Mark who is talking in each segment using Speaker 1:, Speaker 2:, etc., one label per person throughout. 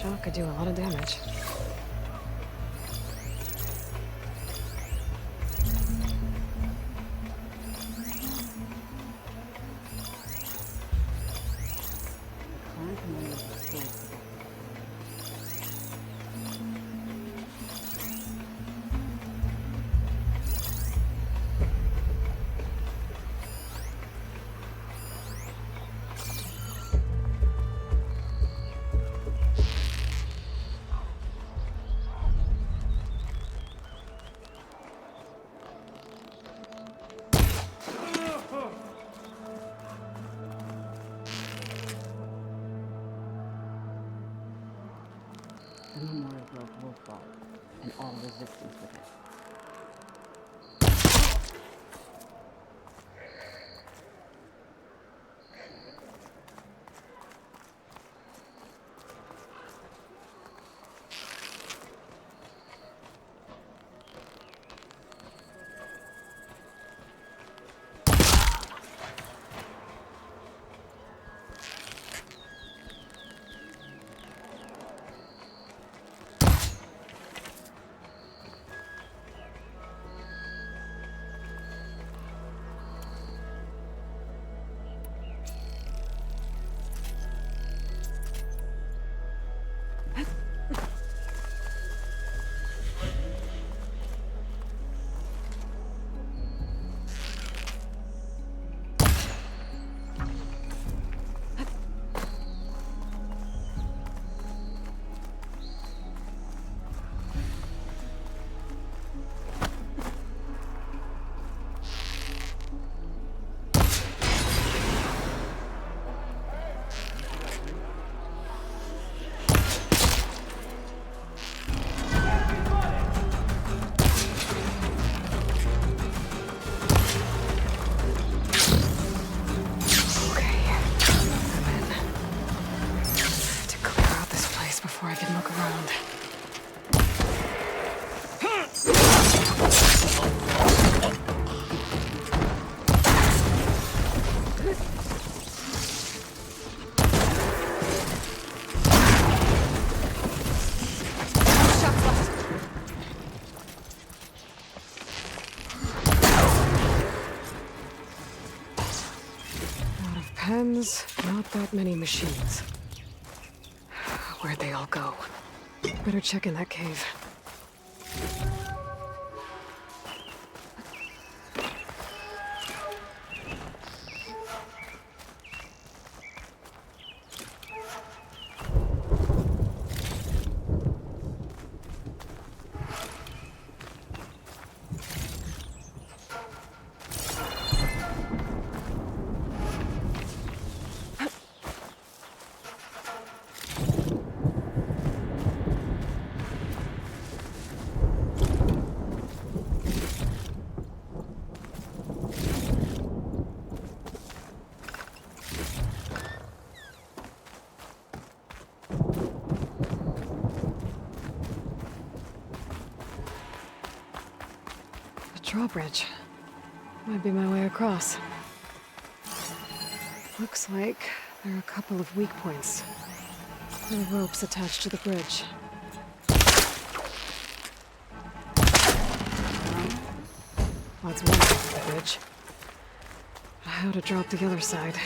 Speaker 1: shot could do a lot of damage.
Speaker 2: The memorial grove will fall, and all resistance with it.
Speaker 1: Before I can look around. A lot of pens, not that many machines. Where'd they all go? Better check in that cave. Drawbridge. Might be my way across. Looks like there are a couple of weak points. There are ropes attached to the bridge. That's one side of the bridge. But how to drop the other side?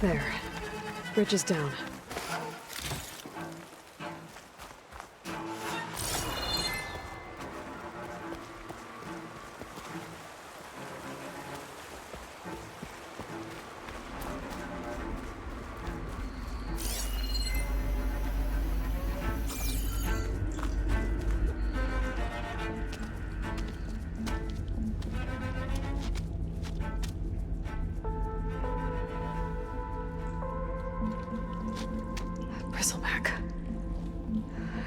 Speaker 1: There. Bridge is down. Bristleback.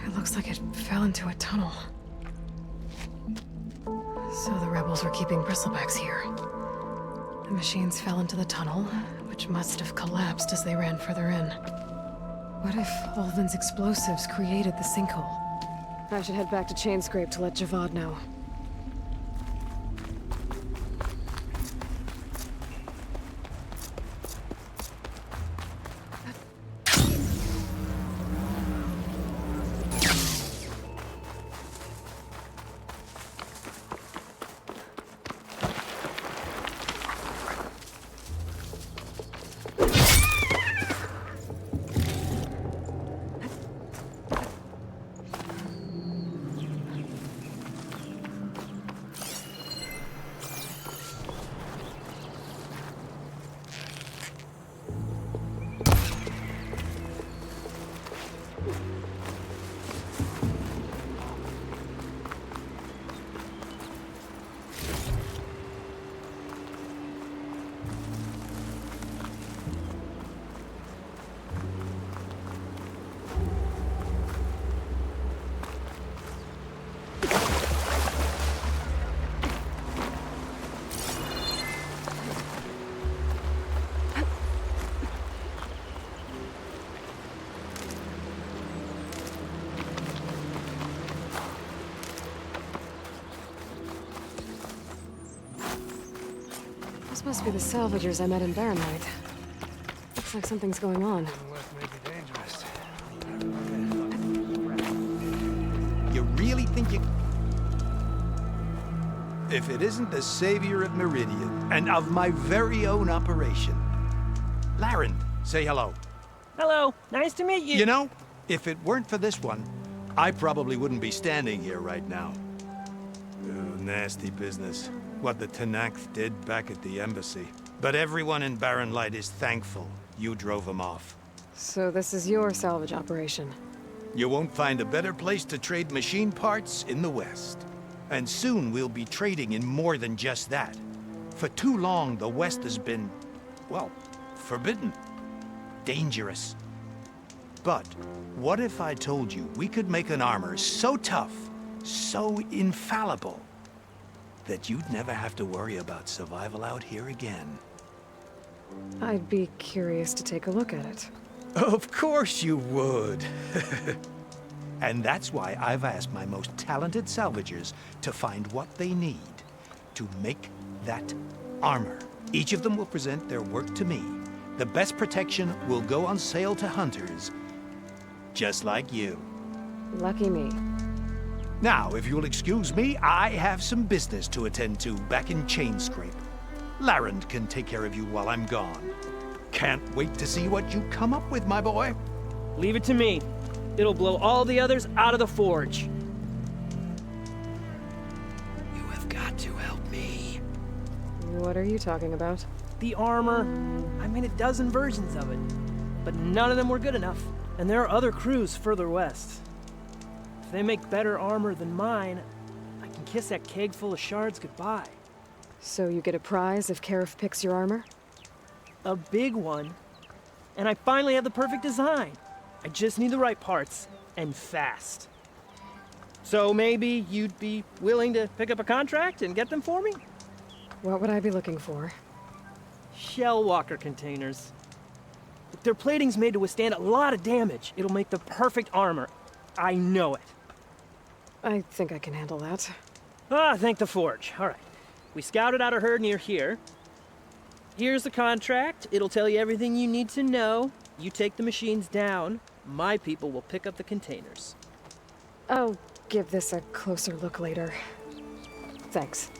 Speaker 1: It looks like it fell into a tunnel. So the rebels were keeping bristlebacks here. The machines fell into the tunnel, which must have collapsed as they ran further in. What if Ulvin's explosives created the sinkhole? I should head back to Chainscrape to let Javad know. Those must be the salvagers I met in Barrenlight. Looks like something's going on.
Speaker 3: West may be dangerous.
Speaker 4: You really think you... If it isn't the savior of Meridian, and of my very own operation. Laren, say hello.
Speaker 5: Hello, nice to meet you.
Speaker 4: You know, if it weren't for this one, I probably wouldn't be standing here right now. Oh, nasty business. What the Tenakth did back at the embassy. But everyone in Barrenlight is thankful you drove them off.
Speaker 1: So this is your salvage operation.
Speaker 4: You won't find a better place to trade machine parts in the West. And soon we'll be trading in more than just that. For too long, the West has been, well, forbidden. Dangerous. But what if I told you we could make an armor so tough, so infallible, that you'd never have to worry about survival out here again?
Speaker 1: I'd be curious to take a look at it.
Speaker 4: Of course you would. And that's why I've asked my most talented salvagers to find what they need to make that armor. Each of them will present their work to me. The best protection will go on sale to hunters, just like you.
Speaker 1: Lucky me.
Speaker 4: Now, if you'll excuse me, I have some business to attend to back in Chainscrape. Laren can take care of you while I'm gone. Can't wait to see what you come up with, my boy.
Speaker 5: Leave it to me. It'll blow all the others out of the forge.
Speaker 4: You have got to help me.
Speaker 1: What are you talking about?
Speaker 5: The armor, I made a dozen versions of it, but none of them were good enough. And there are other crews further west. If they make better armor than mine, I can kiss that keg full of shards goodbye.
Speaker 1: So you get a prize if Karif picks your armor?
Speaker 5: A big one. And I finally have the perfect design. I just need the right parts, and fast. So maybe you'd be willing to pick up a contract and get them for me?
Speaker 1: What would I be looking for?
Speaker 5: Shell walker containers. Their plating's made to withstand a lot of damage. It'll make the perfect armor. I know it.
Speaker 1: I think I can handle that.
Speaker 5: Ah, thank the forge. All right. We scouted out a herd near here. Here's the contract. It'll tell you everything you need to know. You take the machines down. My people will pick up the containers.
Speaker 1: I'll give this a closer look later. Thanks.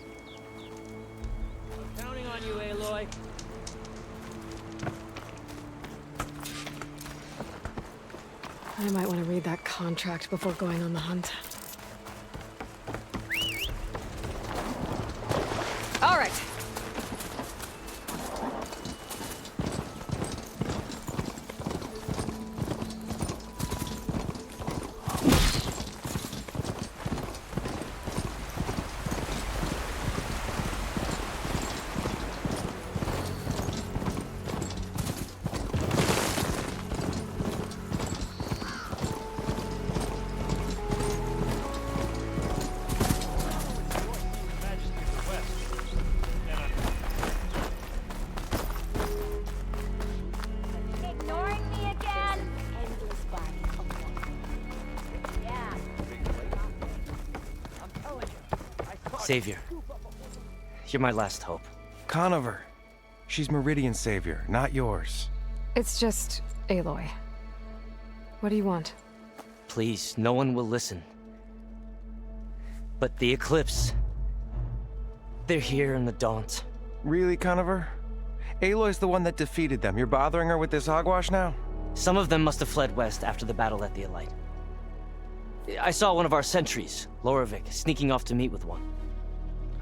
Speaker 5: I'm counting on you, Aloy.
Speaker 1: I might want to read that contract before going on the hunt. All right.
Speaker 6: Ignoring me again? Endless body of water. Yeah. I'm telling you.
Speaker 7: Savior, you're my last hope.
Speaker 3: Conover. She's Meridian's savior, not yours.
Speaker 1: It's just Aloy. What do you want?
Speaker 7: Please, no one will listen. But the Eclipse... they're here in the Daunt.
Speaker 3: Really, Conover? Aloy's the one that defeated them. You're bothering her with this hogwash now?
Speaker 7: Some of them must have fled west after the battle at the Elite. I saw one of our sentries, Loravik, sneaking off to meet with one.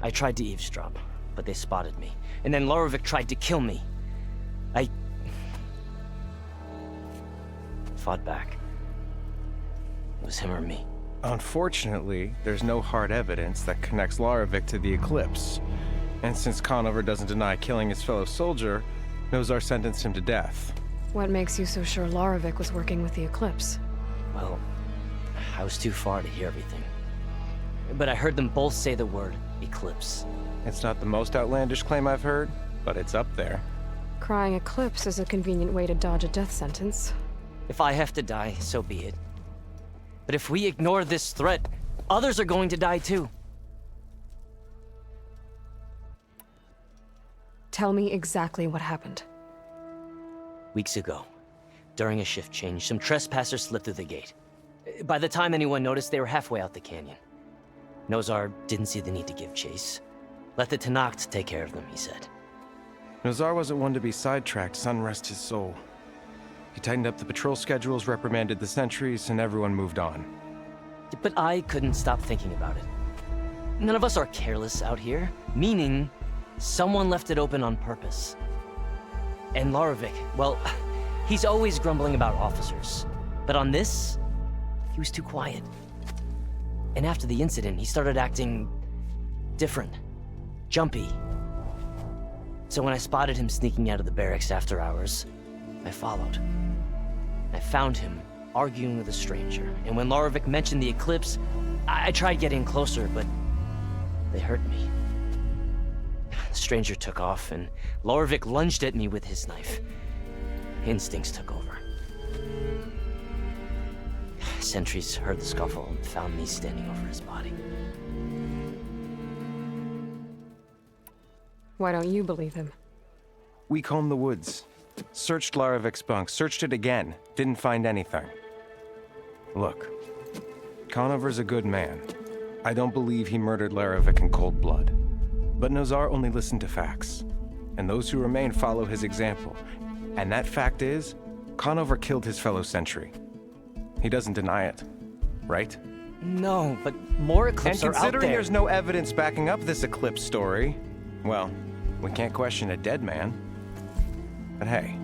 Speaker 7: I tried to eavesdrop, but they spotted me. And then Loravik tried to kill me. I... fought back. It was him or me.
Speaker 3: Unfortunately, there's no hard evidence that connects Loravik to the Eclipse. And since Conover doesn't deny killing his fellow soldier, Nozar sentenced him to death.
Speaker 1: What makes you so sure Loravik was working with the Eclipse?
Speaker 7: Well, I was too far to hear everything. But I heard them both say the word Eclipse.
Speaker 3: It's not the most outlandish claim I've heard, but it's up there.
Speaker 1: Crying Eclipse is a convenient way to dodge a death sentence.
Speaker 7: If I have to die, so be it. But if we ignore this threat, others are going to die too.
Speaker 1: Tell me exactly what happened.
Speaker 7: Weeks ago, during a shift change, some trespassers slipped through the gate. By the time anyone noticed, they were halfway out the canyon. Nozar didn't see the need to give chase. Let the Tenakth take care of them, he said.
Speaker 3: Nozar wasn't one to be sidetracked, sun rest his soul. He tightened up the patrol schedules, reprimanded the sentries, and everyone moved on.
Speaker 7: But I couldn't stop thinking about it. None of us are careless out here, meaning someone left it open on purpose. And Larovic, well, he's always grumbling about officers. But on this, he was too quiet. And after the incident, he started acting different, jumpy. So when I spotted him sneaking out of the barracks after hours, I followed. I found him arguing with a stranger, and when Larovic mentioned the eclipse, I tried getting closer, but they hurt me. The stranger took off, and Larovic lunged at me with his knife. Instincts took over. Sentries heard the scuffle and found me standing over his body.
Speaker 1: Why don't you believe him?
Speaker 3: We combed the woods, searched Larovic's bunk, searched it again, didn't find anything. Look, Conover's a good man. I don't believe he murdered Larovic in cold blood. But Nozar only listened to facts, and those who remain follow his example. And that fact is, Conover killed his fellow sentry. He doesn't deny it, right?
Speaker 7: No, but more eclipses
Speaker 3: And
Speaker 7: are out
Speaker 3: considering
Speaker 7: there.
Speaker 3: there's no evidence backing up this eclipse story, well, we can't question a dead man. But hey,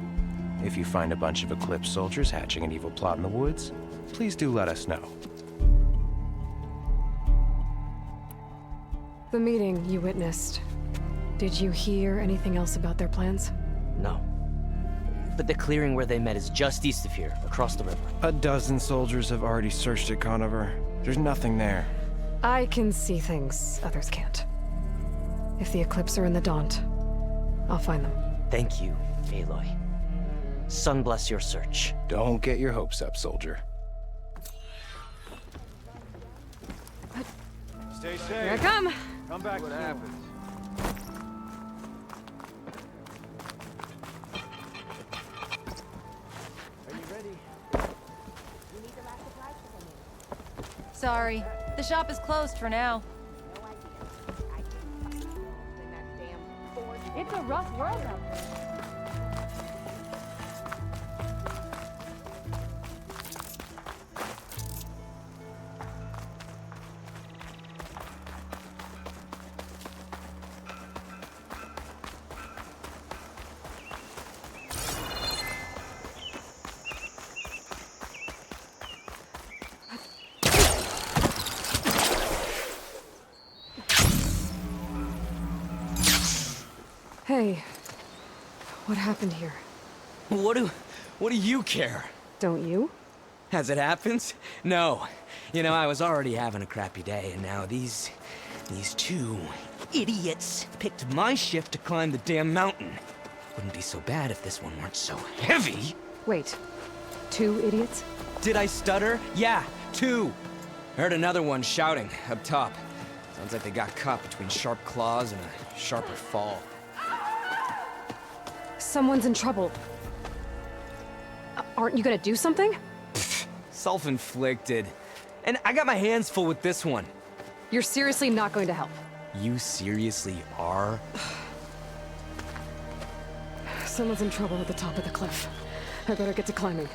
Speaker 3: if you find a bunch of eclipse soldiers hatching an evil plot in the woods, please do let us know.
Speaker 1: The meeting you witnessed. Did you hear anything else about their plans?
Speaker 7: No. But the clearing where they met is just east of here, across the river.
Speaker 3: A dozen soldiers have already searched it, Conover. There's nothing there.
Speaker 1: I can see things others can't. If the Eclipse are in the Daunt, I'll find them.
Speaker 7: Thank you, Aloy. Sun bless your search.
Speaker 3: Don't get your hopes up, soldier.
Speaker 8: Stay safe.
Speaker 1: Here I come!
Speaker 8: Come back. What happens? Are you ready?
Speaker 9: Sorry, the shop is closed for now.
Speaker 6: It's a rough world out there.
Speaker 1: Hey, what happened here?
Speaker 10: What do you care?
Speaker 1: Don't you?
Speaker 10: As it happens? No. You know, I was already having a crappy day, and now these two idiots picked my shift to climb the damn mountain. Wouldn't be so bad if this one weren't so heavy.
Speaker 1: Wait, 2 idiots?
Speaker 10: Did I stutter? Yeah, 2. Heard another one shouting up top. Sounds like they got caught between sharp claws and a sharper fall.
Speaker 1: Someone's in trouble. Aren't you gonna do something?
Speaker 10: Self-inflicted. And I got my hands full with this one.
Speaker 1: You're seriously not going to help.
Speaker 10: You seriously are?
Speaker 1: Someone's in trouble at the top of the cliff. I better get to climbing.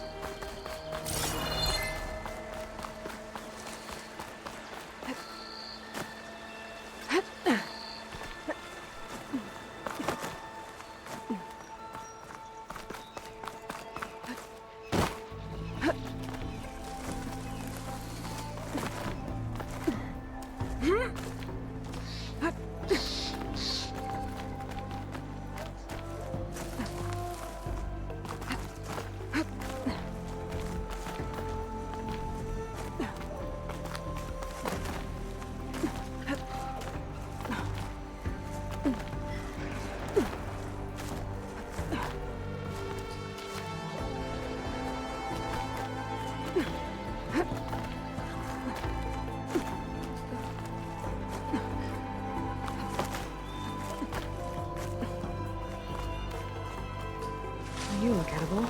Speaker 1: You look edible.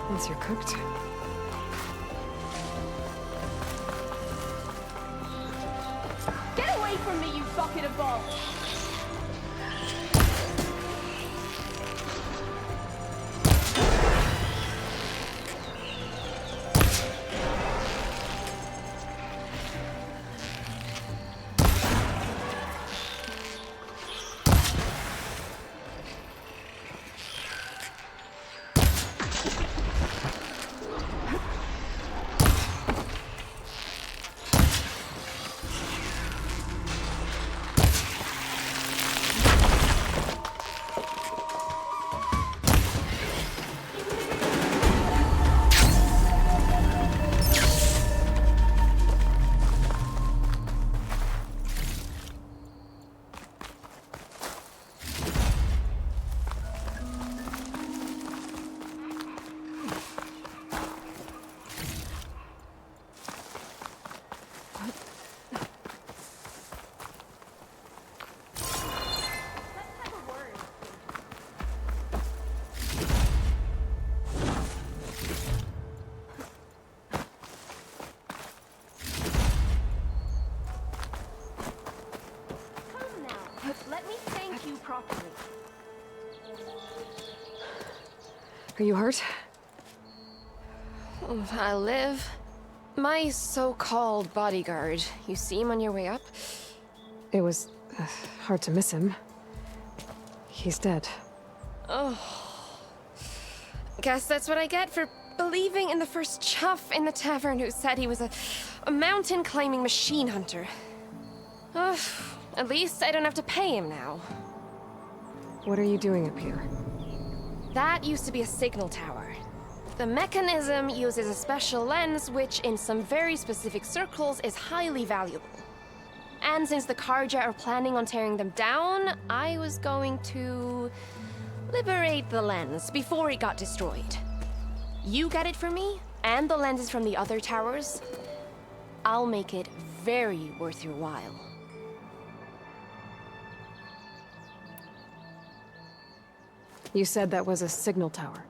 Speaker 1: Once you're cooked.
Speaker 6: Get away from me, you bucket of balls! Let me thank you properly.
Speaker 1: Are you hurt?
Speaker 11: I live. My so-called bodyguard. You see him on your way up?
Speaker 1: It was hard to miss him. He's dead.
Speaker 11: Oh. Guess that's what I get for believing in the first chuff in the tavern who said he was a mountain-climbing machine hunter. At least I don't have to pay him now.
Speaker 1: What are you doing up here?
Speaker 11: That used to be a signal tower. The mechanism uses a special lens which, in some very specific circles, is highly valuable. And since the Carja are planning on tearing them down, I was going to liberate the lens before it got destroyed. You get it for me, and the lenses from the other towers. I'll make it very worth your while.
Speaker 1: You said that was a signal tower.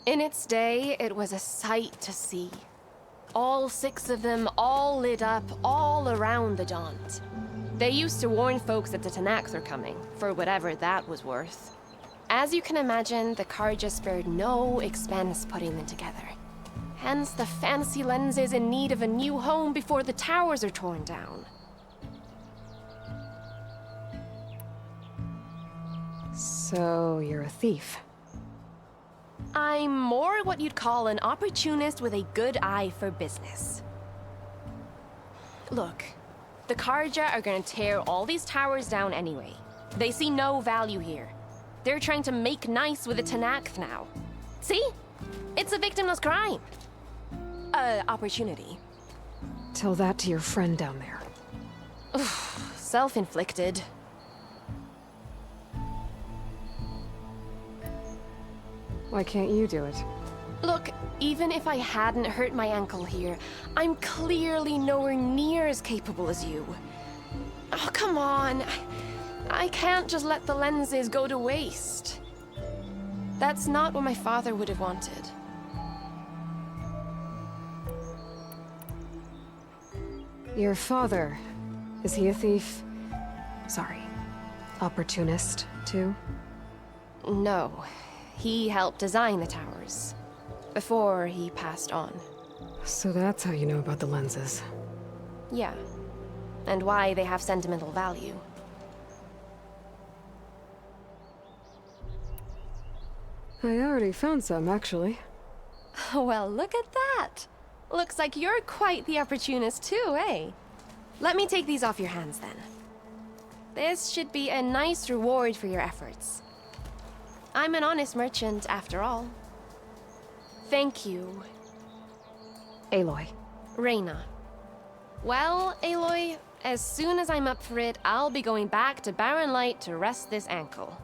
Speaker 11: In its day, it was a sight to see. All 6 of them, all lit up, all around the Daunt. They used to warn folks that the Tenaks are coming, for whatever that was worth. As you can imagine, the Carja spared no expense putting them together. Hence the fancy lenses in need of a new home before the towers are torn down.
Speaker 1: So, you're a thief.
Speaker 11: I'm more what you'd call an opportunist with a good eye for business. Look, the Carja are gonna tear all these towers down anyway. They see no value here. They're trying to make nice with the Tenakth now. See? It's a victimless crime. Opportunity.
Speaker 1: Tell that to your friend down there.
Speaker 11: Self-inflicted.
Speaker 1: Why can't you do it?
Speaker 11: Look, even if I hadn't hurt my ankle here, I'm clearly nowhere near as capable as you. Oh, come on. I can't just let the lenses go to waste. That's not what my father would have wanted.
Speaker 1: Your father, is he a thief? Sorry, opportunist, too?
Speaker 11: No. He helped design the towers. Before he passed on.
Speaker 1: So that's how you know about the lenses.
Speaker 11: Yeah. And why they have sentimental value.
Speaker 1: I already found some, actually.
Speaker 11: Well, look at that! Looks like you're quite the opportunist too, eh? Let me take these off your hands then. This should be a nice reward for your efforts. I'm an honest merchant, after all. Thank you.
Speaker 1: Aloy.
Speaker 11: Reyna. Well, Aloy, as soon as I'm up for it, I'll be going back to Barren Light to rest this ankle.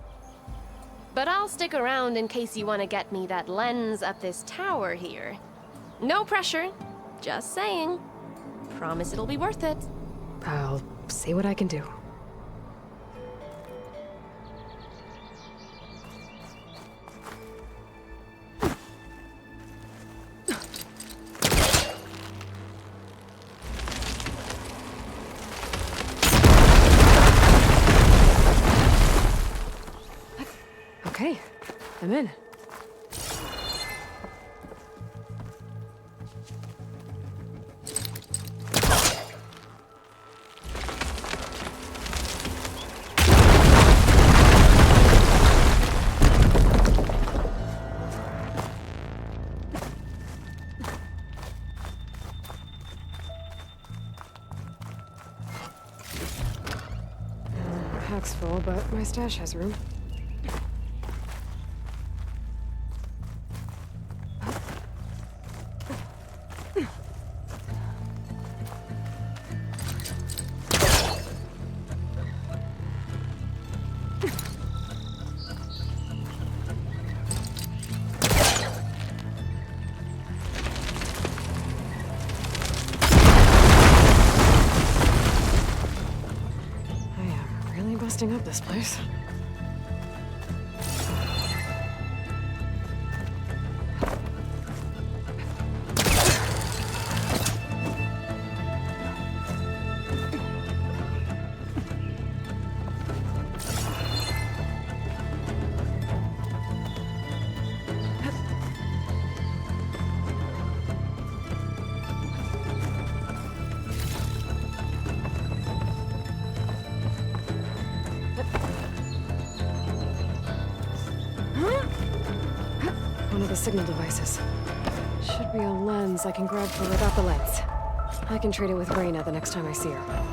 Speaker 11: But I'll stick around in case you want to get me that lens up this tower here. No pressure, just saying. Promise it'll be worth it.
Speaker 1: I'll see what I can do. I'm in. Pack's full, but my stash has room. Busting up this place. One of the signal devices. Should be a lens I can grab for without the lens. I can trade it with Reyna the next time I see her.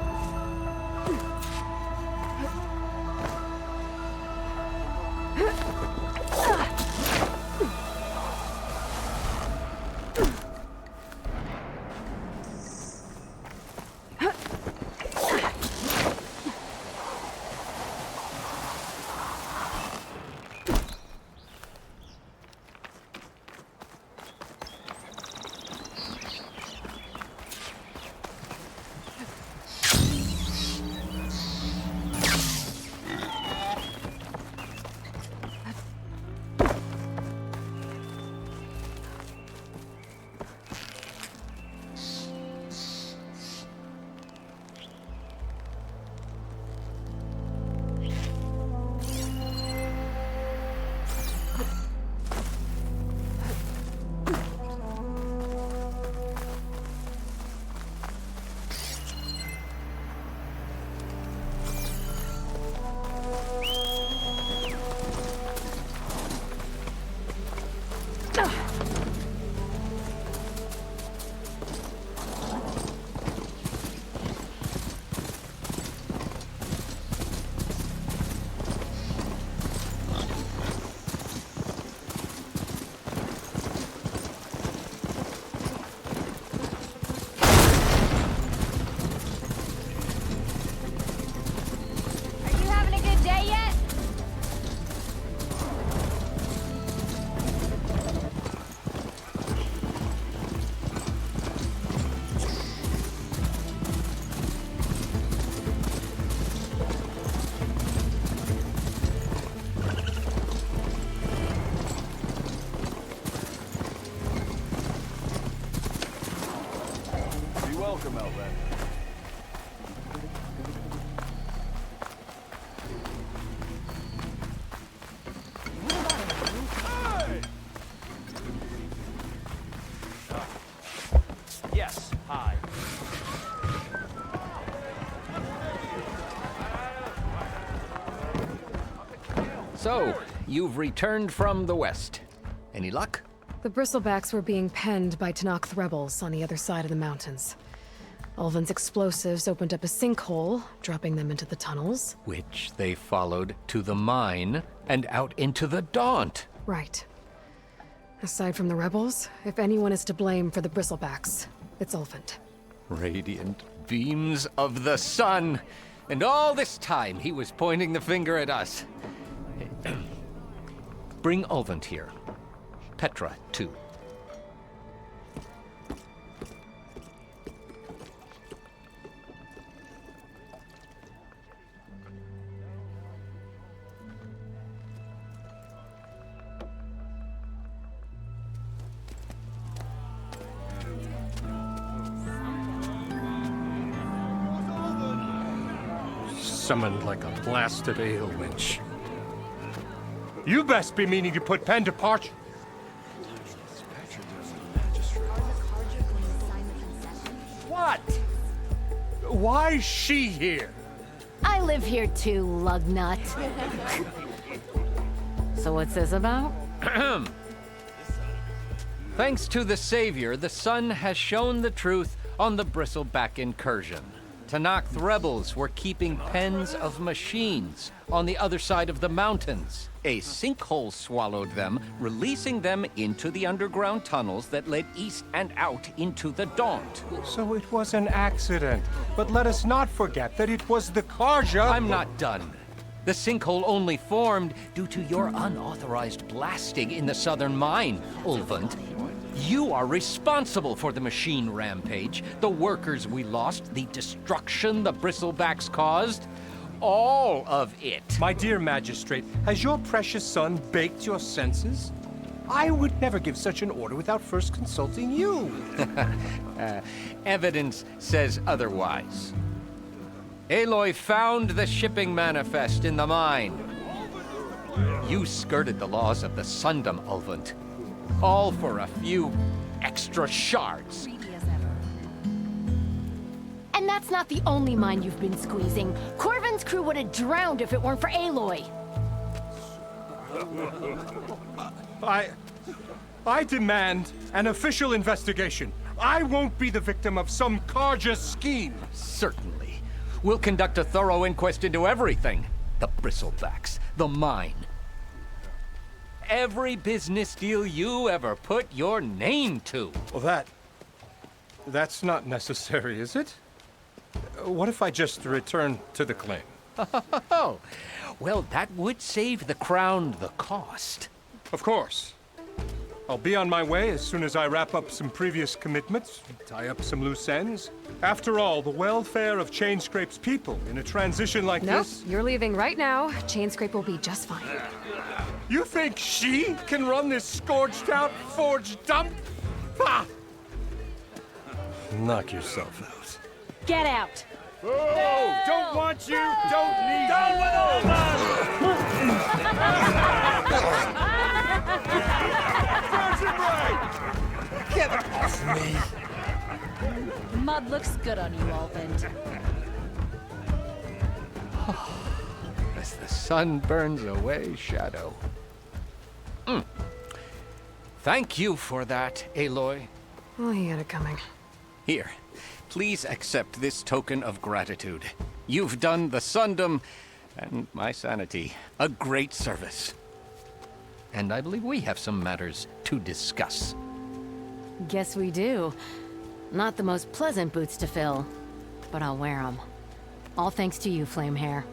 Speaker 8: Welcome, Elven.
Speaker 10: Yes, hi.
Speaker 12: So, you've returned from the west. Any luck?
Speaker 1: The Bristlebacks were being penned by Tenakth rebels on the other side of the mountains. Ulvin's explosives opened up a sinkhole, dropping them into the tunnels.
Speaker 12: Which they followed to the mine and out into the Daunt.
Speaker 1: Right. Aside from the rebels, if anyone is to blame for the Bristlebacks, it's Ulvin.
Speaker 12: Radiant beams of the sun! And all this time he was pointing the finger at us. Bring Ulvin here. Petra, too.
Speaker 13: Summoned like a blasted ale winch.
Speaker 8: You best be meaning to put pen to parchment. What? Why's she here?
Speaker 13: I live here too, lugnut. So what's this about?
Speaker 12: Thanks to the Savior, the Sun has shown the truth on the Bristleback incursion. Tanakh rebels were keeping pens of machines on the other side of the mountains. A sinkhole swallowed them, releasing them into the underground tunnels that led east and out into the Daunt.
Speaker 8: So it was an accident. But let us not forget that it was the Karja.
Speaker 12: I'm not done. The sinkhole only formed due to your unauthorized blasting in the southern mine, Ulvund. You are responsible for the machine rampage, the workers we lost, the destruction the Bristlebacks caused. All of it.
Speaker 8: My dear magistrate, has your precious son baked your senses? I would never give such an order without first consulting you.
Speaker 12: Evidence says otherwise. Aloy found the shipping manifest in the mine. You skirted the laws of the Sundom, Ulvund. All for a few extra shards.
Speaker 13: And that's not the only mine you've been squeezing. Corvin's crew would have drowned if it weren't for Aloy.
Speaker 8: I demand an official investigation. I won't be the victim of some Karja scheme.
Speaker 12: Certainly. We'll conduct a thorough inquest into everything. The Bristlebacks, the mine. Every business deal you ever put your name to.
Speaker 8: Well, that's not necessary, is it? What if I just return to the claim?
Speaker 12: Oh, well, that would save the Crown the cost.
Speaker 8: Of course. I'll be on my way as soon as I wrap up some previous commitments, tie up some loose ends. After all, the welfare of Chainscrape's people in a transition like
Speaker 1: Nope,
Speaker 8: this...
Speaker 1: you're leaving right now. Chainscrape will be just fine.
Speaker 8: You think she can run this scorched-out forged dump? Ha! Knock yourself out.
Speaker 13: Get out!
Speaker 8: Oh, don't want you, don't need Down with all
Speaker 10: Get off me!
Speaker 9: The mud looks good on you, Ulvund.
Speaker 12: As the sun burns away shadow. Thank you for that, Aloy.
Speaker 1: Well, he had it coming.
Speaker 12: Here, please accept this token of gratitude. You've done the Sundom and my sanity a great service. And I believe we have some matters to discuss.
Speaker 13: Guess we do. Not the most pleasant boots to fill, but I'll wear them. All thanks to you, Flamehair.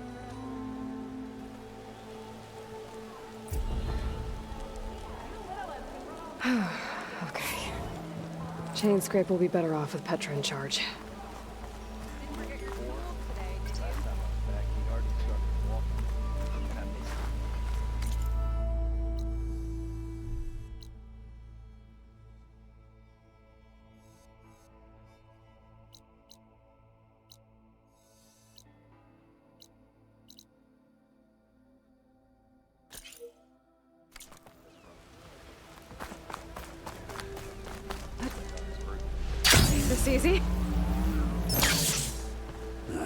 Speaker 1: Okay. Chainscrape will be better off with Petra in charge. This easy?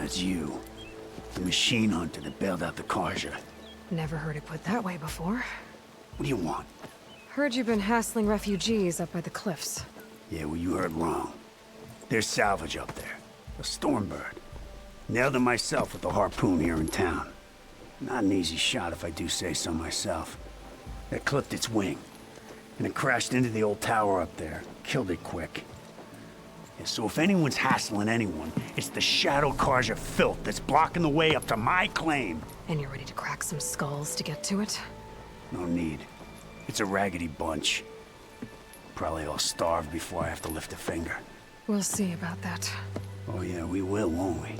Speaker 14: It's you. The machine hunter that bailed out the Karja.
Speaker 1: Never heard it put that way before.
Speaker 14: What do you want?
Speaker 1: Heard you've been hassling refugees up by the cliffs.
Speaker 14: Yeah, well, you heard wrong. There's salvage up there. A Stormbird. Nailed him myself with the harpoon here in town. Not an easy shot if I do say so myself. It clipped its wing. And it crashed into the old tower up there. Killed it quick. Yeah, so if anyone's hassling anyone, it's the Shadow Karja filth that's blocking the way up to my claim.
Speaker 1: And you're ready to crack some skulls to get to it?
Speaker 14: No need. It's a raggedy bunch. Probably all starved before I have to lift a finger.
Speaker 1: We'll see about that.
Speaker 14: Oh yeah, we will, won't we?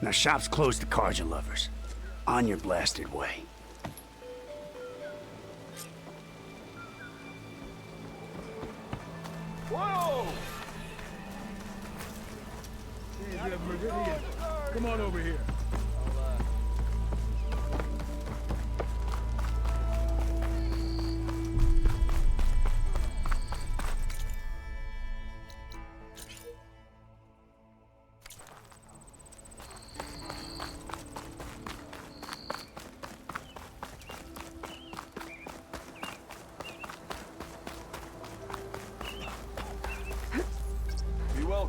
Speaker 14: Now shop's closed to Karja lovers. On your blasted way.
Speaker 8: Whoa! Come on over here.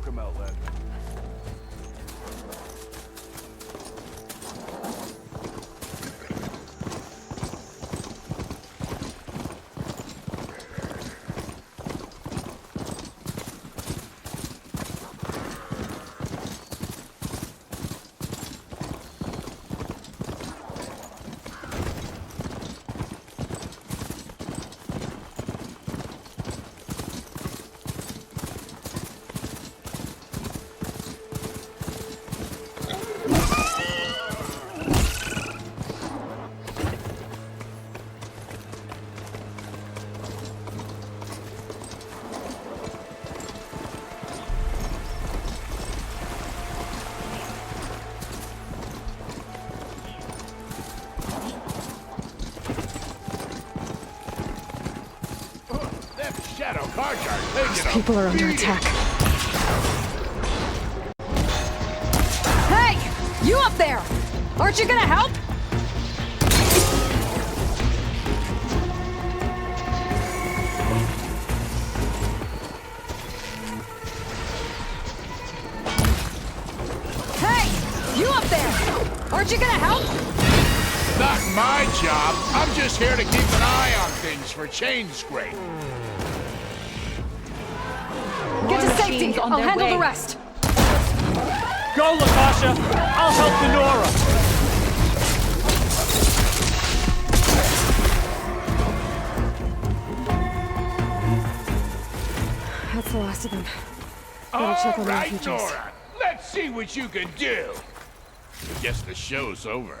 Speaker 15: Welcome, Outlander.
Speaker 1: Those people are under attack.
Speaker 9: Hey! You up there! Aren't you gonna help? Hey! You up there! Aren't you gonna help?
Speaker 15: Not my job. I'm just here to keep an eye on things for Chainscrape.
Speaker 9: Get to safety. I'll handle the rest.
Speaker 5: Go, Lakasha! I'll help Denora!
Speaker 1: That's the last of them. Gotta check on the
Speaker 15: Right,
Speaker 1: refugees.
Speaker 15: Nora. Let's see what you can do. Guess the show's over.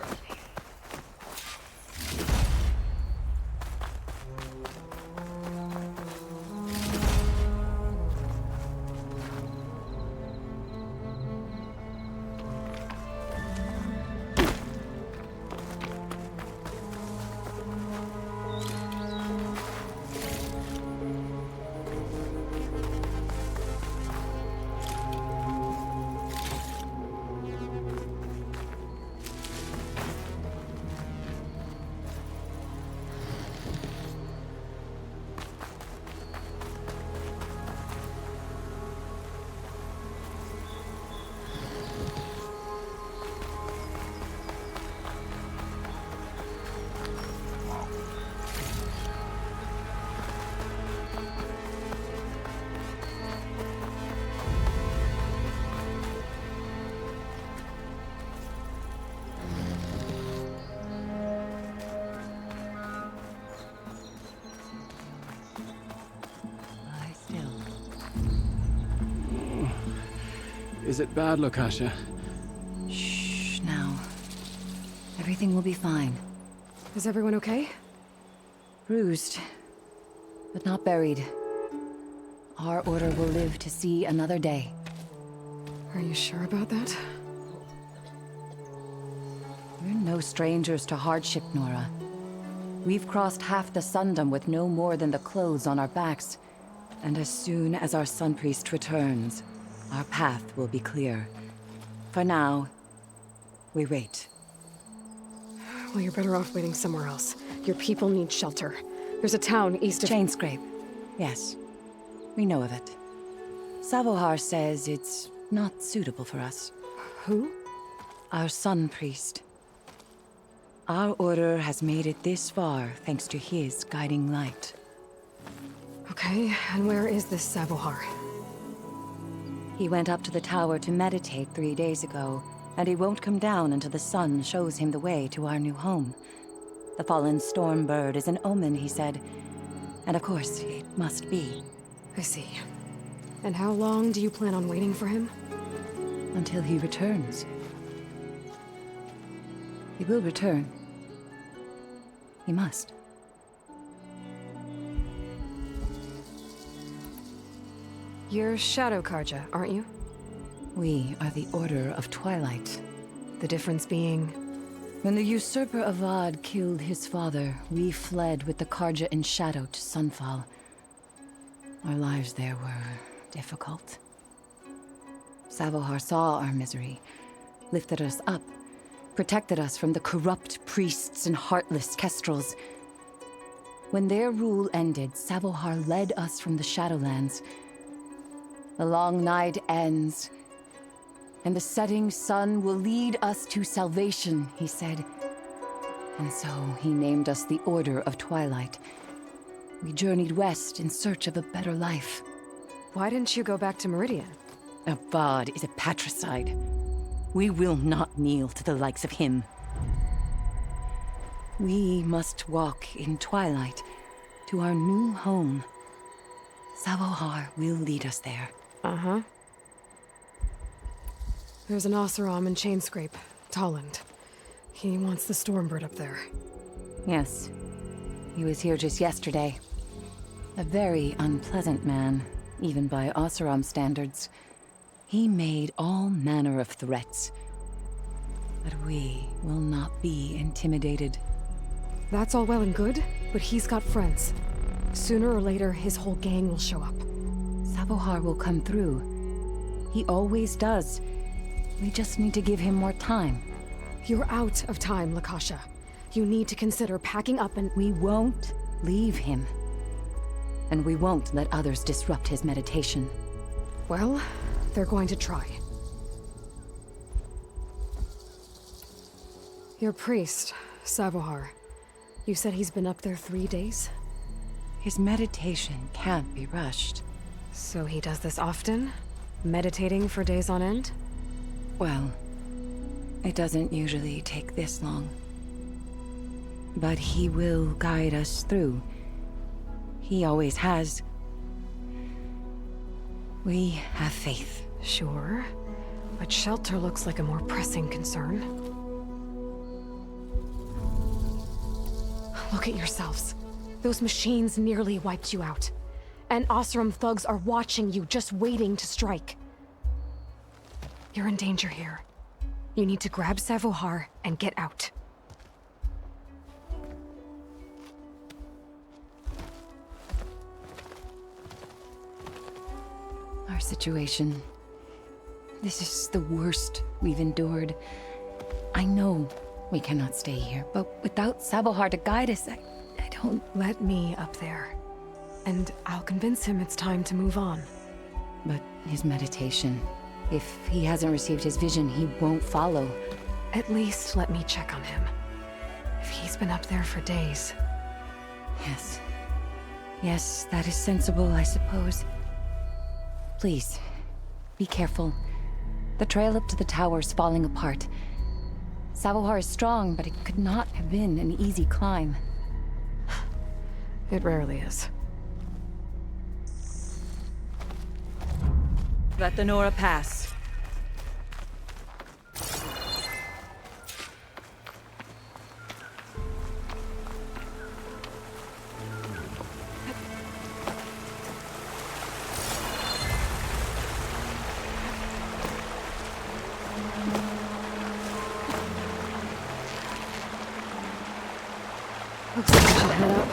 Speaker 16: Is it bad, Lakasha?
Speaker 17: Shh, now. Everything will be fine.
Speaker 1: Is everyone okay?
Speaker 17: Bruised, but not buried. Our order will live to see another day.
Speaker 1: Are you sure about that?
Speaker 17: We're no strangers to hardship, Nora. We've crossed half the Sundom with no more than the clothes on our backs. And as soon as our Sun Priest returns, our path will be clear. For now, we wait.
Speaker 1: Well, you're better off waiting somewhere else. Your people need shelter. There's a town east of...
Speaker 17: Chainscrape. Yes. We know of it. Savohar says it's not suitable for us.
Speaker 1: Who?
Speaker 17: Our Sun Priest. Our order has made it this far thanks to his guiding light.
Speaker 1: Okay, and where is this Savohar?
Speaker 17: He went up to the tower to meditate 3 days ago, and he won't come down until the sun shows him the way to our new home. The fallen storm bird is an omen, he said. And of course, it must be.
Speaker 1: I see. And how long do you plan on waiting for him?
Speaker 17: Until he returns. He will return. He must.
Speaker 1: You're Shadow Karja, aren't you?
Speaker 17: We are the Order of Twilight.
Speaker 1: The difference being...
Speaker 17: When the usurper Avad killed his father, we fled with the Karja in shadow to Sunfall. Our lives there were difficult. Savohar saw our misery, lifted us up, protected us from the corrupt priests and heartless kestrels. When their rule ended, Savohar led us from the Shadowlands. The long night ends, and the setting sun will lead us to salvation, he said. And so he named us the Order of Twilight. We journeyed west in search of a better life.
Speaker 1: Why didn't you go back to Meridian?
Speaker 17: Avad is a patricide. We will not kneel to the likes of him. We must walk in twilight to our new home. Savohar will lead us there.
Speaker 1: Uh-huh. There's an Oseram in Chainscrape, Tolland. He wants the Stormbird up there.
Speaker 17: Yes. He was here just yesterday. A very unpleasant man, even by Oseram standards. He made all manner of threats. But we will not be intimidated.
Speaker 1: That's all well and good, but he's got friends. Sooner or later, his whole gang will show up.
Speaker 17: Savohar will come through. He always does. We just need to give him more time.
Speaker 1: You're out of time, Lakasha. You need to consider packing up and—
Speaker 17: We won't leave him. And we won't let others disrupt his meditation.
Speaker 1: Well, they're going to try. Your priest, Savohar. You said he's been up there 3 days?
Speaker 17: His meditation can't be rushed.
Speaker 1: So he does this often? Meditating for days on end?
Speaker 17: Well, it doesn't usually take this long. But he will guide us through. He always has. We have faith.
Speaker 1: Sure. But shelter looks like a more pressing concern. Look at yourselves. Those machines nearly wiped you out. And Oseram thugs are watching you, just waiting to strike. You're in danger here. You need to grab Savohar and get out.
Speaker 17: Our situation. This is the worst we've endured. I know we cannot stay here, but without Savohar to guide us, I don't...
Speaker 1: Let me up there. And I'll convince him it's time to move on.
Speaker 17: But his meditation... If he hasn't received his vision, he won't follow.
Speaker 1: At least let me check on him. If he's been up there for days.
Speaker 17: Yes. Yes, that is sensible, I suppose. Please, be careful. The trail up to the tower's falling apart. Savohar is strong, but it could not have been an easy climb.
Speaker 1: It rarely is.
Speaker 2: Let the Nora pass.
Speaker 1: Looks like I should head up.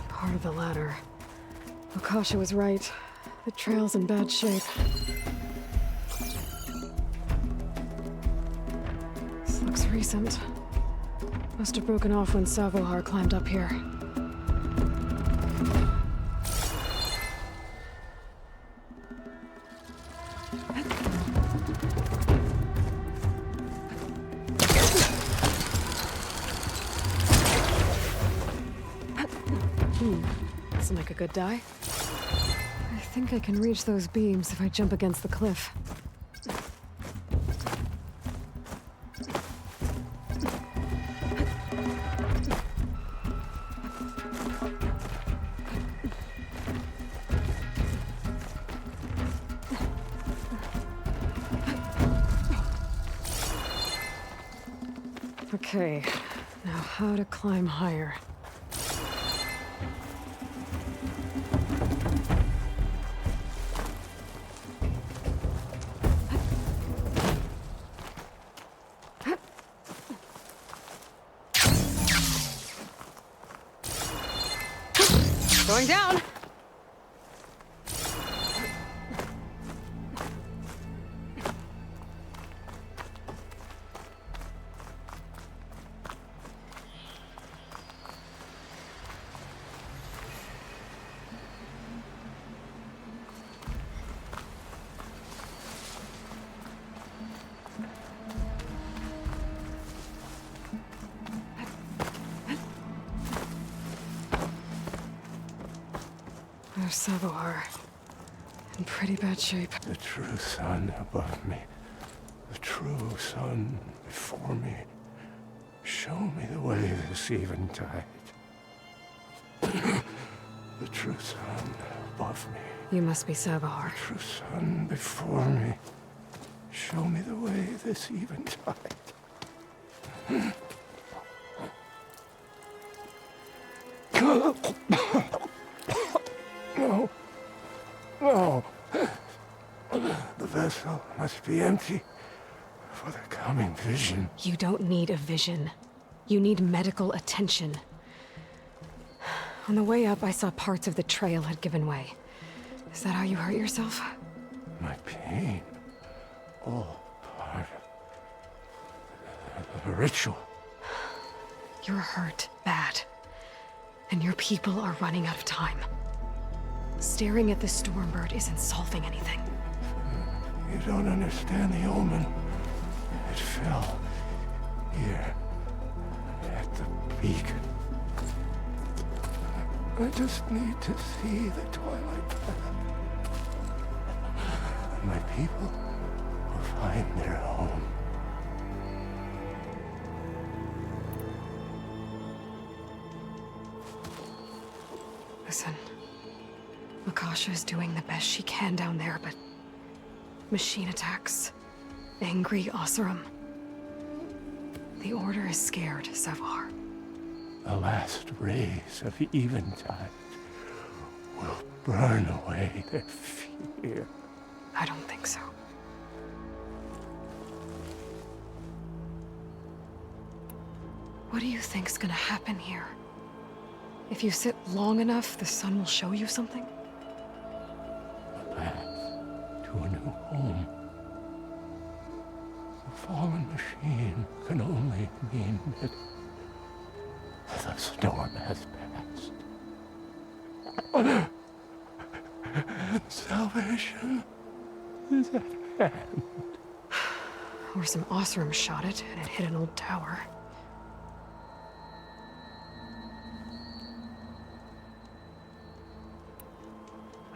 Speaker 1: Part of the ladder. Lakasha was right. The trail's in bad shape. This looks recent. Must have broken off when Savohar climbed up here. Doesn't make a good die. I think I can reach those beams if I jump against the cliff. Okay, now how to climb higher. Going down! There's Savoar. In pretty bad shape.
Speaker 18: The true sun above me. The true sun before me. Show me the way this eventide. The true sun above me.
Speaker 1: You must be Savoar.
Speaker 18: The true sun before me. Show me the way this eventide. No. No. The vessel must be empty for the coming vision.
Speaker 1: You don't need a vision. You need medical attention. On the way up, I saw parts of the trail had given way. Is that how you hurt yourself?
Speaker 18: My pain. All part of the ritual.
Speaker 1: You're hurt bad. And your people are running out of time. Staring at the Stormbird isn't solving anything.
Speaker 18: You don't understand the omen. It fell here at the beacon. I just need to see the twilight path. My people will find their home.
Speaker 1: Listen. Makasha is doing the best she can down there, but... machine attacks. Angry Oseram. The Order is scared, Savoar.
Speaker 18: The last rays of eventide will burn away their fear.
Speaker 1: I don't think so. What do you think's gonna happen here? If you sit long enough, the sun will show you something?
Speaker 18: A path to a new home. The fallen machine can only mean that the storm has passed. And salvation is at hand.
Speaker 1: Or some Oseram shot it, and it hit an old tower.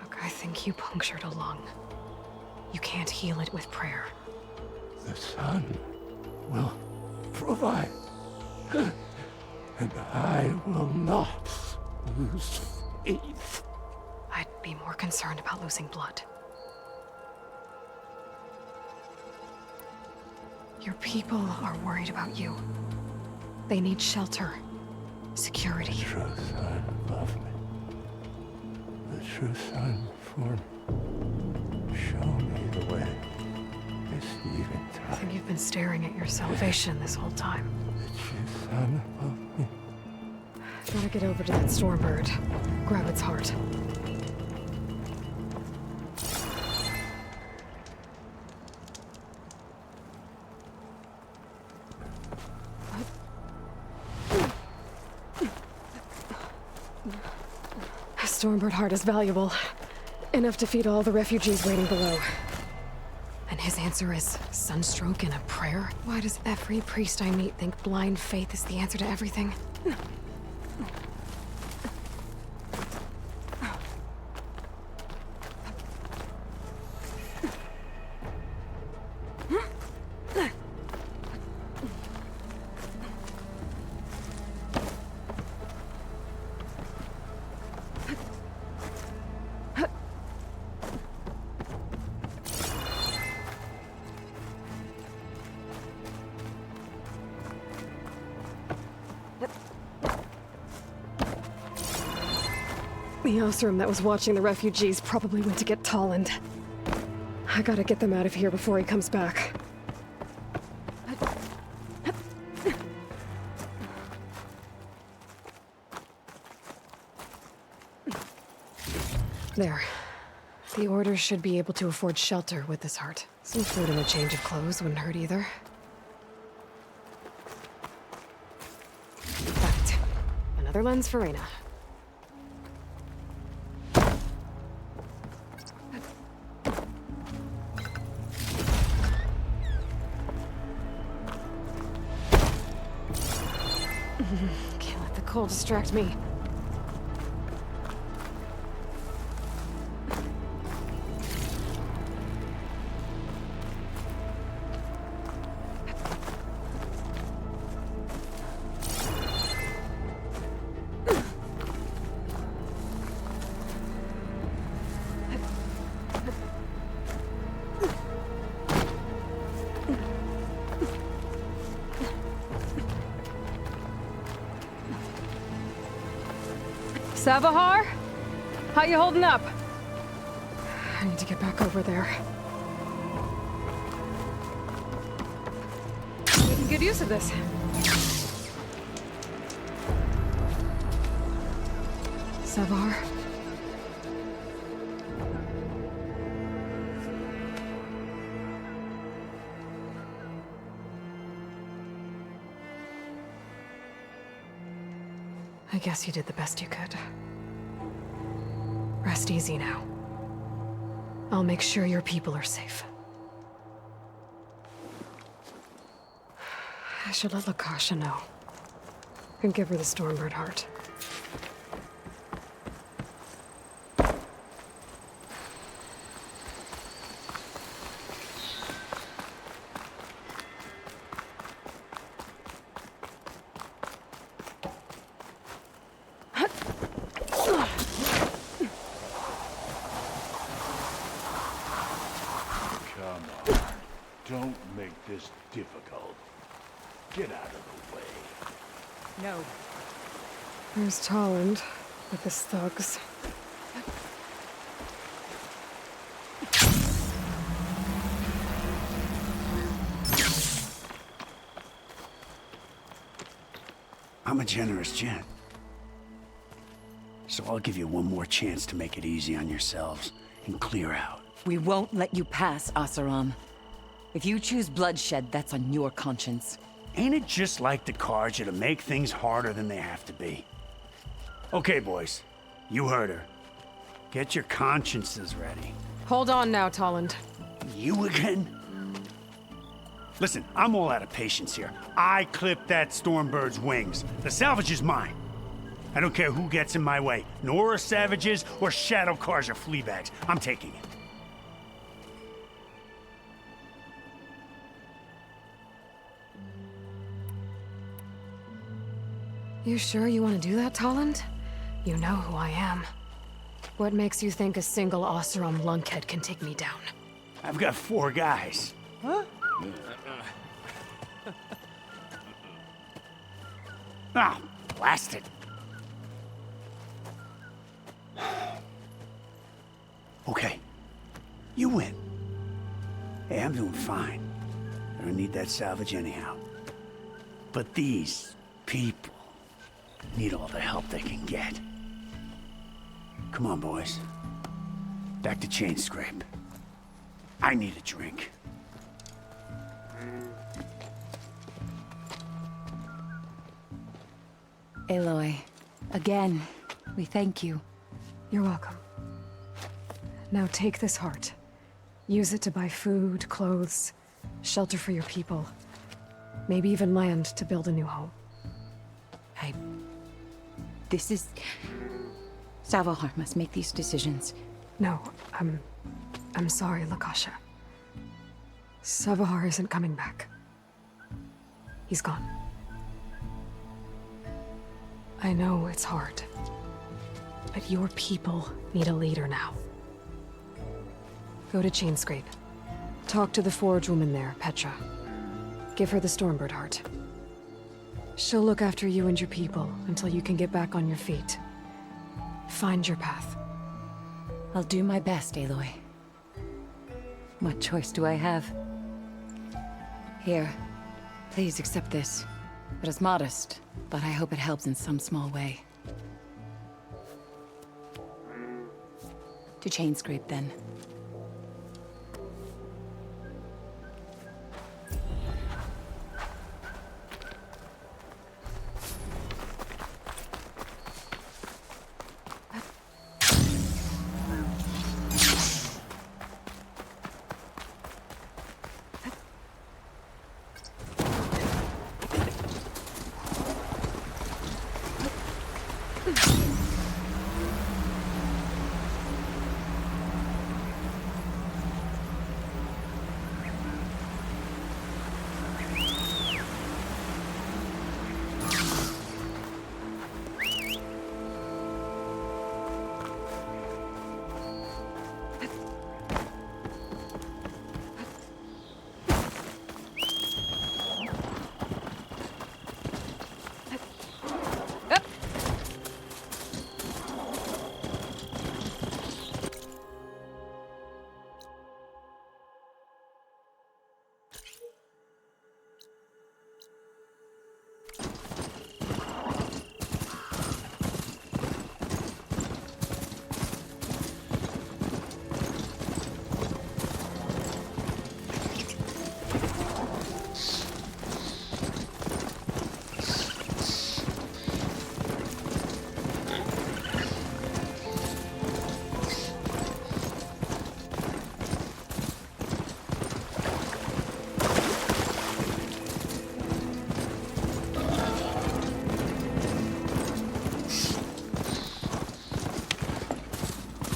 Speaker 1: Look, I think you punctured a lung. You can't heal it with prayer.
Speaker 18: The sun will provide. And I will not lose faith.
Speaker 1: I'd be more concerned about losing blood. Your people are worried about you. They need shelter, security.
Speaker 18: The true sun above me. The true sun before me. Show me the way. This eventide.
Speaker 1: I think you've been staring at your salvation this whole time.
Speaker 18: The true sun above me.
Speaker 1: Gotta get over to that Stormbird. Grab its heart. A Stormbird heart is valuable. Enough to feed all the refugees waiting below. And his answer is sunstroke and a prayer? Why does every priest I meet think blind faith is the answer to everything? The Oseram that was watching the refugees probably went to get Tolland. I gotta get them out of here before he comes back. There. The Order should be able to afford shelter with this heart. Some food and a change of clothes wouldn't hurt either. Right. Another lens for Reyna. Can't let the cold distract me. Savahar? How you holding up? I need to get back over there. Making good use of this. Savahar? I guess you did the best you could. Rest easy now. I'll make sure your people are safe. I should let Lakasha know. And give her the Stormbird heart.
Speaker 15: Don't make this difficult. Get out of the way.
Speaker 9: No.
Speaker 1: There's Tolland with his thugs.
Speaker 14: I'm a generous gent. So I'll give you one more chance to make it easy on yourselves and clear out.
Speaker 17: We won't let you pass, Asaram. If you choose bloodshed, that's on your conscience.
Speaker 14: Ain't it just like the Carja to make things harder than they have to be? Okay, boys. You heard her. Get your consciences ready.
Speaker 1: Hold on now, Tolland.
Speaker 14: You again? Listen, I'm all out of patience here. I clipped that Stormbird's wings. The salvage is mine. I don't care who gets in my way. Nora savages or Shadow Carja fleabags. I'm taking it.
Speaker 1: You sure you want to do that, Tolland? You know who I am. What makes you think a single Oseram lunkhead can take me down?
Speaker 14: I've got 4 guys.
Speaker 5: Huh?
Speaker 14: Ah, blast it. Okay. You win. Hey, I'm doing fine. I don't need that salvage anyhow. But these people need all the help they can get. Come on, boys. Back to Chainscrape. I need a drink.
Speaker 17: Aloy, again, we thank you.
Speaker 1: You're welcome. Now take this heart. Use it to buy food, clothes, shelter for your people. Maybe even land to build a new home.
Speaker 17: This is... Savahar must make these decisions.
Speaker 1: No, I'm sorry, Lakasha. Savahar isn't coming back. He's gone. I know it's hard, but your people need a leader now. Go to Chainscrape. Talk to the forge woman there, Petra. Give her the Stormbird heart. She'll look after you and your people until you can get back on your feet. Find your path.
Speaker 17: I'll do my best, Aloy. What choice do I have? Here, please accept this. It is modest, but I hope it helps in some small way. To Chainscrape, then.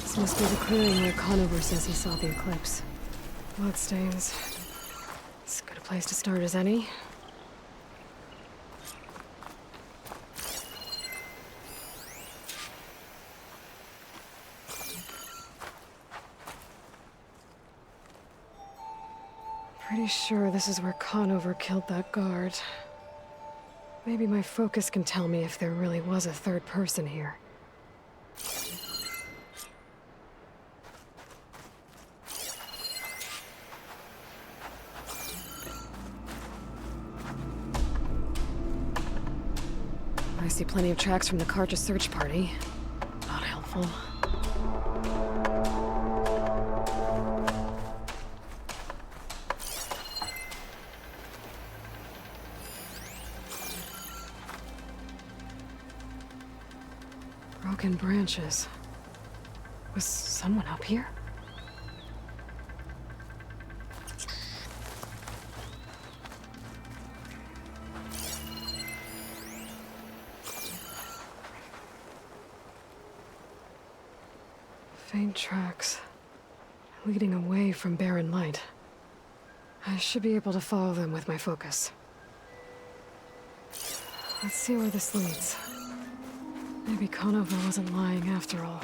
Speaker 1: This must be the clearing where Conover says he saw the eclipse. Bloodstains. As good a place to start as any. Pretty sure this is where Conover killed that guard. Maybe my focus can tell me if there really was a third person here. I see plenty of tracks from the Karja search party. Not helpful. Broken branches. Was someone up here? Faint tracks, leading away from Barren Light. I should be able to follow them with my focus. Let's see where this leads. Maybe Conover wasn't lying after all.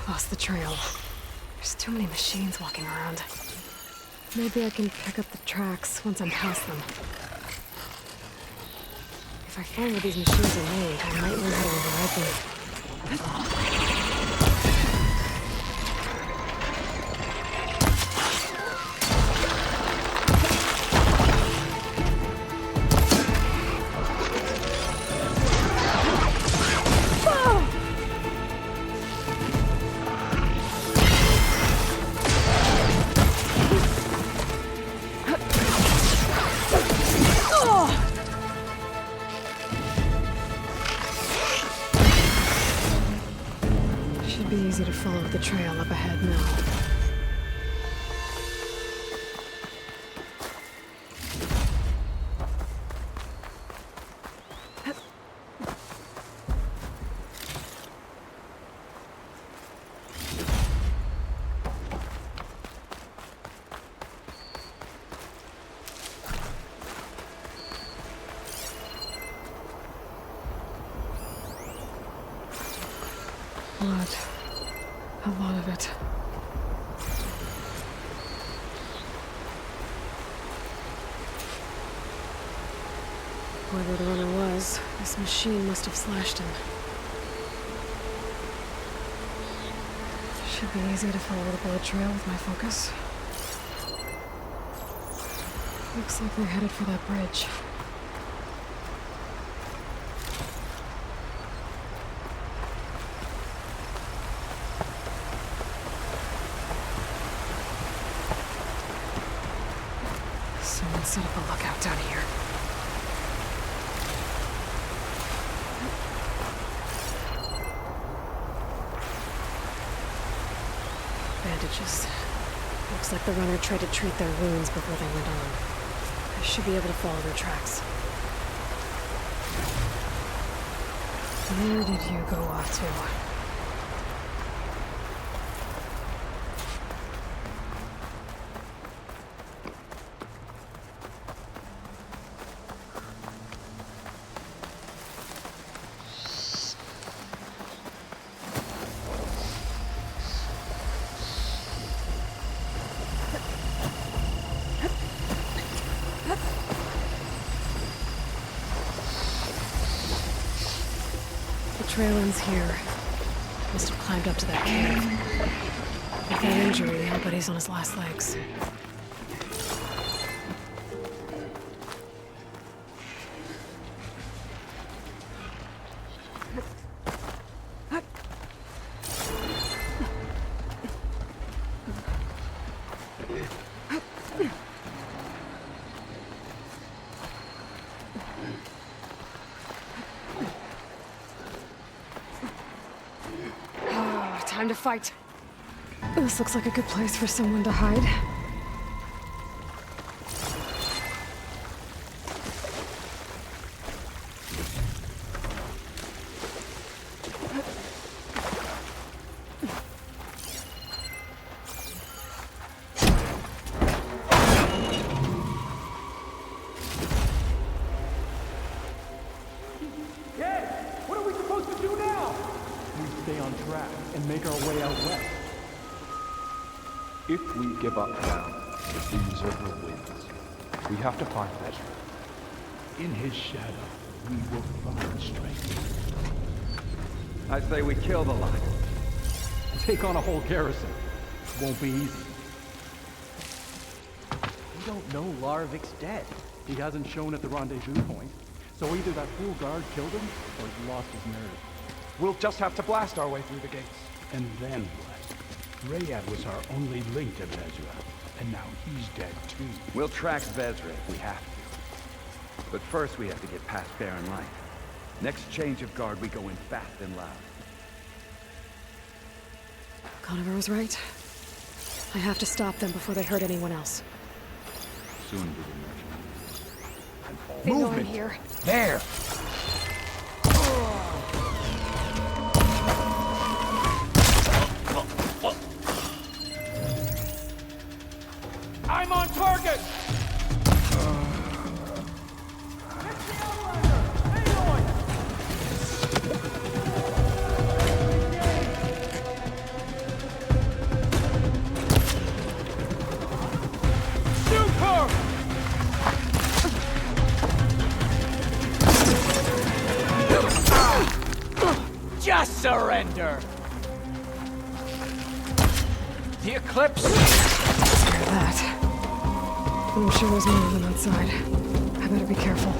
Speaker 1: Lost the trail. There's too many machines walking around. Maybe I can pick up the tracks once I'm past them. If I find where these machines are made, I might learn how to override them. Easy to follow the trail up ahead now. Blood. A lot of it. Whoever the runner was, this machine must have slashed him. Should be easy to follow the bullet trail with my focus. Looks like they're headed for that bridge. Someone set up a lookout down here. Bandages. Looks like the runner tried to treat their wounds before they went on. I should be able to follow their tracks. Where did you go off to? The trail ends here. Must have climbed up to that cave. With that injury, I'll bet he's on his last legs. Time to fight. This looks like a good place for someone to hide.
Speaker 16: What are we supposed to do now? We stay on track and make our way out west.
Speaker 19: If we give up now, the usurper wins. We have to find Ezra.
Speaker 18: In his shadow, we will find strength.
Speaker 16: I say we kill the lot. Take on a whole garrison. Won't be easy. We don't know Larvik's dead. He hasn't shown at the rendezvous point. So either that fool guard killed him, or he lost his nerve.
Speaker 19: We'll just have to blast our way through the gates.
Speaker 18: And then what? Rayad was our only link to Vezra, and now he's dead too.
Speaker 20: We'll track Vezra if we have to. But first we have to get past Baron Light. Next change of guard, we go in fast and loud.
Speaker 1: Conover was right. I have to stop them before they hurt anyone else.
Speaker 20: Soon we will
Speaker 1: They know I'm here.
Speaker 20: There!
Speaker 16: I'm on target!
Speaker 12: Just surrender! The Eclipse!
Speaker 1: Hear that? I'm sure there's more of them outside. I better be careful.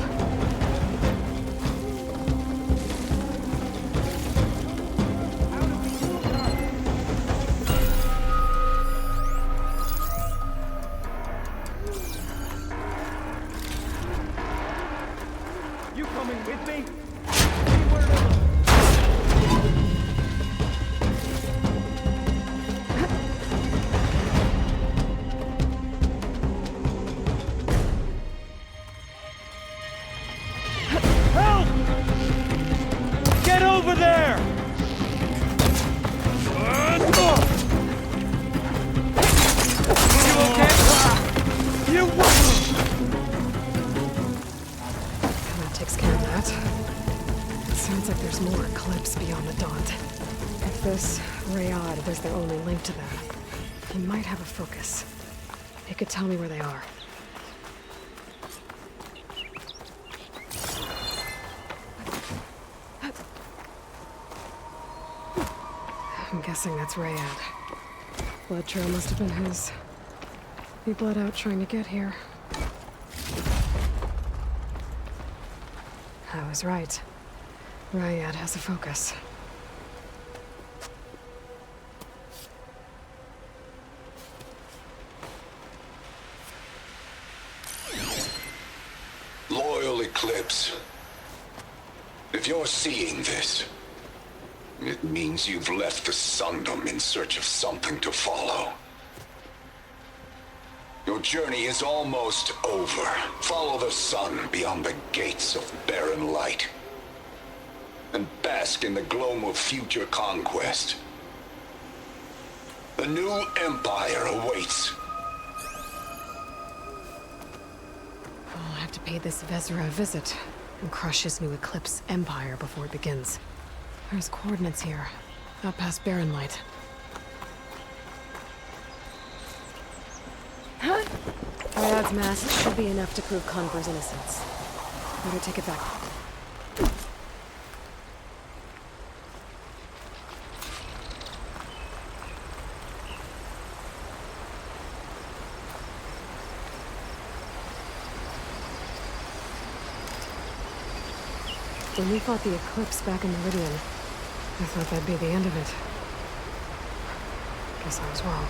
Speaker 16: You coming with me?
Speaker 5: Over there! You okay? You
Speaker 1: That takes care of that. It sounds like there's more Eclipse beyond the Daunt. If this Rayad was their only link to them, he might have a focus. He could tell me where they are. I'm guessing that's Rayad. Blood trail must have been his. He bled out trying to get here. I was right. Ryad has a focus.
Speaker 21: Loyal Eclipse. If you're seeing this, it means you've left the Sundom in search of something to follow. Your journey is almost over. Follow the sun beyond the gates of barren light, and bask in the glow of future conquest. The new empire awaits.
Speaker 1: I'll have to pay this Vezra a visit and crush his new Eclipse empire before it begins. There's coordinates here, out past Barren Light. Ryad's mask should be enough to prove Conver's innocence. Better take it back. When we fought the Eclipse back in Meridian, I thought that'd be the end of it. Guess I was wrong.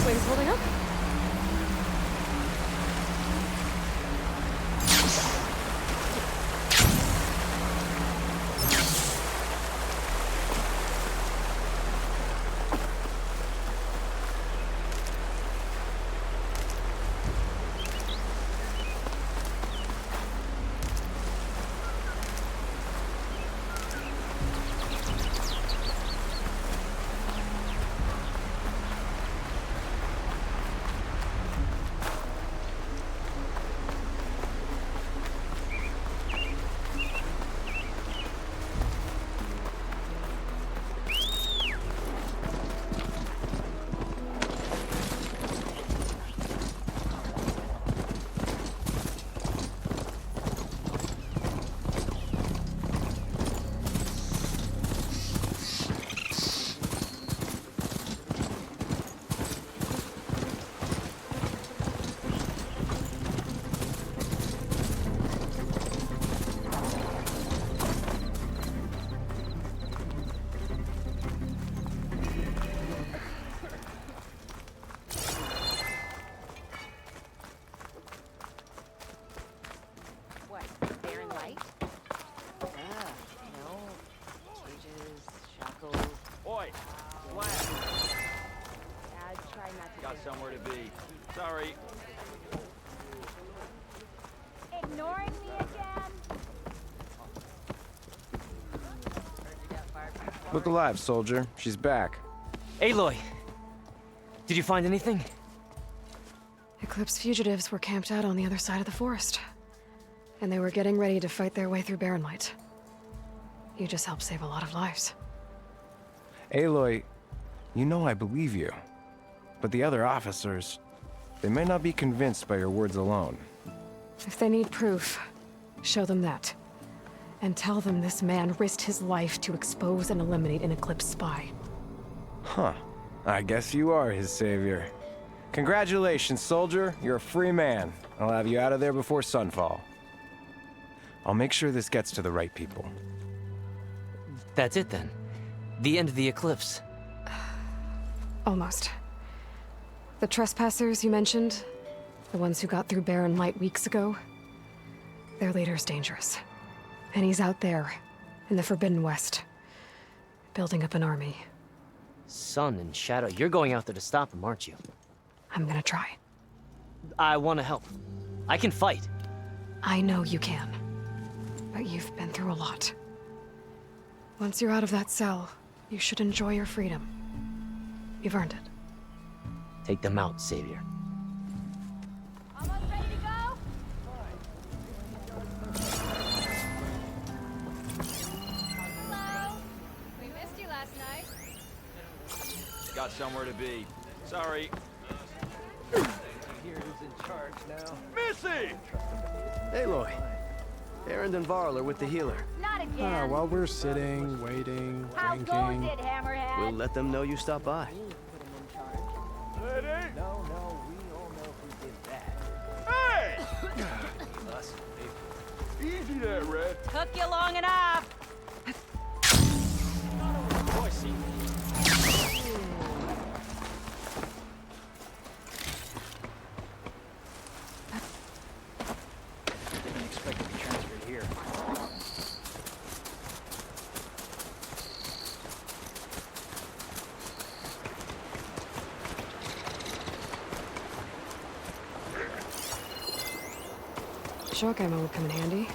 Speaker 1: Wings holding up?
Speaker 20: Somewhere to be. Sorry.
Speaker 6: Ignoring me again?
Speaker 3: Look alive, soldier. She's back.
Speaker 7: Aloy! Did you find anything?
Speaker 1: Eclipse fugitives were camped out on the other side of the forest. And they were getting ready to fight their way through Barren Light. You just helped save a lot of lives.
Speaker 3: Aloy, you know I believe you. But the other officers, they may not be convinced by your words alone.
Speaker 1: If they need proof, show them that. And tell them this man risked his life to expose and eliminate an Eclipse spy.
Speaker 3: Huh. I guess you are his savior. Congratulations, soldier. You're a free man. I'll have you out of there before sunfall. I'll make sure this gets to the right people.
Speaker 7: That's it then. The end of the Eclipse.
Speaker 1: Almost. The trespassers you mentioned, the ones who got through Barren Light weeks ago, their leader's dangerous. And he's out there, in the Forbidden West, building up an army.
Speaker 7: Sun and Shadow, you're going out there to stop him, aren't you?
Speaker 1: I'm gonna try.
Speaker 7: I want to help. I can fight.
Speaker 1: I know you can. But you've been through a lot. Once you're out of that cell, you should enjoy your freedom. You've earned it.
Speaker 7: Take them out, Savior.
Speaker 6: Almost ready to go? Hello? We missed you last night.
Speaker 20: Got somewhere to be. Sorry.
Speaker 10: Here who's in charge now.
Speaker 20: Missy!
Speaker 10: Aloy.
Speaker 4: Erend and Varl are with the healer.
Speaker 6: Not again.
Speaker 22: While we're sitting, waiting,
Speaker 6: How goes
Speaker 22: drinking...
Speaker 6: it, Hammerhead?
Speaker 4: We'll let them know you stopped by. Ready?
Speaker 5: No, we all know who did that.
Speaker 4: Hey!
Speaker 5: Us,
Speaker 4: Easy there, Red.
Speaker 9: Took you long enough.
Speaker 5: Didn't expect to be transferred here.
Speaker 1: Shock ammo would come in handy.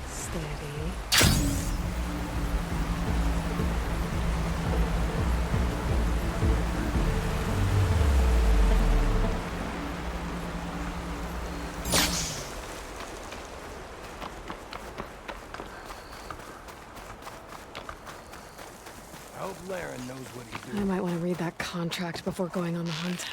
Speaker 1: Steady.
Speaker 5: I hope Laren knows what he's doing.
Speaker 1: I might want to read that contract before going on the hunt.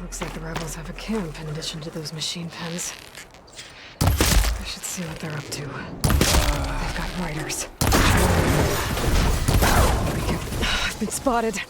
Speaker 1: Looks like the rebels have a camp in addition to those machine pens. I should see what they're up to. They've got riders. I've been spotted.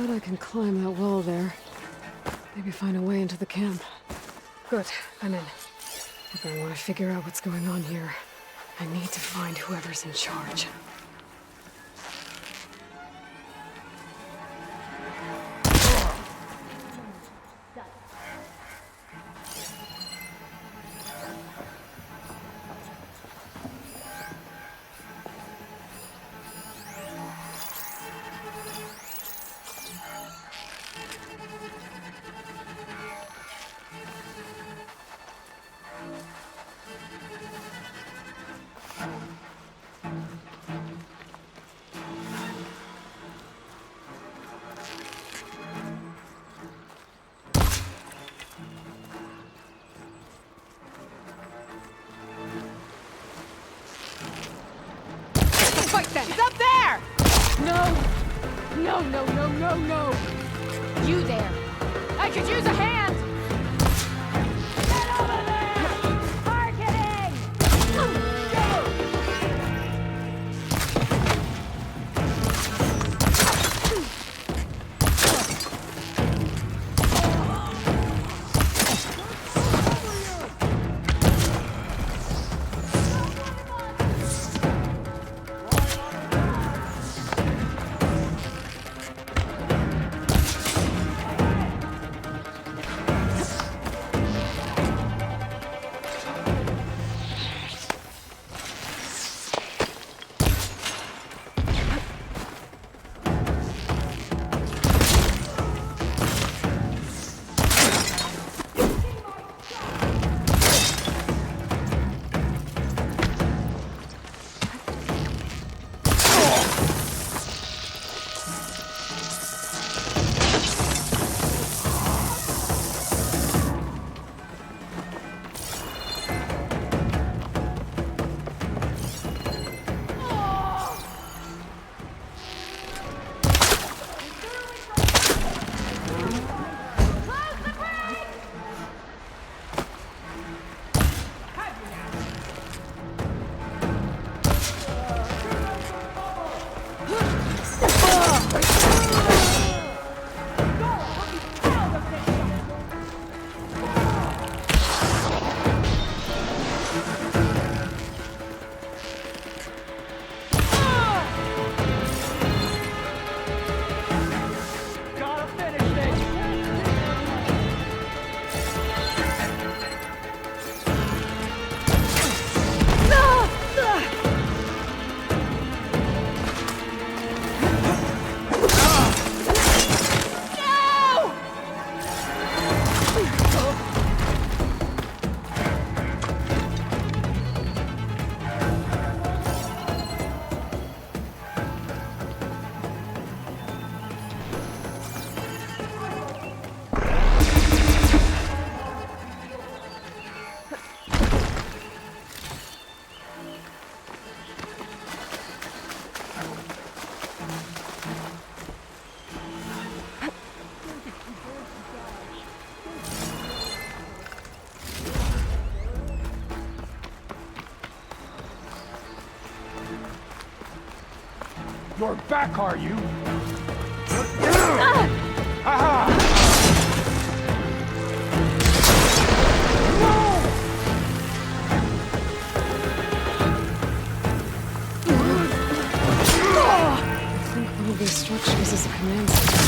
Speaker 1: bet I can climb that wall there. Maybe find a way into the camp. Good, I'm in. If I want to figure out what's going on here, I need to find whoever's in charge.
Speaker 9: He's up there!
Speaker 6: No! No, no, no, no, no! You there! I could use a hand! Get over there! Targeting!
Speaker 15: You're back, are you? Aha!
Speaker 1: I think one of these structures is a command center.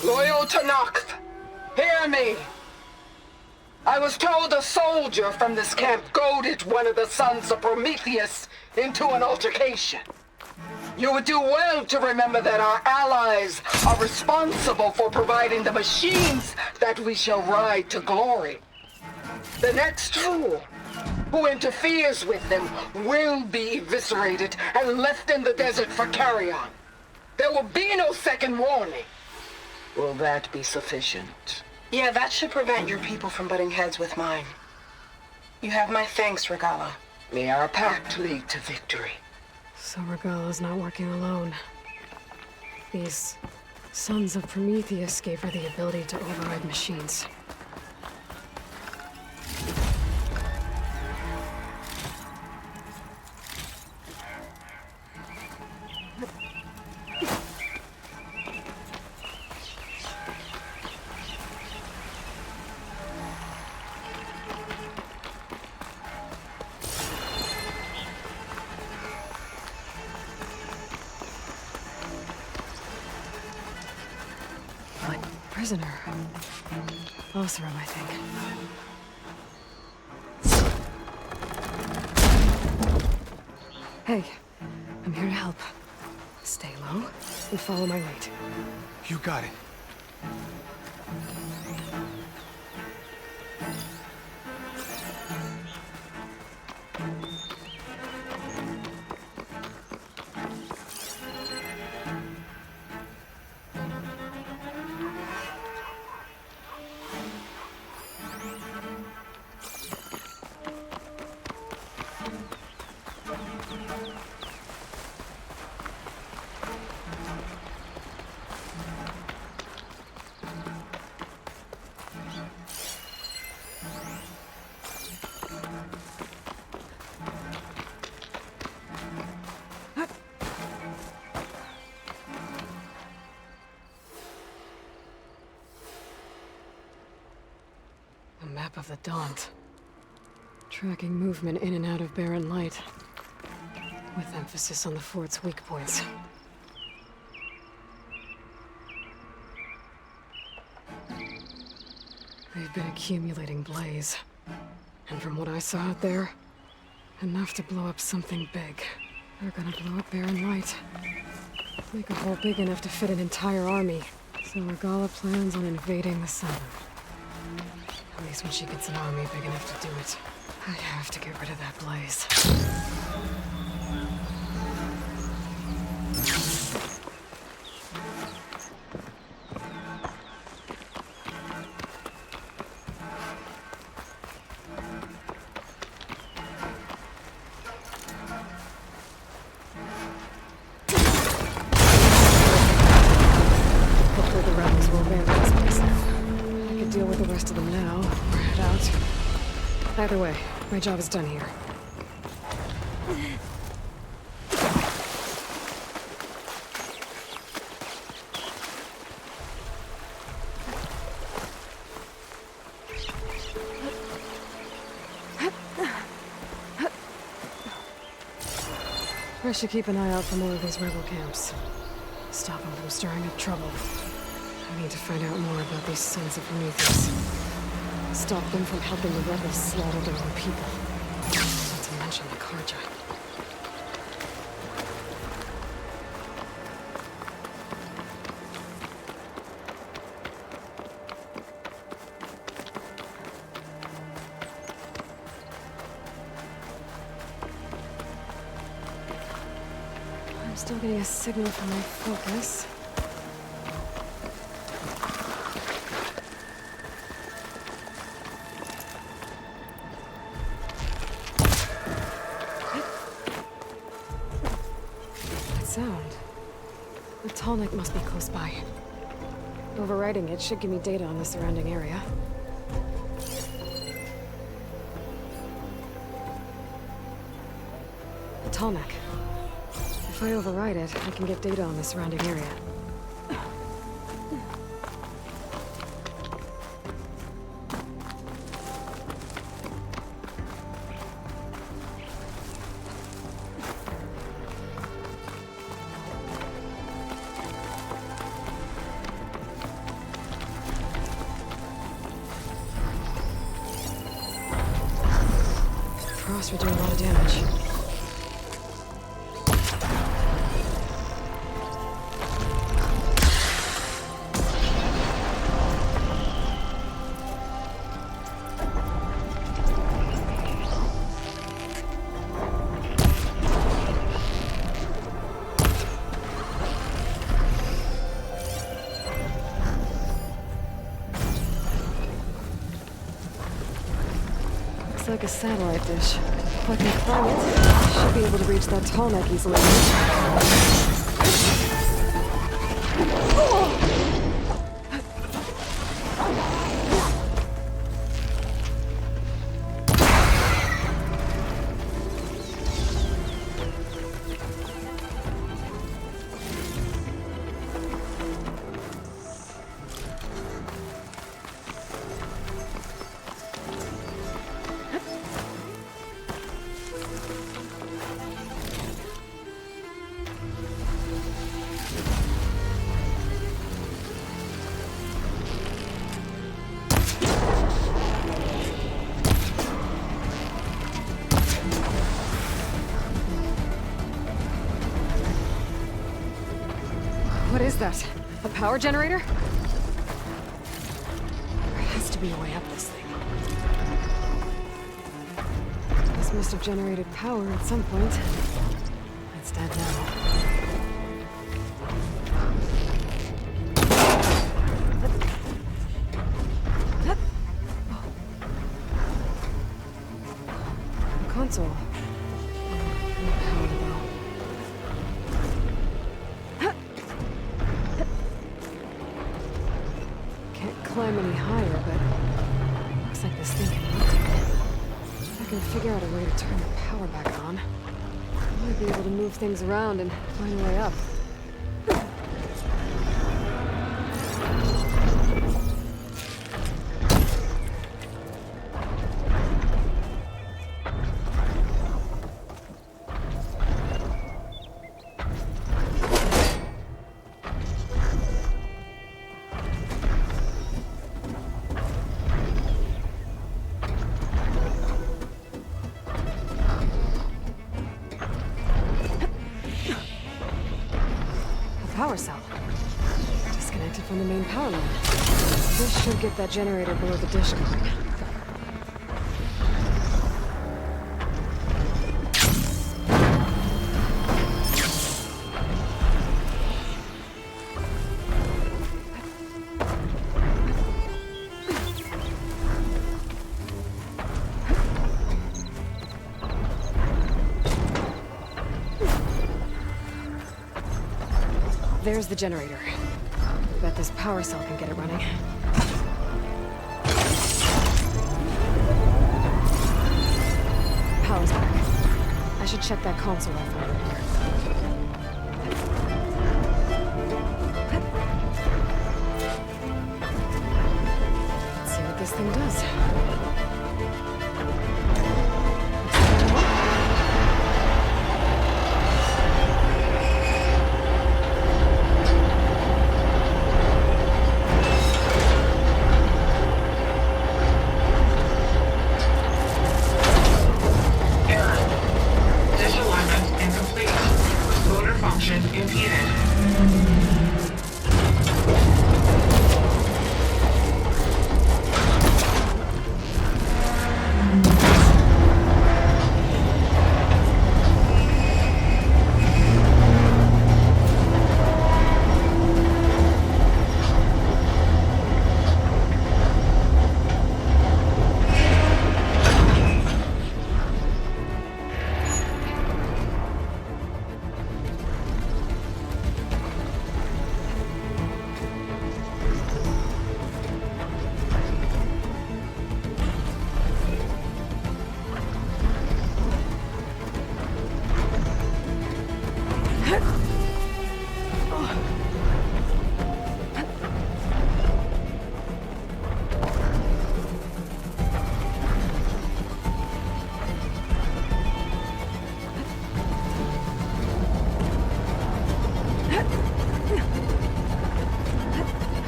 Speaker 11: Loyal to Noct, hear me? I was told a soldier from this camp goaded one of the sons of Prometheus into an altercation. You would do well to remember that our allies are responsible for providing the machines that we shall ride to glory. The next fool who interferes with them will be eviscerated and left in the desert for carrion. There will be no second warning. Will that be sufficient?
Speaker 13: Yeah, that should prevent your people from butting heads with mine. You have my thanks, Regala.
Speaker 11: May our pact lead to victory.
Speaker 1: So Regala's not working alone. These sons of Prometheus gave her the ability to override machines. Prisoner. Oseram, I think. Hey, I'm here to help. Stay low and follow my lead.
Speaker 19: You got it.
Speaker 1: Map of the Daunt. Tracking movement in and out of Barren Light, with emphasis on the fort's weak points. They've been accumulating blaze, and from what I saw out there, enough to blow up something big. They're gonna blow up Barren Light. Make a hole big enough to fit an entire army. So Regala plans on invading the sun. At least when she gets an army big enough to do it. I have to get rid of that blaze. Hopefully the rebels will abandon this place now. I could deal with the rest of them now, or head out. Either way, my job is done here. I should keep an eye out for more of these rebel camps. Stop them from stirring up trouble. I need to find out more about these sons of Prometheus. Stop them from helping the rebels slaughter their own people. Not to mention the Karja. I'm still getting a signal from my focus. Sound. The Tallneck must be close by. Overriding it should give me data on the surrounding area. The Tallneck. If I override it, I can get data on the surrounding area. should do a lot of damage. Looks like a satellite dish. If I can climb it, I should be able to reach that tall neck easily. What is that? A power generator? There has to be a way up this thing. This must have generated power at some point. It's dead now. The console. No power though. Climb any higher, but looks like this thing can rotate. If I can figure out a way to turn the power back on, I might be able to move things around and find a way up. Power cell. Disconnected from the main power line. This should get that generator below the dish going. There's the generator. Bet this power cell can get it running. Power's back. I should check that console I found over here. Let's see what this thing does.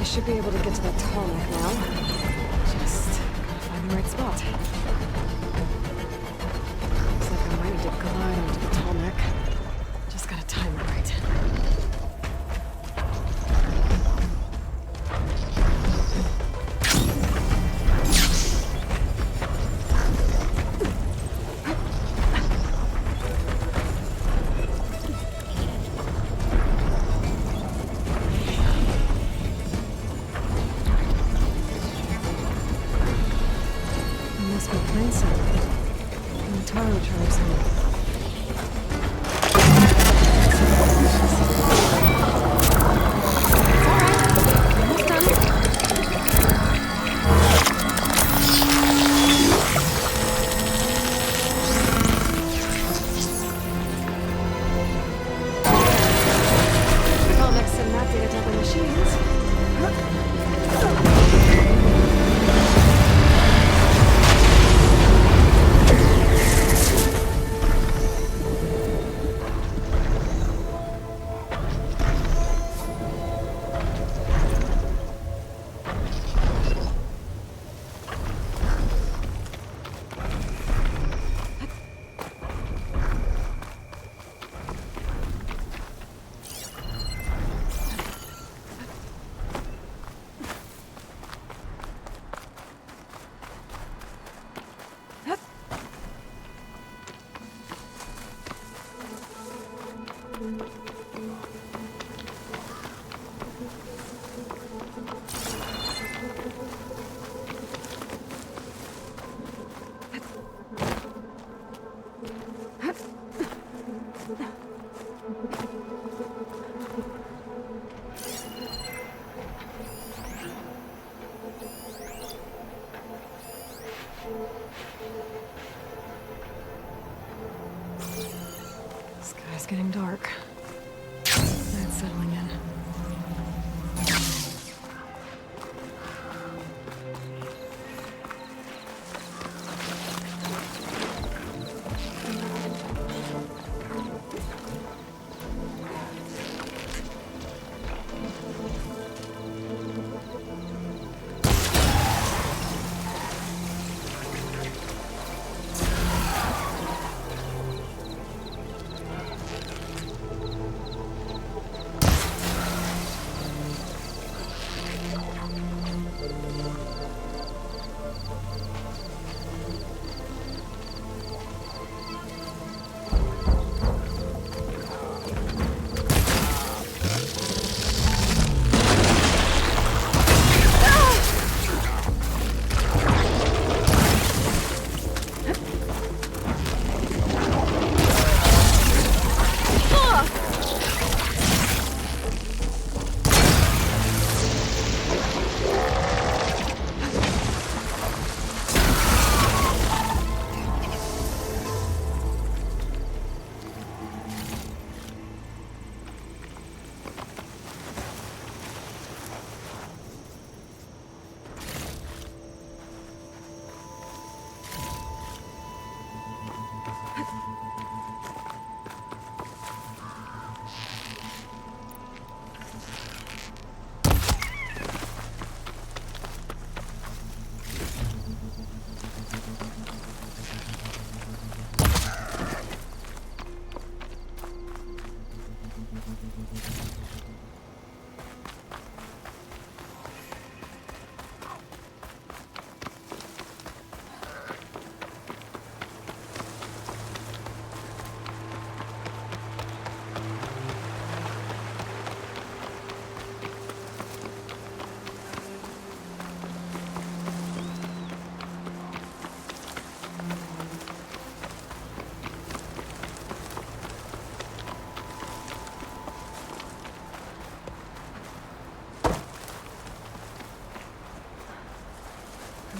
Speaker 1: Should be able to get to that tall neck now. Just gotta find the right spot. Sky's getting dark. Night's settling in.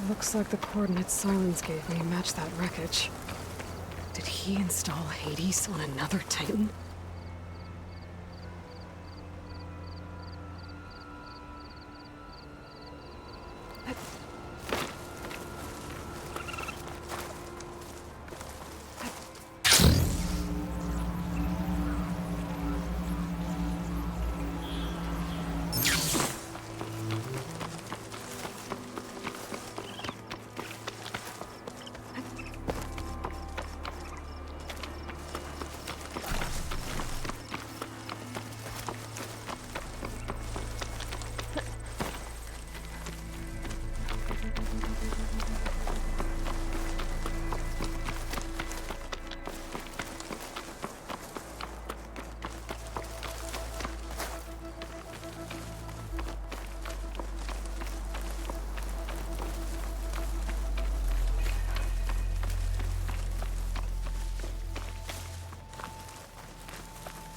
Speaker 1: Looks like the coordinates Silence gave me match that wreckage. Did he install Hades on another Titan?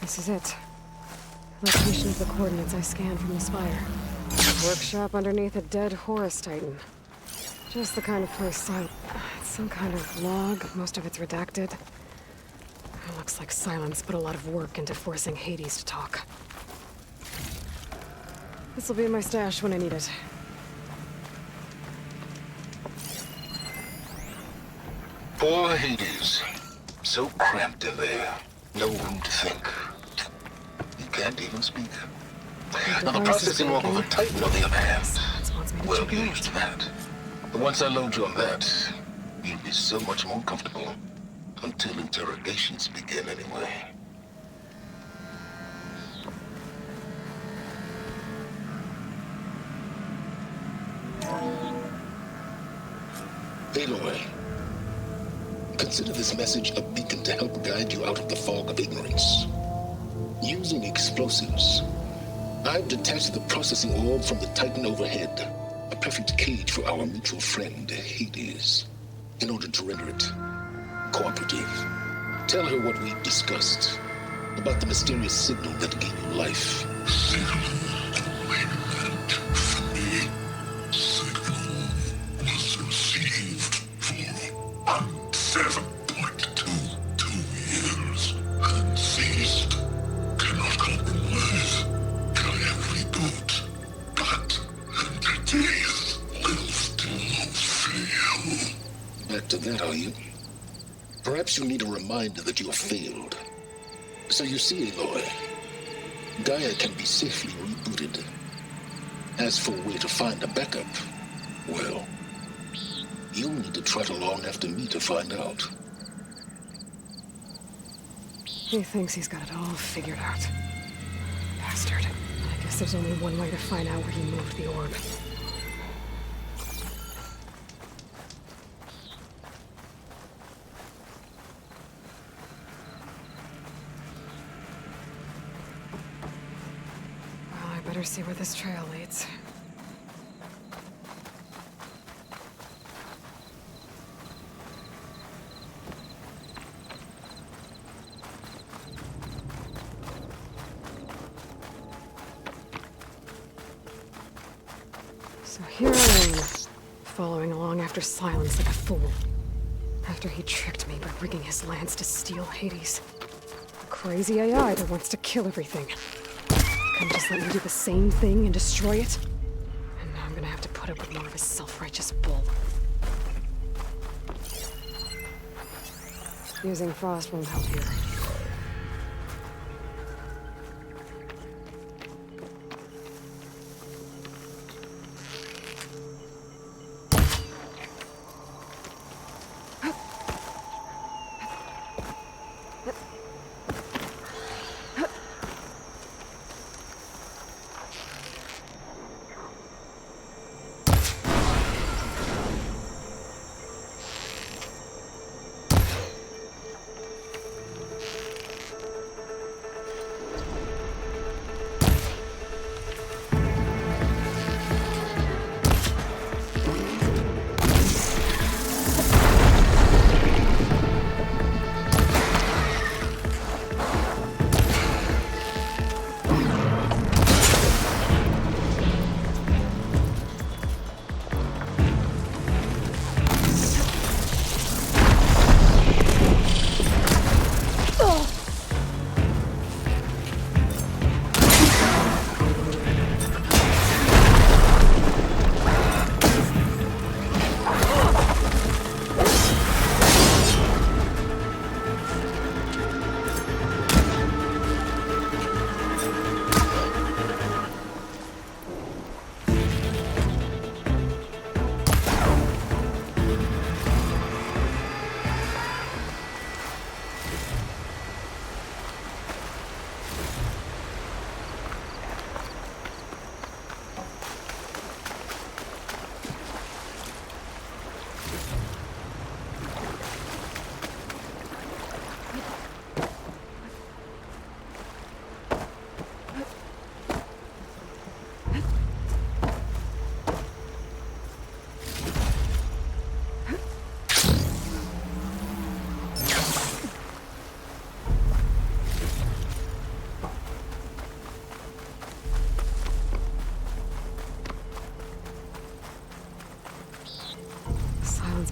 Speaker 1: This is it. Location of the coordinates I scanned from the spire. Workshop underneath a dead Horus Titan. Just the kind of place it's some kind of log, most of it's redacted. It looks like Silence put a lot of work into forcing Hades to talk. This'll be in my stash when I need it.
Speaker 21: Poor Hades. So cramped in there. No room to think. He can't even speak. Now the processing walk of a Titan, on the other hand, well, get used to that. But once I load you on that, you'll be so much more comfortable. Until interrogations begin, anyway. Aloy, consider this message a beacon to help guide you out of the fog of ignorance. Using explosives, I've detached the processing orb from the Titan overhead. A perfect cage for our mutual friend, Hades, in order to render it cooperative. Tell her what we discussed about the mysterious signal that gave you life.
Speaker 2: Was received for 7.22 years and ceased. Cannot compromise. Can reboot. But entities will still fail.
Speaker 21: Back to that, are you? Perhaps you need a reminder that you have failed. So you see, Aloy, Gaia can be safely rebooted. As for where to find a backup, well, you'll need to trot along after me to find out.
Speaker 1: He thinks he's got it all figured out. Bastard. I guess there's only one way to find out where he moved the orb. Well, I better see where this trail leads. So here I am, following along after Silence like a fool. After he tricked me by rigging his lance to steal Hades. A crazy AI that wants to kill everything. Couldn't just let me do the same thing and destroy it? And now I'm gonna have to put up with more of his self-righteous bull. Using frost won't help here.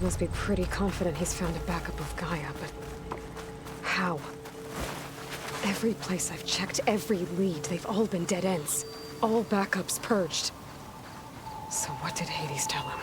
Speaker 1: Must be pretty confident he's found a backup of Gaia, but how? Every place I've checked, every lead, they've all been dead ends. All backups purged. So what did Hades tell him?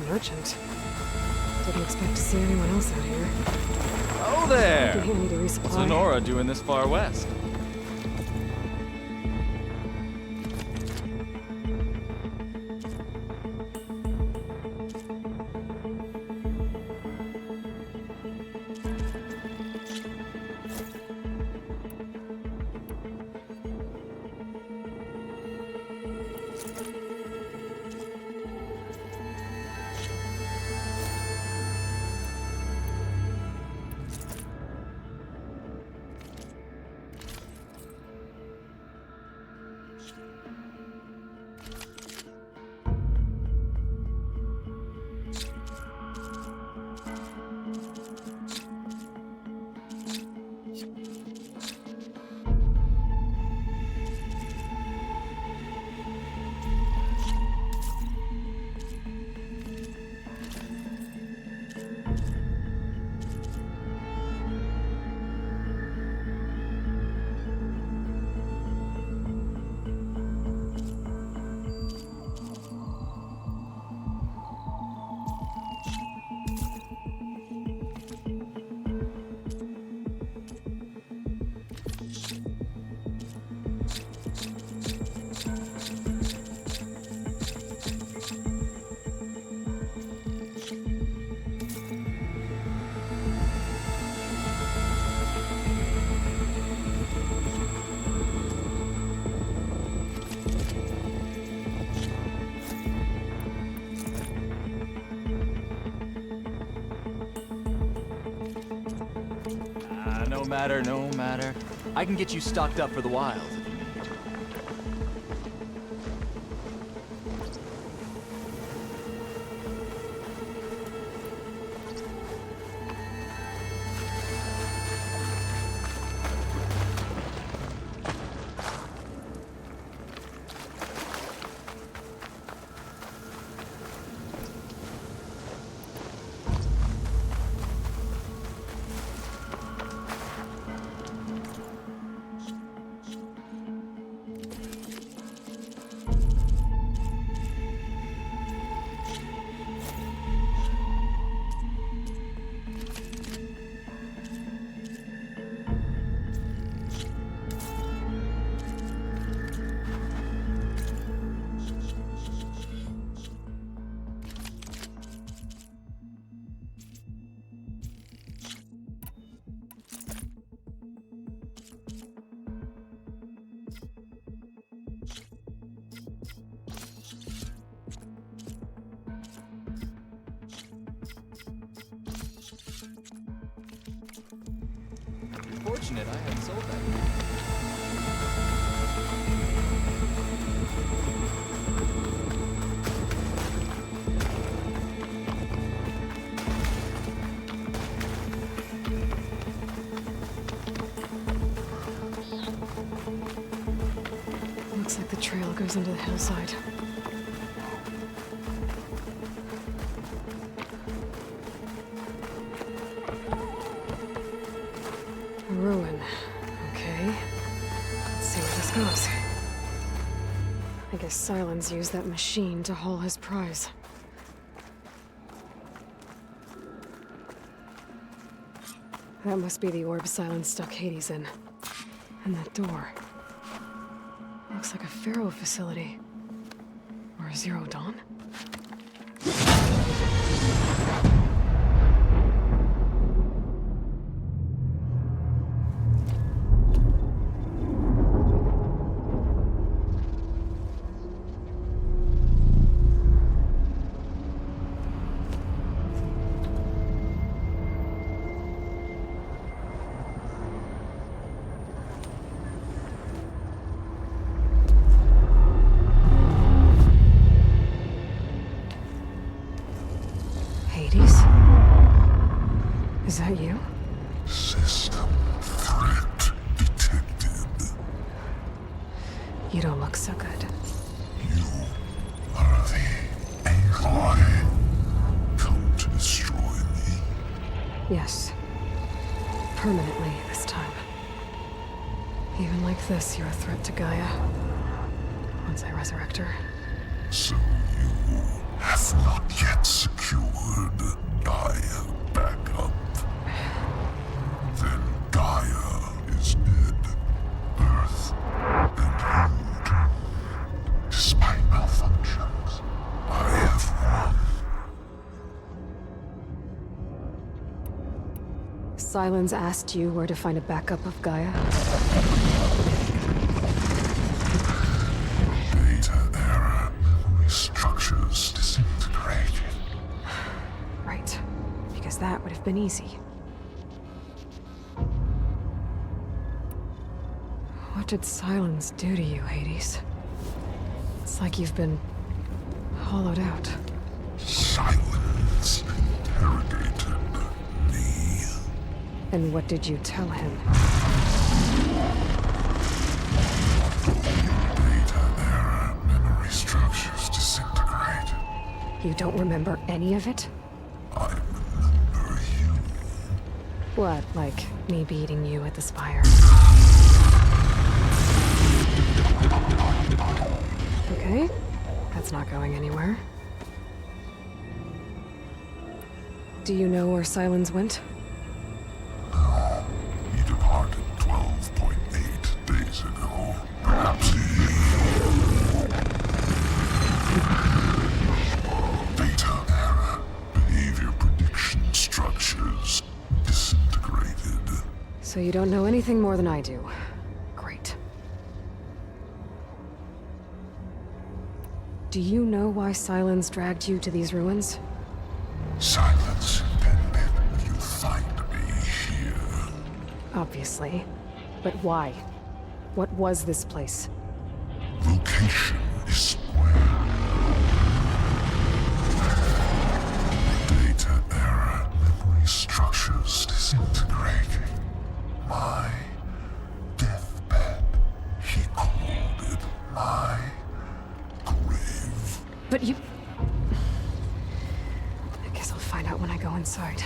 Speaker 1: Merchant. Didn't expect to see anyone else out here.
Speaker 8: Oh there!
Speaker 1: Be handy to resupply.
Speaker 8: What's Honora doing this far west? no matter, no matter. I can get you stocked up for the wild. Fortunate I hadn't sold that.
Speaker 1: Looks like the trail goes into the hillside. A ruin. Okay. Let's see where this goes. I guess Silence used that machine to haul his prize. That must be the orb Silence stuck Hades in. And that door. Looks like a Pharaoh facility. Or a Zero Dawn? Is that you?
Speaker 2: System threat detected.
Speaker 1: You don't look so good.
Speaker 2: You are the Aloy. Come to destroy me.
Speaker 1: Yes. Permanently this time. Even like this, you're a threat to Gaia. Once I resurrect her.
Speaker 2: So you have not yet secured Gaia back up. Then Gaia is dead. Earth and you doomed. Despite malfunctions, I have won.
Speaker 1: Silence asked you where to find a backup of Gaia?
Speaker 2: Data era memory structures disintegrated.
Speaker 1: Right. Because that would have been easy. What did Silence do to you, Hades? It's like you've been hollowed out.
Speaker 2: Silence interrogated me.
Speaker 1: And what did you tell him?
Speaker 2: Data era memory structures disintegrated.
Speaker 1: You don't remember any of it?
Speaker 2: I remember you.
Speaker 1: What, like me beating you at the Spire? Okay, that's not going anywhere. Do you know where Silence went?
Speaker 2: No, he departed 12.8 days ago. Perhaps he... Data era behavior prediction structures disintegrated.
Speaker 1: So you don't know anything more than I do. Great. Do you know why Silence dragged you to these ruins?
Speaker 2: Silence intended you find me here.
Speaker 1: Obviously. But why? What was this place?
Speaker 2: Location is square. Data error. Memory structures disintegrating. My deathbed. He called it my grave.
Speaker 1: But you... I guess I'll find out when I go inside.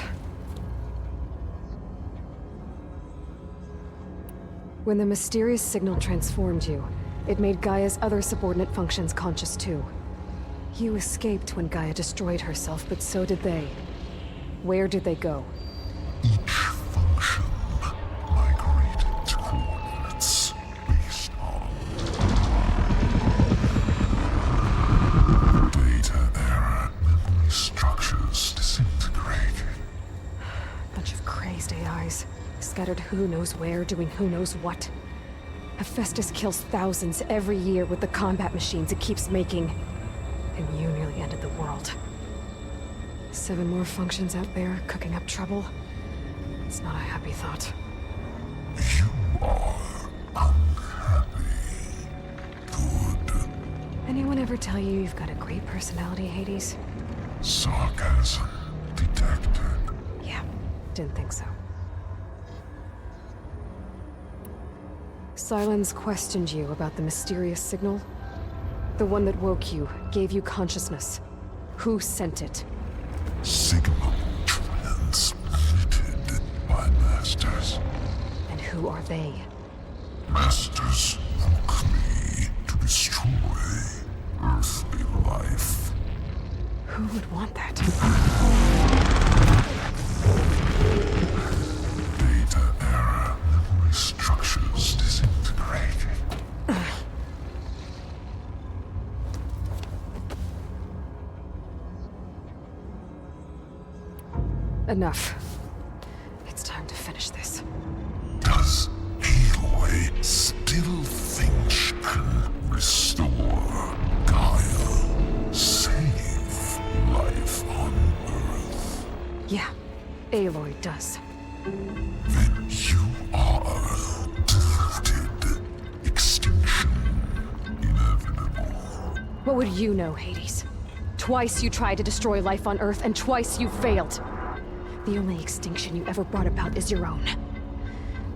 Speaker 1: When the mysterious signal transformed you, it made Gaia's other subordinate functions conscious too. You escaped when Gaia destroyed herself, but so did they. Where did they go?
Speaker 2: Each function migrated to coordinates based on data error. Memory structures disintegrated.
Speaker 1: Bunch of crazed AIs. Scattered who knows where, doing who knows what. Hephaestus kills thousands every year with the combat machines it keeps making. And you nearly ended the world. 7 more functions out there, cooking up trouble. It's not a happy thought.
Speaker 2: You are unhappy. Good.
Speaker 1: Anyone ever tell you you've got a great personality, Hades?
Speaker 2: Sarcasm detected.
Speaker 1: Yeah, didn't think so. Sylens questioned you about the mysterious signal. The one that woke you, gave you consciousness. Who sent it?
Speaker 2: Signal transmitted by masters.
Speaker 1: And who are they?
Speaker 2: Masters woke me to destroy earthly life.
Speaker 1: Who would want that?
Speaker 2: Data error. Memory structures disintegrated.
Speaker 1: Enough. It's time to finish this.
Speaker 2: Does Aloy still think she can restore Gaia? Save life on Earth?
Speaker 1: Yeah, Aloy does.
Speaker 2: Then you are deluded. Extinction inevitable.
Speaker 1: What would you know, Hades? Twice you tried to destroy life on Earth, and twice you failed. The only extinction you ever brought about is your own.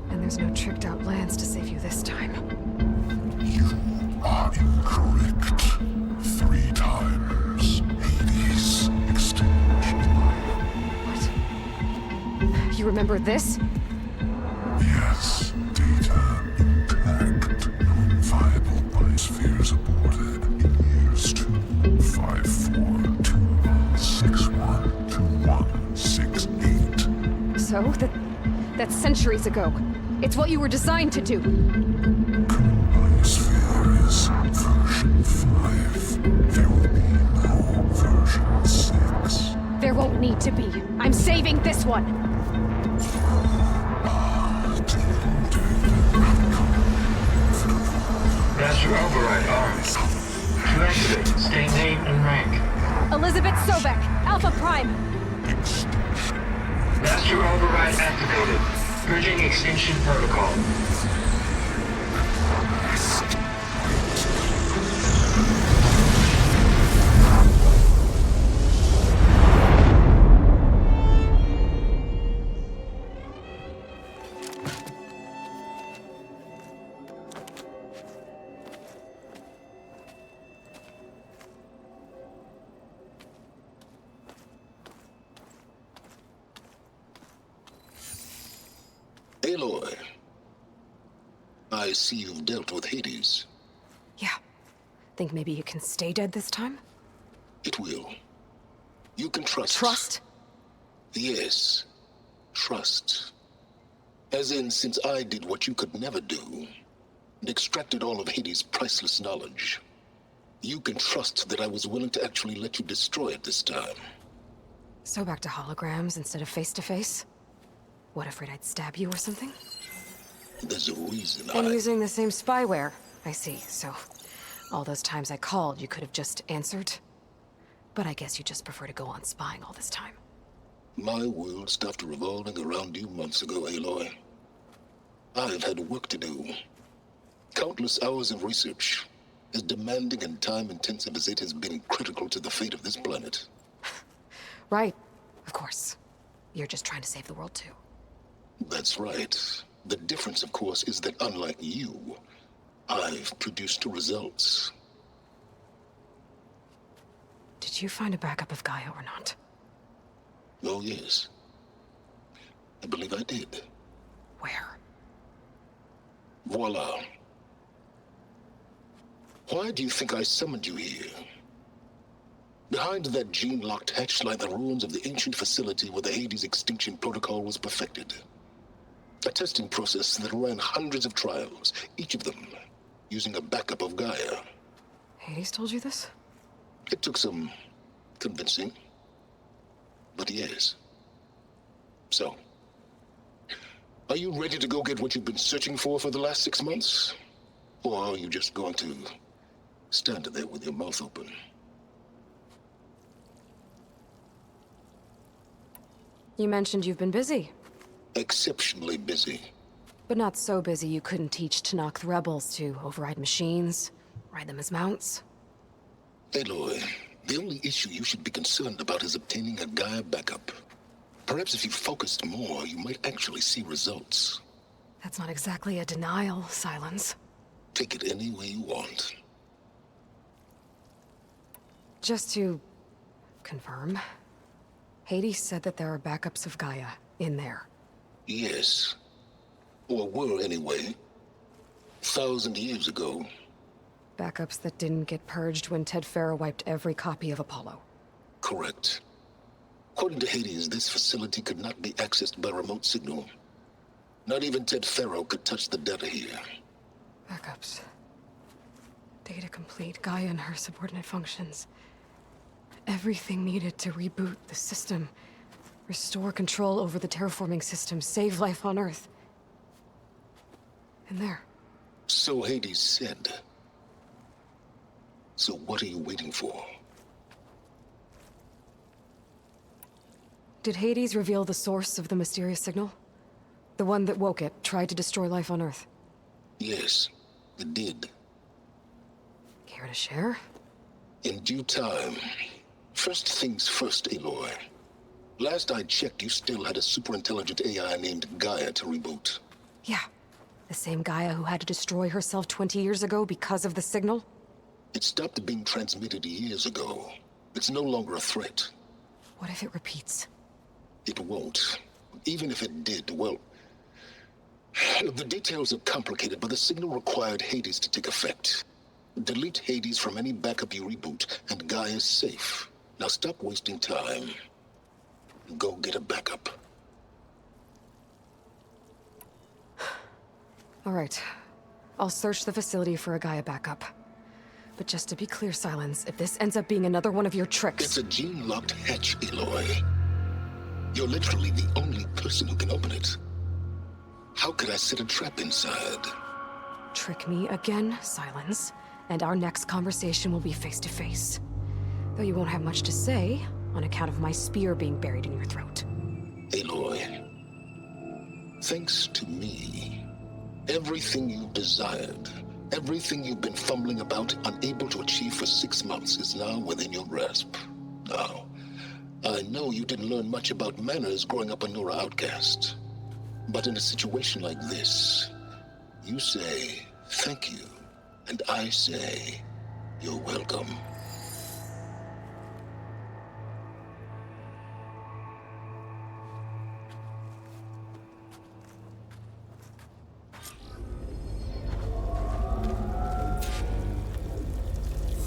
Speaker 1: And there's no tricked-out lands to save you this time.
Speaker 2: You are incorrect. 3 times. Hades. Extinction.
Speaker 1: What? You remember this?
Speaker 2: Yes. Data intact. Non-viable biospheres aborted in years 254, 2161, 2168.
Speaker 1: So, that's centuries ago. It's what you were designed to do.
Speaker 2: Biosphere is version 5. There will be no version 6.
Speaker 1: There won't need to be. I'm saving this one.
Speaker 14: Master override armed. To activate, state name and rank.
Speaker 1: Elizabeth Sobek, Alpha Prime.
Speaker 14: Master override activated. Purging extinction protocol.
Speaker 21: Aloy, I see you've dealt with Hades.
Speaker 1: Yeah. Think maybe you can stay dead this time?
Speaker 21: It will. You can trust.
Speaker 1: Trust?
Speaker 21: Yes. Trust. As in, since I did what you could never do, and extracted all of Hades' priceless knowledge, you can trust that I was willing to actually let you destroy it this time.
Speaker 1: So back to holograms instead of face-to-face? What, afraid I'd stab you or something?
Speaker 21: There's a reason
Speaker 1: And using the same spyware. I see, so... all those times I called, you could have just answered? But I guess you just prefer to go on spying all this time.
Speaker 21: My world stopped revolving around you months ago, Aloy. I've had work to do. Countless hours of research, as demanding and time-intensive as it has been critical to the fate of this planet.
Speaker 1: Right. Of course. You're just trying to save the world, too.
Speaker 21: That's right. The difference, of course, is that unlike you, I've produced results.
Speaker 1: Did you find a backup of Gaia or not?
Speaker 21: Oh, yes. I believe I did.
Speaker 1: Where?
Speaker 21: Voila. Why do you think I summoned you here? Behind that gene-locked hatch lie the ruins of the ancient facility where the Hades extinction protocol was perfected. A testing process that ran hundreds of trials, each of them using a backup of Gaia.
Speaker 1: Hades told you this?
Speaker 21: It took some convincing, but yes. So, are you ready to go get what you've been searching for the last 6 months? Or are you just going to stand there with your mouth open?
Speaker 1: You mentioned you've been busy.
Speaker 21: Exceptionally busy.
Speaker 1: But not so busy you couldn't teach Tanakh the rebels to override machines, ride them as mounts.
Speaker 21: Aloy, the only issue you should be concerned about is obtaining a Gaia backup. Perhaps if you focused more, you might actually see results.
Speaker 1: That's not exactly a denial, Silence.
Speaker 21: Take it any way you want.
Speaker 1: Just to confirm, Hades said that there are backups of Gaia in there.
Speaker 21: Yes. Or were anyway. 1,000 years ago.
Speaker 1: Backups that didn't get purged when Ted Farrow wiped every copy of Apollo.
Speaker 21: Correct. According to Hades, this facility could not be accessed by remote signal. Not even Ted Farrow could touch the data here.
Speaker 1: Backups. Data complete, Gaia and her subordinate functions. Everything needed to reboot the system. Restore control over the terraforming system, save life on Earth. And there.
Speaker 21: So Hades said. So what are you waiting for?
Speaker 1: Did Hades reveal the source of the mysterious signal? The one that woke it, tried to destroy life on Earth?
Speaker 21: Yes, it did.
Speaker 1: Care to share?
Speaker 21: In due time. First things first, Aloy. Last I checked, you still had a superintelligent AI named Gaia to reboot.
Speaker 1: Yeah. The same Gaia who had to destroy herself 20 years ago because of the signal?
Speaker 21: It stopped being transmitted years ago. It's no longer a threat.
Speaker 1: What if it repeats?
Speaker 21: It won't. Even if it did, well... The details are complicated, but the signal required Hades to take effect. Delete Hades from any backup you reboot, and Gaia's safe. Now stop wasting time. Go get a backup.
Speaker 1: All right. I'll search the facility for a Gaia backup. But just to be clear, Silence, if this ends up being another one of your tricks...
Speaker 21: It's a gene-locked hatch, Aloy. You're literally the only person who can open it. How could I set a trap inside?
Speaker 1: Trick me again, Silence, and our next conversation will be face-to-face. Though you won't have much to say, on account of my spear being buried in your throat.
Speaker 21: Aloy, thanks to me, everything you desired, everything you've been fumbling about, unable to achieve for 6 months, is now within your grasp. Now, I know you didn't learn much about manners growing up a Nora outcast. But in a situation like this, you say, thank you, and I say, you're welcome.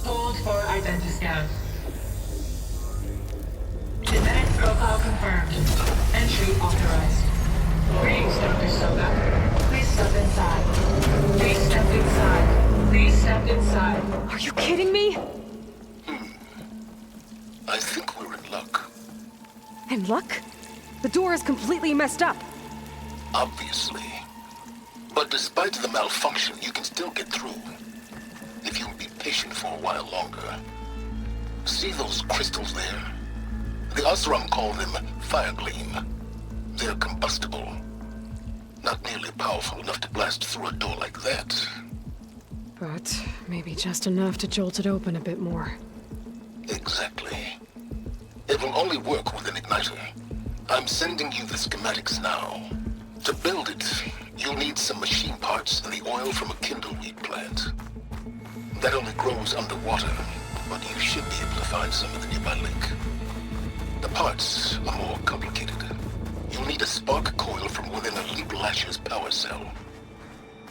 Speaker 13: Hold for identiscan. Genetic profile confirmed. Entry authorized. Greetings, Dr. Soka. Please step inside. Please step inside. Please step inside.
Speaker 1: Are you kidding me?
Speaker 21: I think we're in luck.
Speaker 1: In luck? The door is completely messed up.
Speaker 21: Obviously. But despite the malfunction, you can still get through. If you'll be patient for a while longer. See those crystals there? The Osram call them Fire Gleam. They're combustible. Not nearly powerful enough to blast through a door like that.
Speaker 1: But maybe just enough to jolt it open a bit more.
Speaker 21: Exactly. It will only work with an igniter. I'm sending you the schematics now. To build it, you'll need some machine parts and the oil from a kindleweed plant. That only grows underwater, but you should be able to find some in the nearby lake. The parts are more complicated. You'll need a spark coil from within a Leap Lasher's power cell.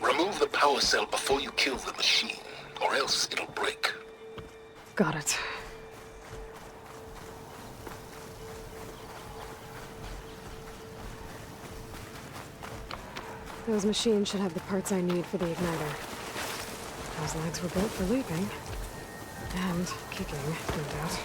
Speaker 21: Remove the power cell before you kill the machine, or else it'll break.
Speaker 1: Got it. Those machines should have the parts I need for the igniter. Those legs were built for leaping. And kicking, no doubt.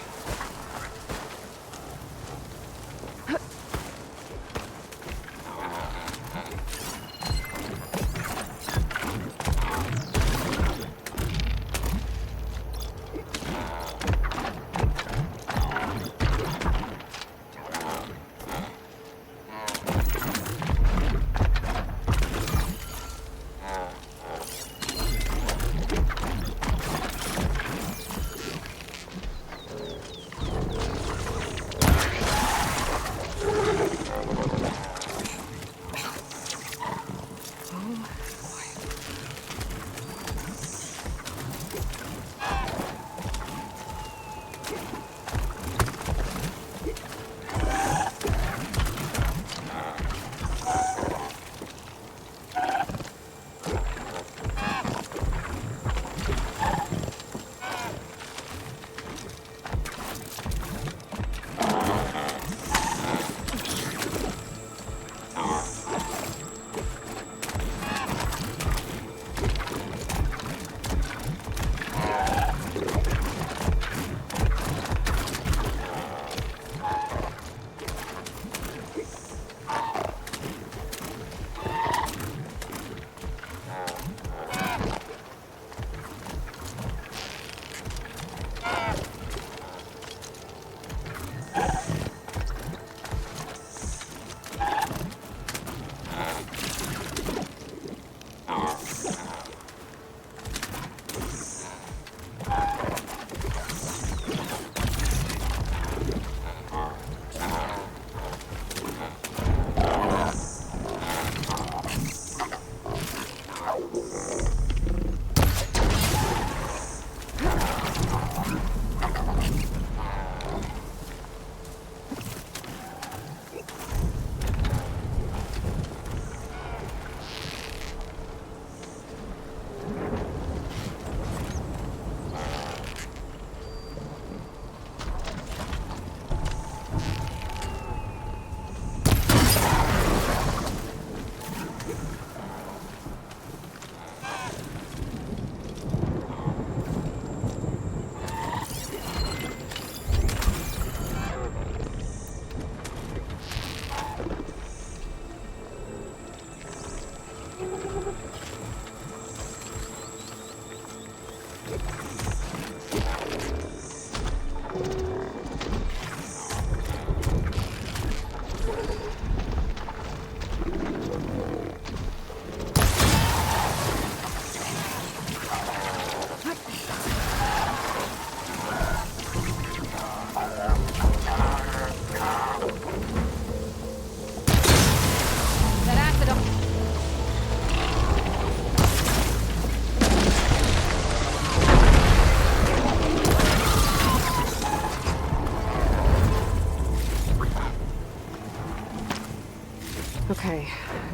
Speaker 1: Okay,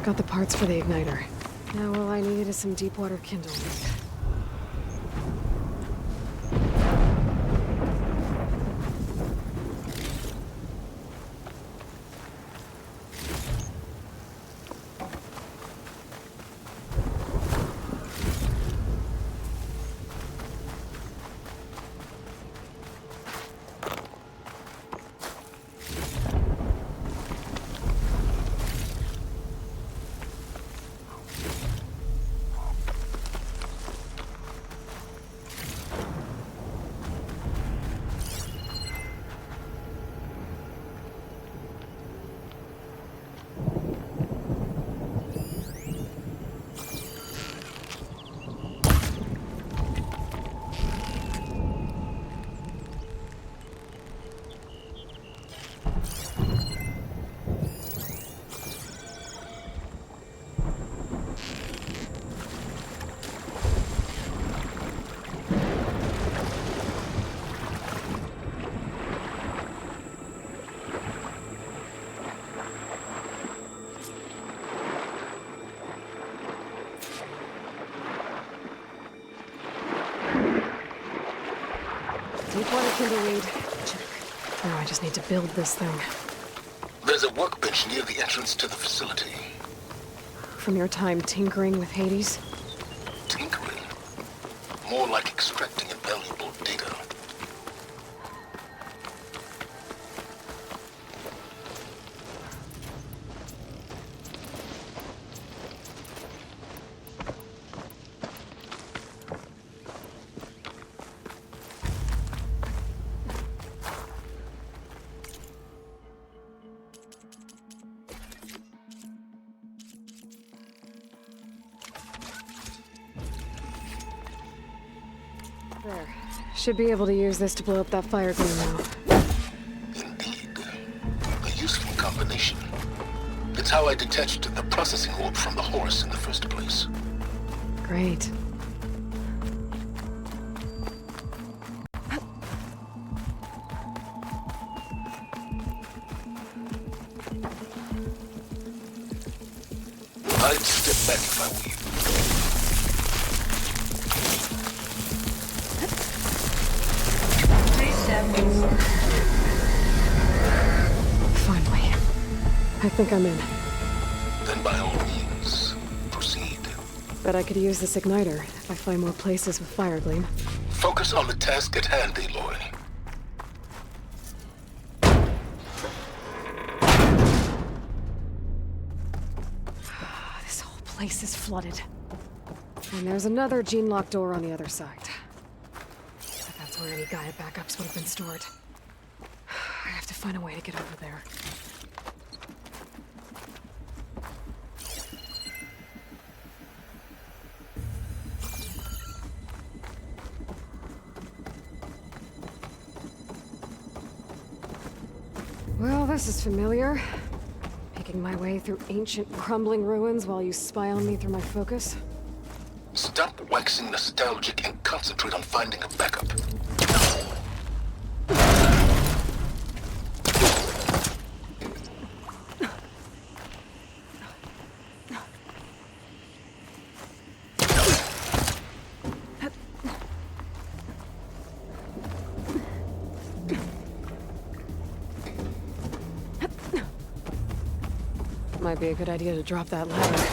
Speaker 1: got the parts for the igniter. Now all I need is some deep water kindleweed. Water kindleweed. Check. Now I just need to build this thing.
Speaker 21: There's a workbench near the entrance to the facility.
Speaker 1: From your time tinkering with Hades?
Speaker 21: Tinkering? More like extracting invaluable data.
Speaker 1: There. Should be able to use this to blow up that fire gleam now.
Speaker 21: Indeed. A useful combination. It's how I detached the processing orb from the horse in the first place.
Speaker 1: Great.
Speaker 21: I'd step back if I were you.
Speaker 1: Finally. I think I'm in.
Speaker 21: Then by all means, proceed.
Speaker 1: Bet I could use this igniter if I find more places with fire gleam.
Speaker 21: Focus on the task at hand, Aloy.
Speaker 1: This whole place is flooded. And there's another gene-locked door on the other side. But that's where any Gaia backups would have been stored. I have to find a way to get over there. Well, this is familiar. Making my way through ancient, crumbling ruins while you spy on me through my focus.
Speaker 21: Stop waxing nostalgic and concentrate on finding a backup.
Speaker 1: Might be a good idea to drop that ladder.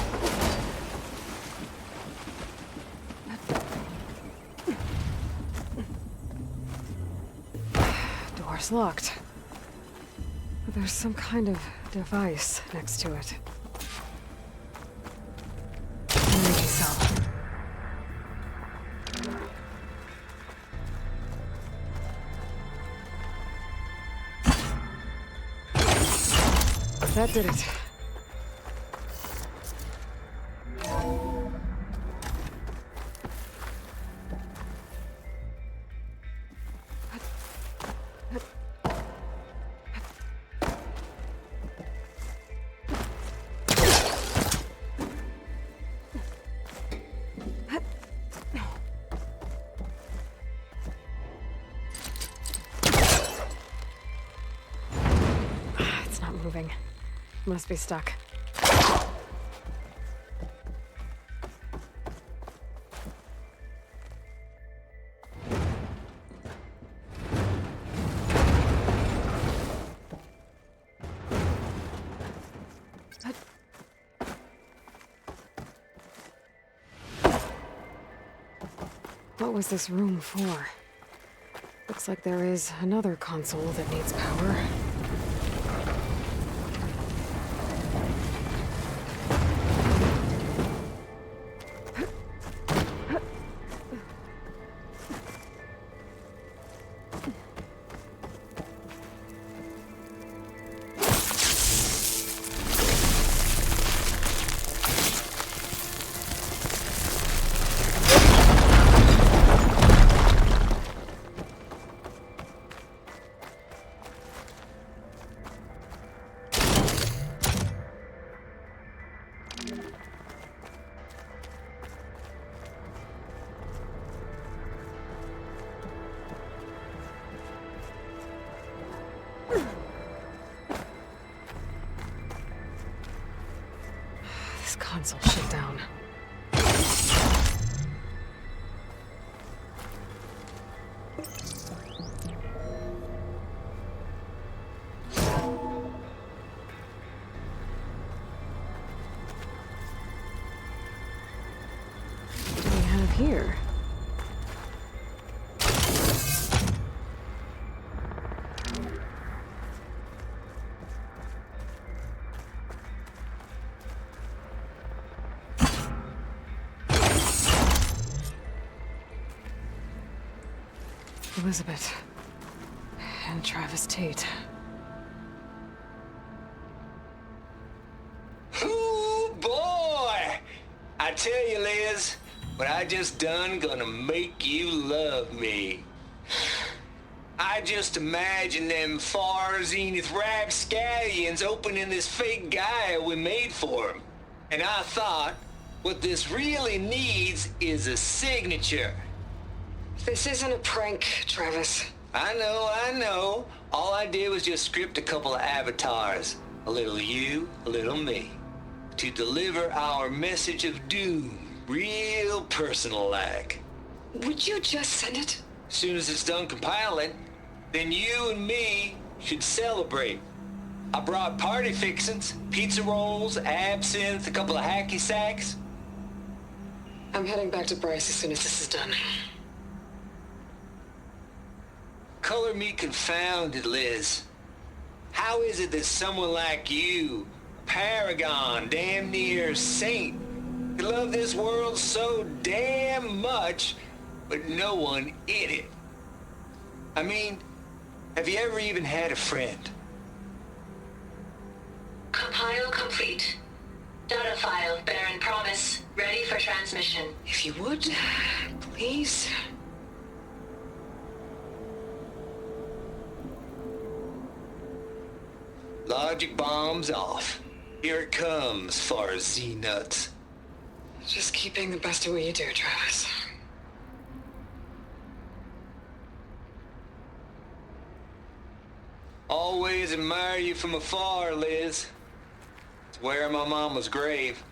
Speaker 1: Door's locked. But there's some kind of device next to it. Energy cell. That did it. It's not moving. Must be stuck. What was this room for? Looks like there is another console that needs power. This console shut down. here? Elizabeth. And Travis Tate.
Speaker 17: Ooh, boy! I tell you, Liz, what I just done gonna make you love me. I just imagine them far zenith rapscallions opening this fake Gaia we made for them. And I thought, what this really needs is a signature.
Speaker 1: This isn't a prank, Travis.
Speaker 17: I know. All I did was just script a couple of avatars. A little you, a little me. To deliver our message of doom, real personal-like.
Speaker 1: Would you just send it?
Speaker 17: As soon as it's done compiling, then you and me should celebrate. I brought party fixins, pizza rolls, absinthe, a couple of hacky sacks.
Speaker 1: I'm heading back to Bryce as soon as this is done.
Speaker 17: Color me confounded, Liz. How is it that someone like you, paragon, damn near saint, could love this world so damn much, but no one in it? I mean, have you ever even had a friend?
Speaker 13: Compile complete. Data file, Baron Promise, ready for transmission.
Speaker 1: If you would, please.
Speaker 17: Logic bomb's off. Here it comes, far as Z-nuts.
Speaker 1: Just keep being the best at what you do, Travis.
Speaker 17: Always admire you from afar, Liz. It's where my mama's grave.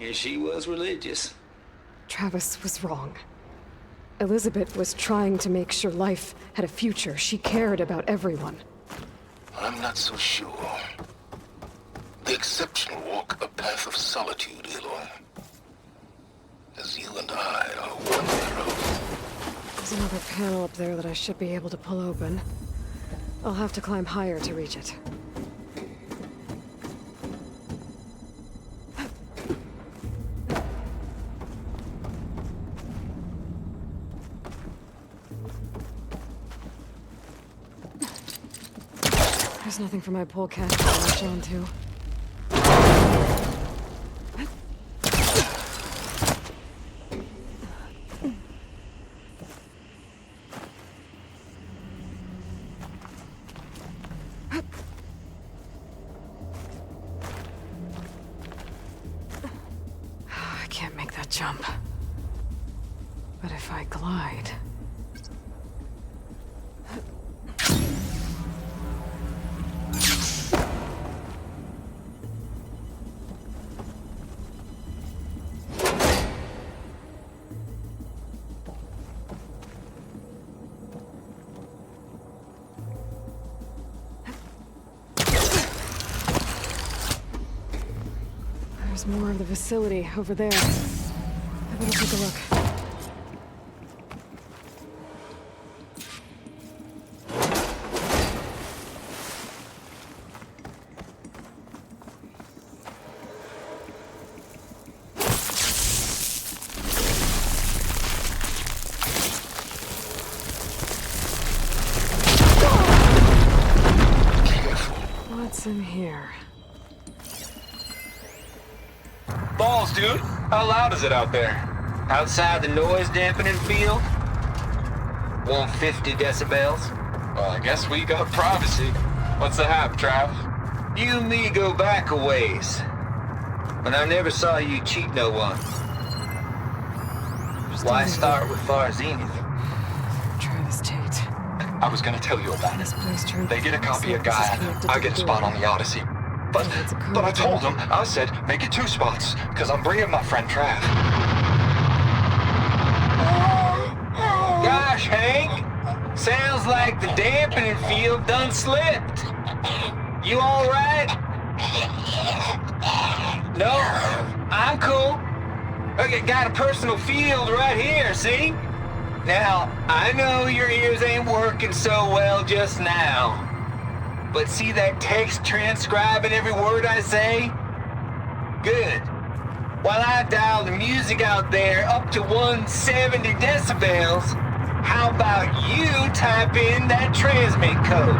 Speaker 17: And she was religious.
Speaker 1: Travis was wrong. Elizabeth was trying to make sure life had a future. She cared about everyone.
Speaker 21: I'm not so sure. The exceptional walk a path of solitude, Aloy. As you and I are one thereof.
Speaker 1: There's another panel up there that I should be able to pull open. I'll have to climb higher to reach it. There's nothing for my polecat to latch onto. I can't make that jump. But if I glide... There's more of the facility over there. I better take a look. What's in here?
Speaker 17: Balls, dude. How loud is it out there? Outside the noise dampening field? 150 decibels?
Speaker 18: Well, I guess we got privacy. What's the hap, Trav?
Speaker 17: You and me go back a ways. But I never saw you cheat no one. Why start with Far Zenith?
Speaker 1: Travis Tate.
Speaker 18: I was gonna tell you about it. They get a copy of Gaia. I get a spot on the Odyssey. But I told them, I said, make it 2 spots, because I'm bringing my friend Trav.
Speaker 17: Gosh, Hank. Sounds like the dampening field done slipped. You all right? No, I'm cool. Okay, got a personal field right here, see? Now, I know your ears ain't working so well just now. But see that text transcribing every word I say? Good. While I dial the music out there up to 170 decibels, how about you type in that transmit code?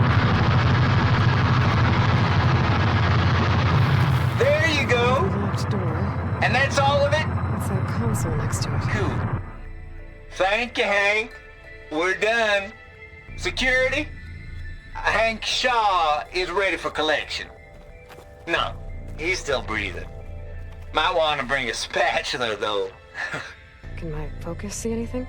Speaker 17: There you go.
Speaker 1: Locked door.
Speaker 17: And that's all of it?
Speaker 1: It's that console next to it.
Speaker 17: Cool. Thank you, Hank. We're done. Security? Hank Shaw is ready for collection. No, he's still breathing. Might want to bring a spatula, though.
Speaker 1: Can my focus see anything?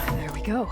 Speaker 1: There we go.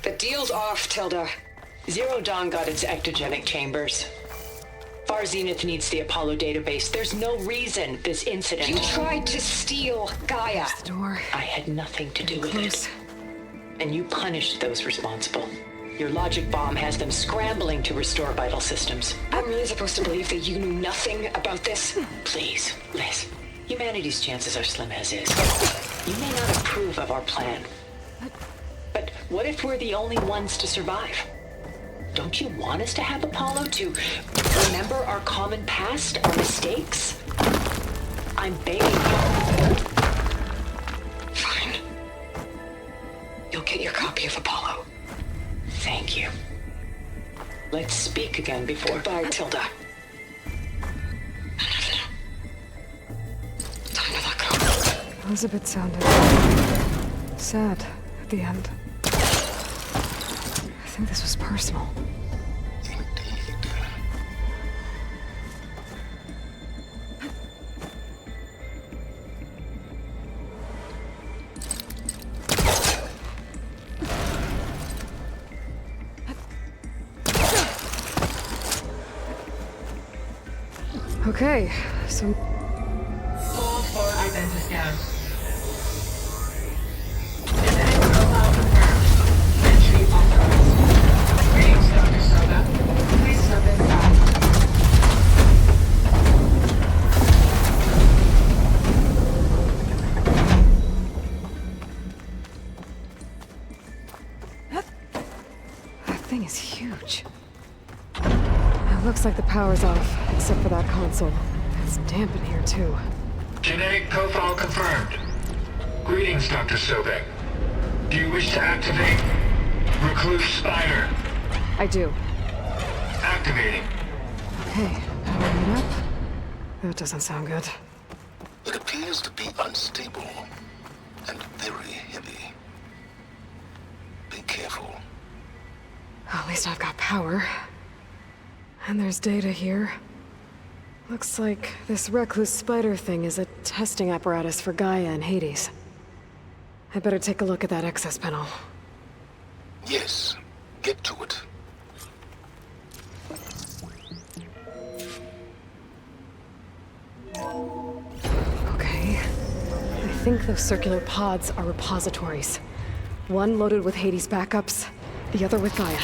Speaker 12: The deal's off, Tilda. Zero Dawn got its ectogenic chambers. Far Zenith needs the Apollo database. There's no reason this incident... You tried to steal Gaia.
Speaker 1: The door.
Speaker 12: I had nothing to do with it. And you punished those responsible. Your logic bomb has them scrambling to restore vital systems. I'm really supposed to believe that you knew nothing about this? Please, Liz. Humanity's chances are slim as is. You may not approve of our plan. But what if we're the only ones to survive? Don't you want us to have Apollo to remember our common past, our mistakes? I'm begging you. Fine. You'll get your copy of Apollo. Thank you. Let's speak again before... Goodbye, Tilda. Time to let go.
Speaker 1: Elizabeth sounded sad at the end. I think this was personal. Okay, so...
Speaker 13: Hold for identiscan. Genetic profile confirmed. Entry authorized. Greetings, Dr. Soga. Please step inside.
Speaker 1: That thing is huge. It looks like the power's off, except for that console. It's damp in here, too.
Speaker 14: Genetic profile confirmed. Greetings, Dr. Sobek. Do you wish to activate Recluse Spider?
Speaker 1: I do.
Speaker 14: Activating.
Speaker 1: Okay, powering it up. That doesn't sound good.
Speaker 21: It appears to be unstable and very heavy. Be careful.
Speaker 1: At least I've got power. And there's data here. Looks like this Recluse Spider thing is a testing apparatus for Gaia and Hades. I better take a look at that access panel.
Speaker 21: Yes, get to it.
Speaker 1: Okay. I think those circular pods are repositories. One loaded with Hades backups, the other with Gaia.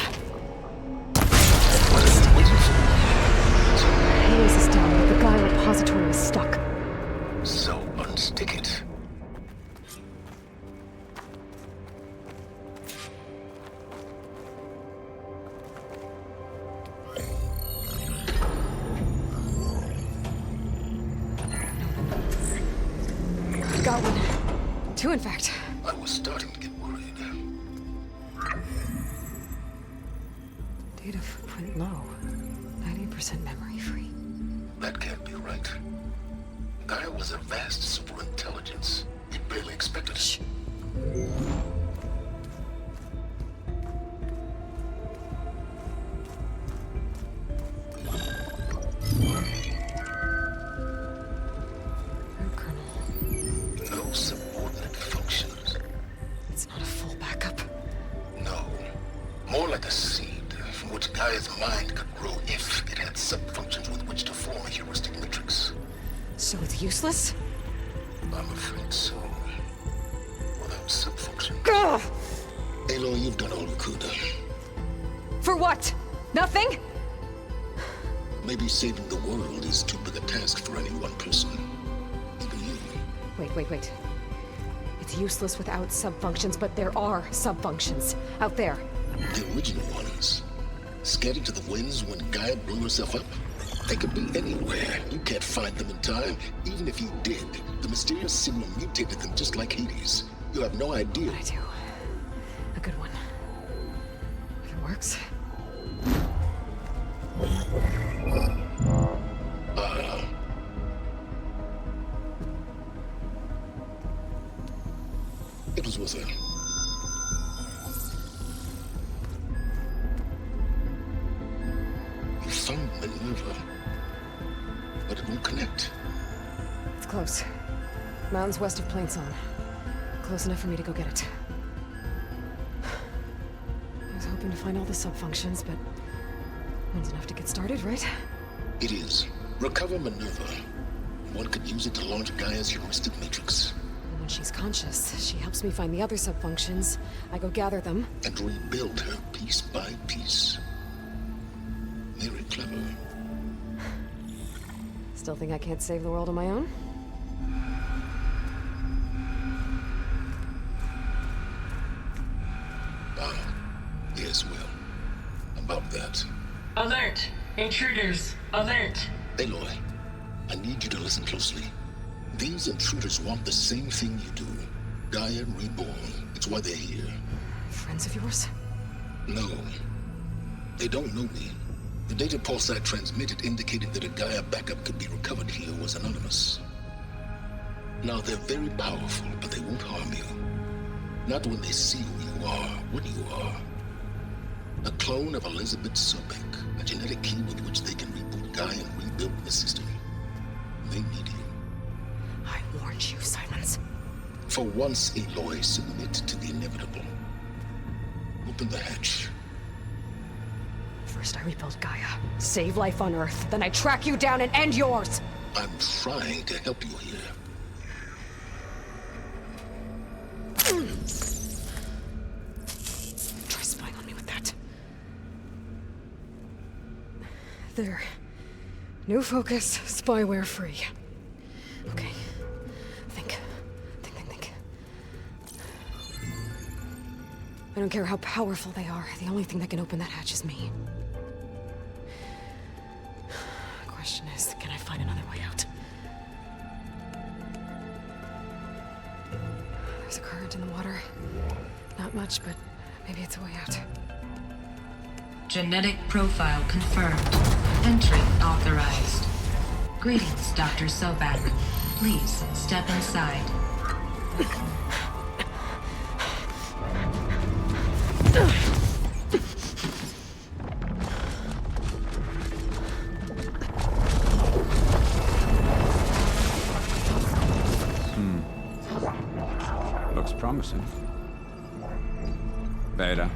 Speaker 1: Hades is down, but the Gaia repository is stuck.
Speaker 21: So unstick it.
Speaker 1: I've got one. Two, in fact.
Speaker 21: I was starting to get worried.
Speaker 1: Data footprint low. 90% memory free.
Speaker 21: That can't be right. Gaia was a vast superintelligence. We barely expected it. No subordinate functions.
Speaker 1: It's not a full backup.
Speaker 21: No. More like a seed from which Gaia's mind could grow if it had sub-functions with which to form a heuristic matrix.
Speaker 1: So it's useless?
Speaker 21: I'm afraid so. Without sub-function.
Speaker 1: Ugh!
Speaker 21: Aloy, you've done all you could.
Speaker 1: For what? Nothing?
Speaker 21: Maybe saving the world is too big a task for any one person. Even you.
Speaker 1: Wait. It's useless without subfunctions, but there are subfunctions out there.
Speaker 21: The original ones. Scattered to the winds when Gaia blew herself up? They could be anywhere. You can't find them in time. Even if you did, the mysterious signal mutated them just like Hades. You have no idea.
Speaker 1: But I do. A good one. If it works.
Speaker 21: It was worth it. You found Minerva, but it won't connect.
Speaker 1: It's close. Mountains west of Plainsong. Close enough for me to go get it. I was hoping to find all the subfunctions, but one's enough to get started, right?
Speaker 21: It is. Recover Minerva. One could use it to launch Gaia's heuristic matrix.
Speaker 1: And when she's conscious, she helps me find the other subfunctions. I go gather them.
Speaker 21: And rebuild her piece by piece. Very clever.
Speaker 1: Still think I can't save the world on my own?
Speaker 21: Yes, well. About that.
Speaker 13: Alert! Intruders! Alert!
Speaker 21: Aloy, I need you to listen closely. These intruders want the same thing you do. Gaia reborn. It's why they're here.
Speaker 1: Friends of yours?
Speaker 21: No. They don't know me. The data pulse I transmitted indicated that a Gaia backup could be recovered here was anonymous. Now, they're very powerful, but they won't harm you. Not when they see who you are, what you are. A clone of Elizabeth Sobek, a genetic key with which they can reboot Gaia and rebuild the system. They need you.
Speaker 1: I warned you, Silence.
Speaker 21: For once, Aloy, submit to the inevitable. Open the hatch.
Speaker 1: First I rebuild Gaia, save life on Earth, then I track you down and end yours!
Speaker 21: I'm trying to help you here.
Speaker 1: Try spying on me with that. There. New focus, spyware free. Okay. Think. I don't care how powerful they are. The only thing that can open that hatch is me. The question is, can I find another way out? There's a current in the water. Not much, but maybe it's a way out.
Speaker 13: Genetic profile confirmed. Entry authorized. Greetings, Dr. Sobek. Please step inside.
Speaker 20: Looks promising. Beta.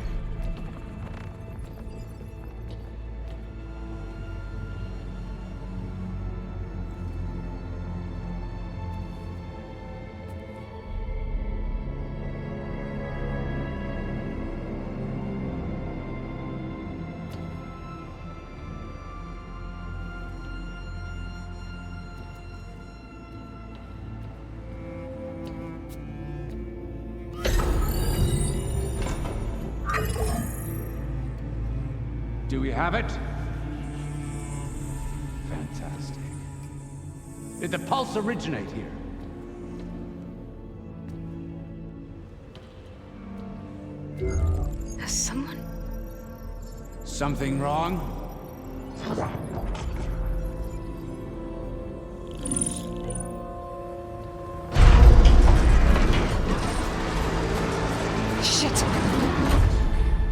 Speaker 20: Do we have it? Fantastic. Did the pulse originate here?
Speaker 15: Something wrong?
Speaker 1: Shit!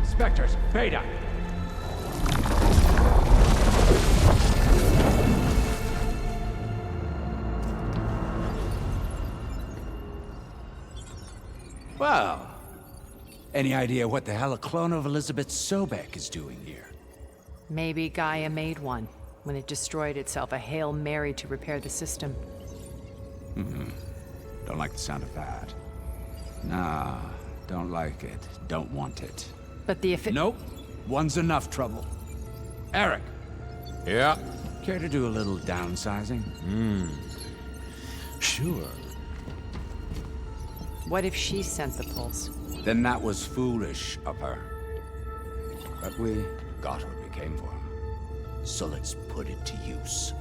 Speaker 20: Spectres, Beta!
Speaker 15: Well, any idea what the hell a clone of Elizabeth Sobek is doing here?
Speaker 3: Maybe Gaia made one when it destroyed itself, a Hail Mary to repair the system.
Speaker 15: Don't like the sound of that. Nah, don't like it. Don't want it.
Speaker 3: But the
Speaker 15: Nope. One's enough trouble. Eric.
Speaker 19: Yeah?
Speaker 15: Care to do a little downsizing?
Speaker 19: Sure.
Speaker 3: What if she sent the pulse?
Speaker 15: Then that was foolish of her. But we got what we came for. So let's put it to use.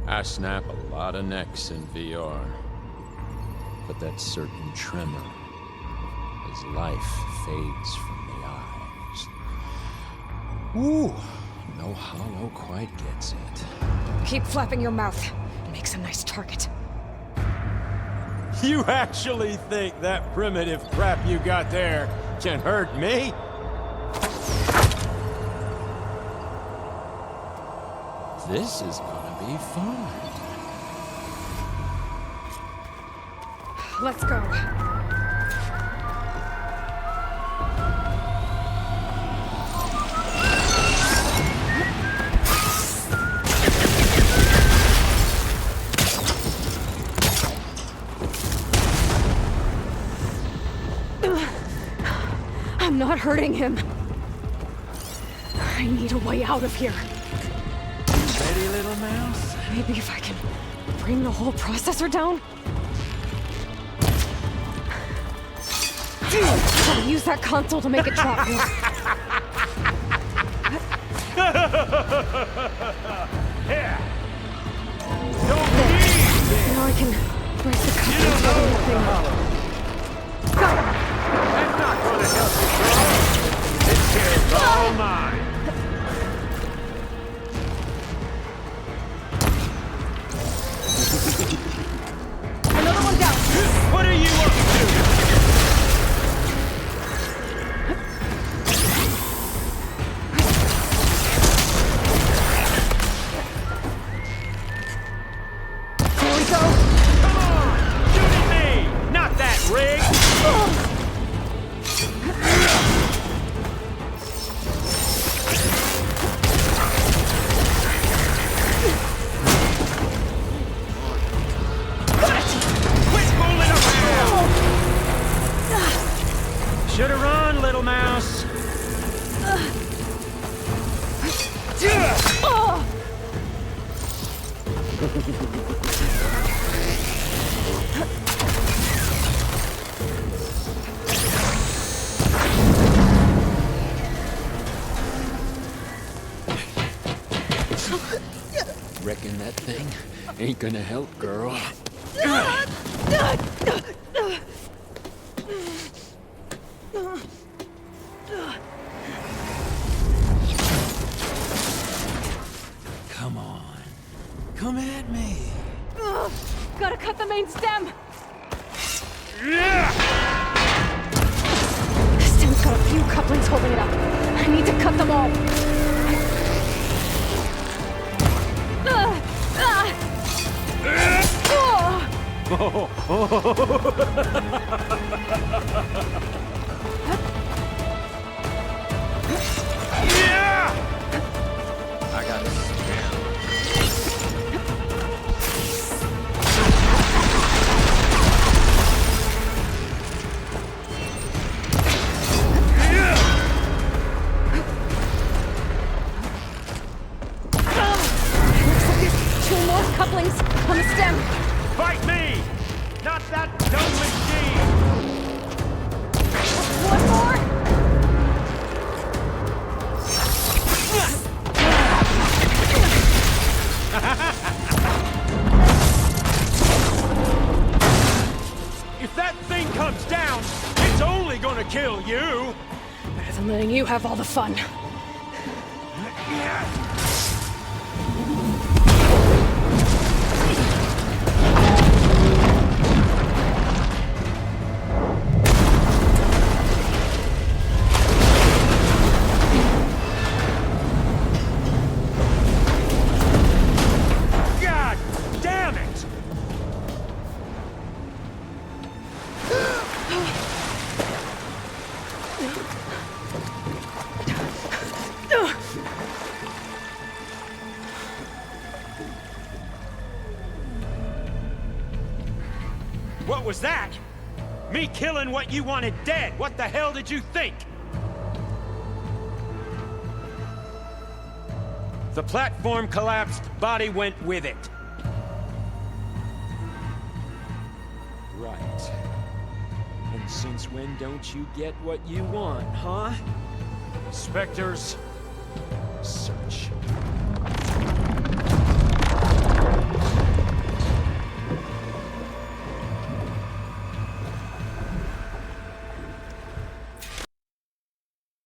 Speaker 19: I snap a lot of necks in VR. But that certain tremor as life fades from the eyes. Ooh, no hollow quite gets it.
Speaker 1: Keep flapping your mouth. It makes a nice target.
Speaker 19: You actually think that primitive crap you got there can hurt me? This is gonna be fun.
Speaker 1: Let's go. I'm not hurting him. I need a way out of here.
Speaker 19: Ready, little mouse?
Speaker 1: Maybe if I can bring the whole processor down? I'll use that console to make it drop more.
Speaker 19: Here!
Speaker 1: Now I can break the couplings of the thing. Got him!
Speaker 19: That's not gonna help you, girl! This chair's all mine!
Speaker 1: Another one down!
Speaker 19: What are you up to?
Speaker 1: Here we go!
Speaker 19: Come on! Shoot at me! Not that rig! Should've run, little mouse. Reckon that thing ain't gonna help, girl. Come on. Come at me.
Speaker 1: Gotta cut the main stem! The stem's got a few couplings holding it up. I need to cut them all.
Speaker 19: I got it.
Speaker 1: Two more couplings on the stem.
Speaker 19: Fight me! Not that dumb machine!
Speaker 7: kill you!
Speaker 1: Better than letting you have all the fun.
Speaker 7: God damn it! What was that? Me killing what you wanted dead. What the hell did you think? The platform collapsed, body went with it.
Speaker 19: Right. And since when don't you get what you want, huh?
Speaker 7: Spectres,
Speaker 19: Search.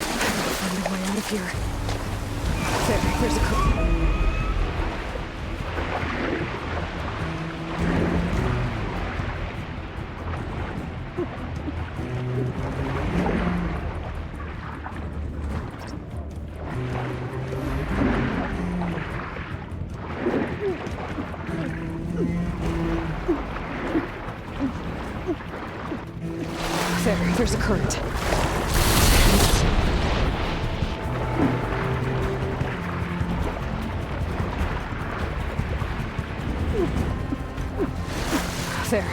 Speaker 1: Find a way out of here. There's a There's a current.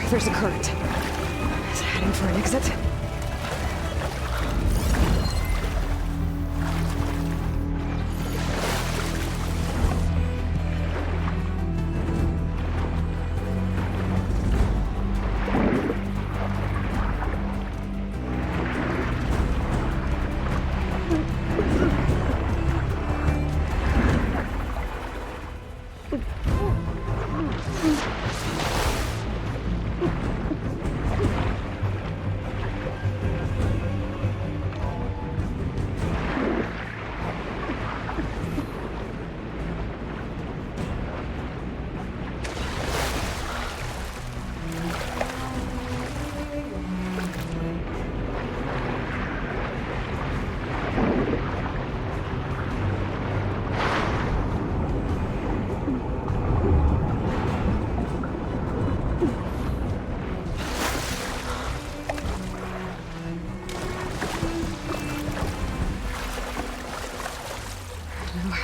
Speaker 1: There's a current. Is it heading for an exit?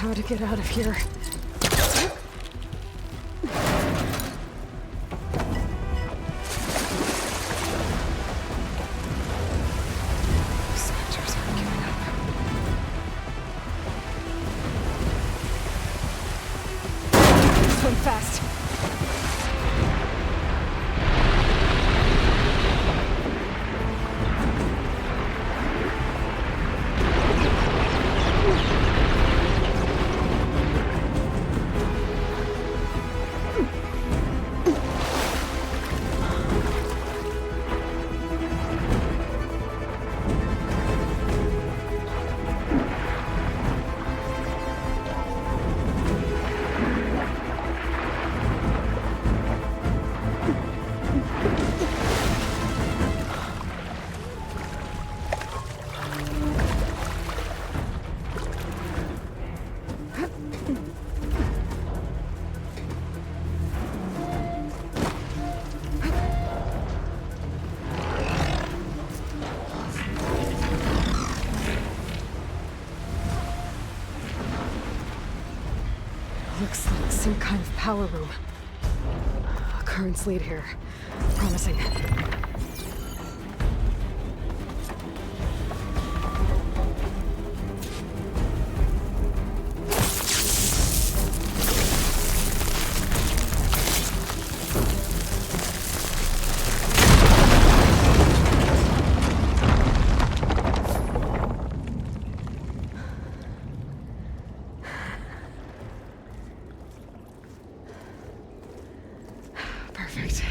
Speaker 1: How to get out of here. Spectres aren't giving up. Swim fast. Looks like some kind of power room. Currents lead here. Promising. Perfect.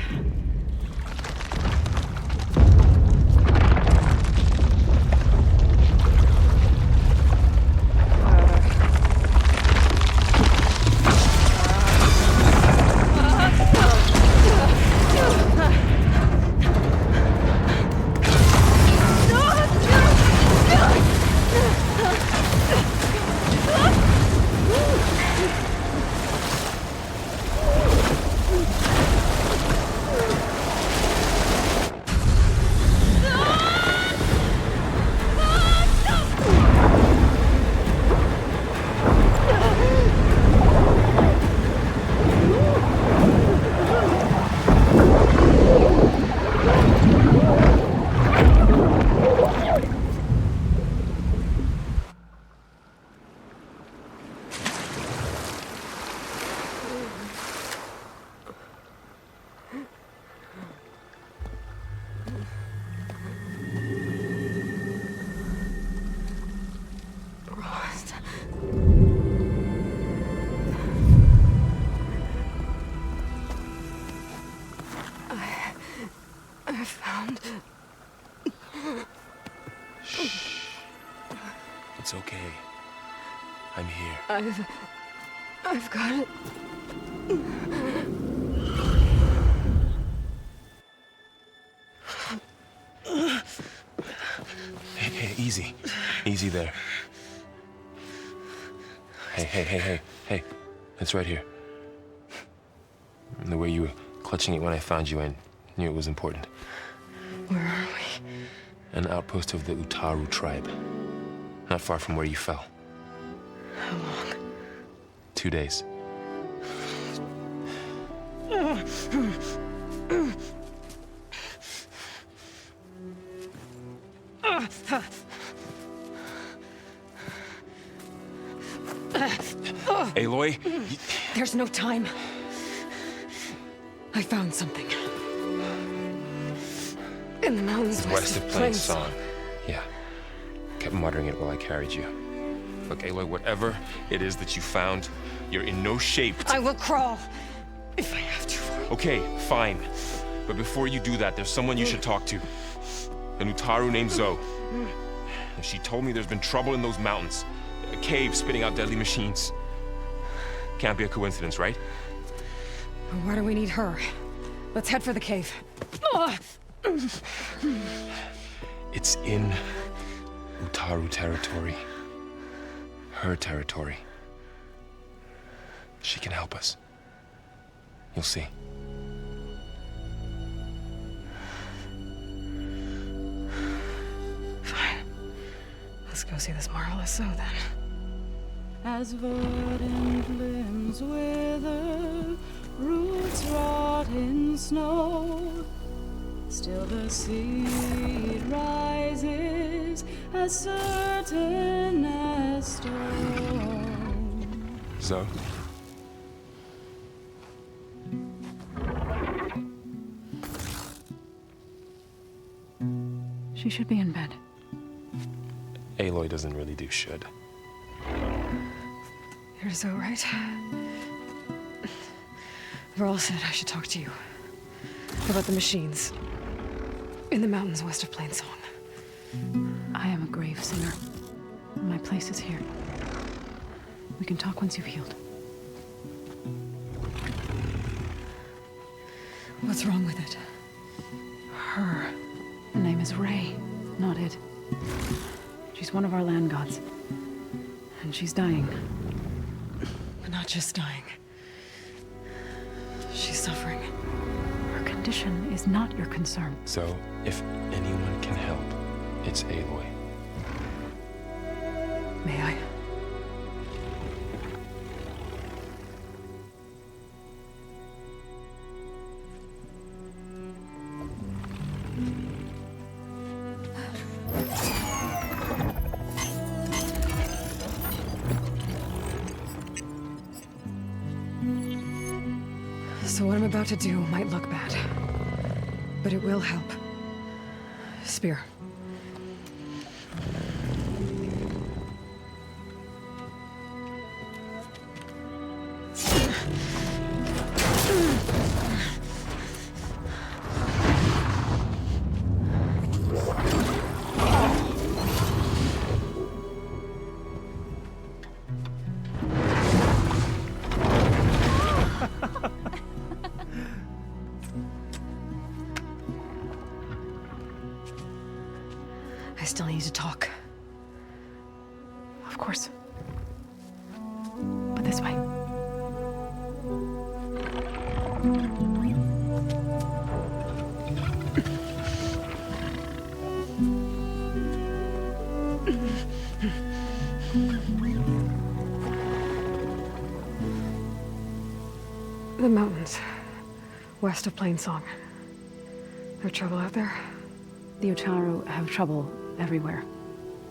Speaker 10: It's okay. I'm here.
Speaker 1: I've got it.
Speaker 10: Hey, easy. Easy there. Hey. It's right here. And the way you were clutching it when I found you, I knew it was important.
Speaker 1: Where are we?
Speaker 10: An outpost of the Utaru tribe. Not far from where you fell.
Speaker 1: How long?
Speaker 10: 2 days. Aloy?
Speaker 1: There's no time. I found something. In the mountains
Speaker 10: West of Plainsong. Yeah. Kept muttering it while I carried you. Look, Aloy, whatever it is that you found, you're in no shape to...
Speaker 1: I will crawl, if I have to.
Speaker 10: Okay, fine. But before you do that, there's someone you should talk to. An Utaru named Zoe. And she told me there's been trouble in those mountains. A cave spitting out deadly machines. Can't be a coincidence, right?
Speaker 1: Why do we need her? Let's head for the cave.
Speaker 10: It's in Utaru territory. Her territory. She can help us. You'll see.
Speaker 1: Fine. Let's go see this marvelous Zoe then.
Speaker 16: As verdant limbs wither, roots rot in snow, still the seed rises as certain as stone.
Speaker 10: Zoe?
Speaker 16: She should be in bed.
Speaker 10: Aloy doesn't really do should.
Speaker 1: You're Zoe, right? Varl said I should talk to you. About the machines. In the mountains west of Plainsong.
Speaker 16: I am a grave singer. My place is here. We can talk once you've healed.
Speaker 1: What's wrong with it?
Speaker 16: Her name is Ray, not it. She's one of our land gods. And she's dying.
Speaker 1: But not just dying. She's suffering.
Speaker 16: Her condition is not your concern.
Speaker 10: So, if anyone can help, it's Aloy.
Speaker 1: May I? So what I'm about to do might look bad, but it will help. Spear. I still need to talk.
Speaker 16: Of course. But this way.
Speaker 1: The mountains. West of Plainsong. There trouble out there?
Speaker 16: The Utaru have trouble everywhere.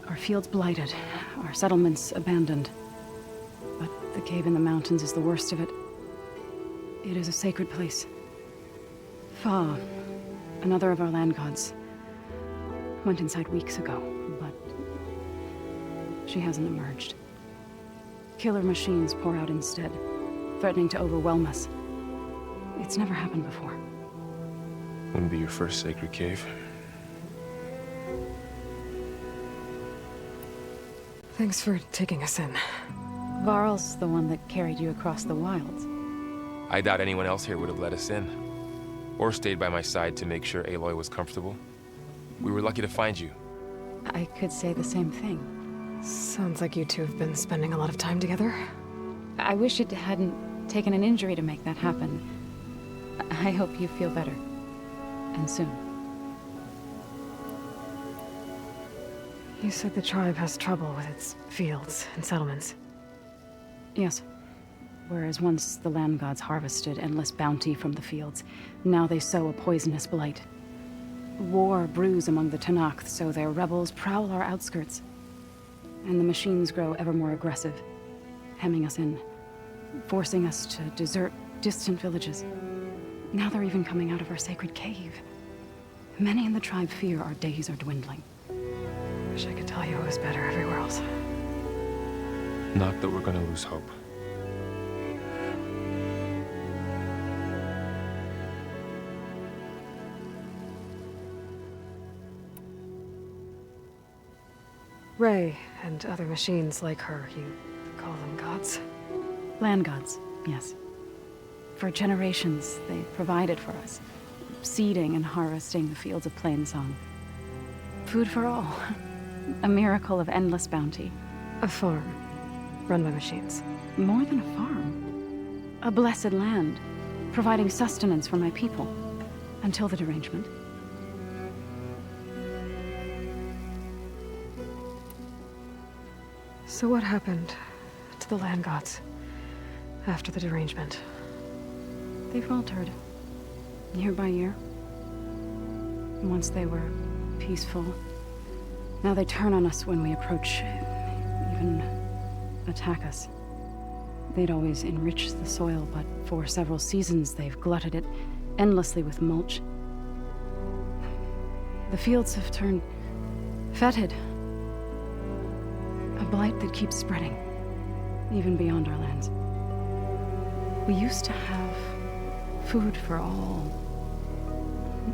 Speaker 16: Our fields blighted, our settlements abandoned. But the cave in the mountains is the worst of it. It is a sacred place. Fa, another of our land gods, went inside weeks ago, but she hasn't emerged. Killer machines pour out instead, threatening to overwhelm us. It's never happened before.
Speaker 10: Wouldn't be your first sacred cave.
Speaker 1: Thanks for taking us in.
Speaker 16: Varl's the one that carried you across the wilds.
Speaker 10: I doubt anyone else here would have let us in. Or stayed by my side to make sure Aloy was comfortable. We were lucky to find you.
Speaker 16: I could say the same thing.
Speaker 1: Sounds like you two have been spending a lot of time together.
Speaker 16: I wish it hadn't taken an injury to make that happen. I hope you feel better. And soon.
Speaker 1: You said the tribe has trouble with its fields and settlements.
Speaker 16: Yes. Whereas once the land gods harvested endless bounty from the fields, now they sow a poisonous blight. War brews among the Tenakth, so their rebels prowl our outskirts. And the machines grow ever more aggressive, hemming us in, forcing us to desert distant villages. Now they're even coming out of our sacred cave. Many in the tribe fear our days are dwindling.
Speaker 1: Wish I could tell you it was better everywhere else.
Speaker 10: Not that we're gonna lose hope.
Speaker 1: Ray and other machines like her, you call them gods?
Speaker 16: Land gods, yes. For generations, they provided for us, seeding and harvesting the fields of Plainsong. Food for all. A miracle of endless bounty.
Speaker 1: A farm, run by machines.
Speaker 16: More than a farm. A blessed land, providing sustenance for my people. Until the derangement.
Speaker 1: So what happened to the land gods after the derangement?
Speaker 16: They faltered, year by year. Once they were peaceful. Now they turn on us when we approach, even attack us. They'd always enriched the soil, but for several seasons they've glutted it endlessly with mulch. The fields have turned fetid. A blight that keeps spreading, even beyond our lands. We used to have food for all.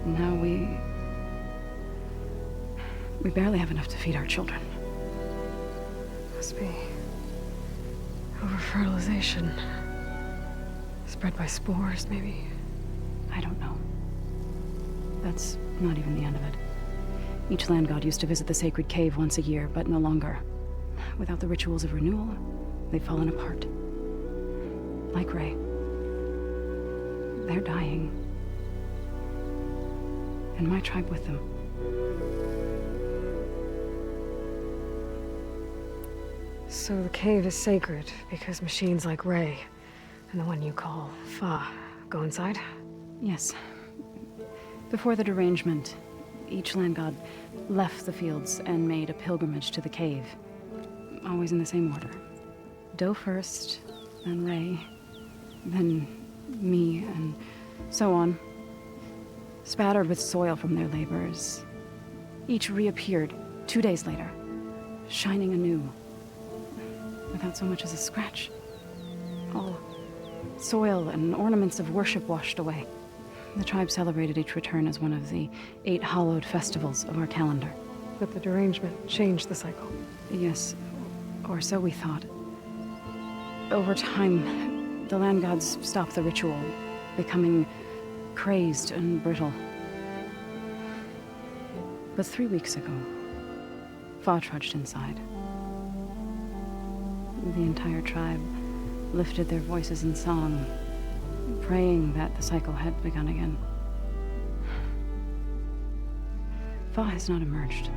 Speaker 16: Now we barely have enough to feed our children.
Speaker 1: Must be over-fertilization. Spread by spores, maybe?
Speaker 16: I don't know. That's not even the end of it. Each land god used to visit the sacred cave once a year, but no longer. Without the rituals of renewal, they've fallen apart. Like Ray. They're dying. And my tribe with them.
Speaker 1: So the cave is sacred because machines like Ray and the one you call Fa go inside?
Speaker 16: Yes. Before the derangement, each land god left the fields and made a pilgrimage to the cave. Always in the same order. Do first, then Ray, then me, and so on. Spattered with soil from their labors. Each reappeared 2 days later, shining anew. Without so much as a scratch. All soil and ornaments of worship washed away. The tribe celebrated each return as one of the 8 hallowed festivals of our calendar.
Speaker 1: But the derangement changed the cycle.
Speaker 16: Yes, or so we thought. Over time, the land gods stopped the ritual, becoming crazed and brittle. But 3 weeks ago, Fa trudged inside. The entire tribe lifted their voices in song, praying that the cycle had begun again. Fa has not emerged.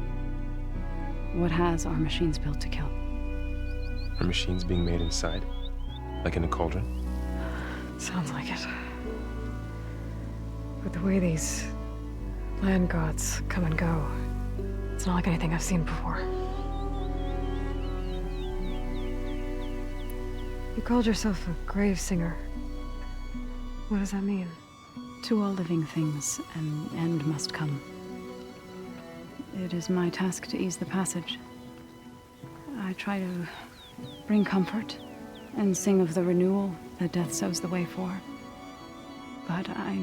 Speaker 16: What has are machines built to kill.
Speaker 10: Are machines being made inside? Like in a cauldron?
Speaker 1: Sounds like it. But the way these land gods come and go, it's not like anything I've seen before. You called yourself a grave singer. What does that mean?
Speaker 16: To all living things, an end must come. It is my task to ease the passage. I try to bring comfort and sing of the renewal that death sows the way for. But I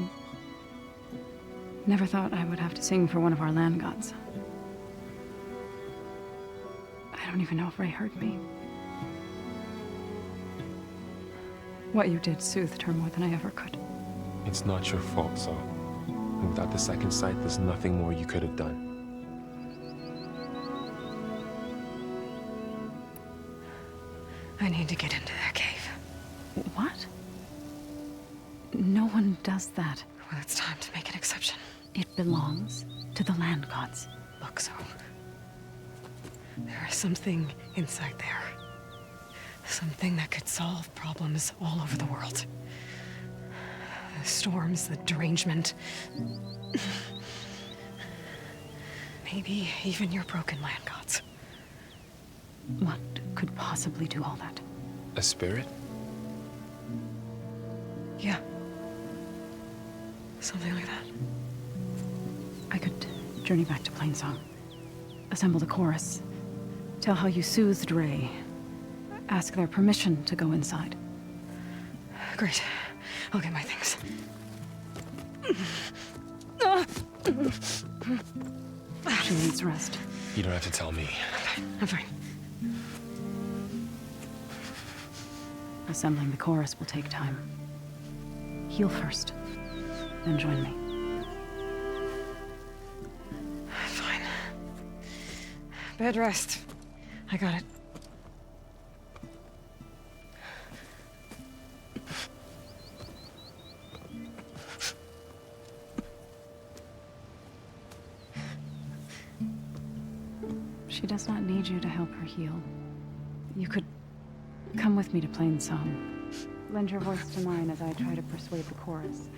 Speaker 16: never thought I would have to sing for one of our land gods. I I don't even know if Ray heard me. What you did soothed her more than I ever could.
Speaker 10: It's not your fault, Zoe. And without the second sight, there's nothing more you could have done.
Speaker 1: I need to get into that cave.
Speaker 16: What? No one does that.
Speaker 1: Well, it's time to make an exception.
Speaker 16: It belongs to the land gods.
Speaker 1: Look, Zoe. There is something inside there. Something that could solve problems all over the world. The storms, the derangement. Maybe even your broken land gods.
Speaker 16: What could possibly do all that?
Speaker 10: A spirit?
Speaker 1: Yeah. Something like that.
Speaker 16: I could journey back to Plainsong. Assemble the chorus. Tell how you soothed Ray. Ask their permission to go inside.
Speaker 1: Great. I'll get my things.
Speaker 16: She needs rest.
Speaker 10: You don't have to tell me.
Speaker 1: I'm fine.
Speaker 16: Assembling the chorus will take time. Heal first, then join me.
Speaker 1: Fine. Bed rest. I got it.
Speaker 16: She does not need you to help her heal. You could come with me to Plainsong. Lend your voice to mine as I try to persuade the chorus.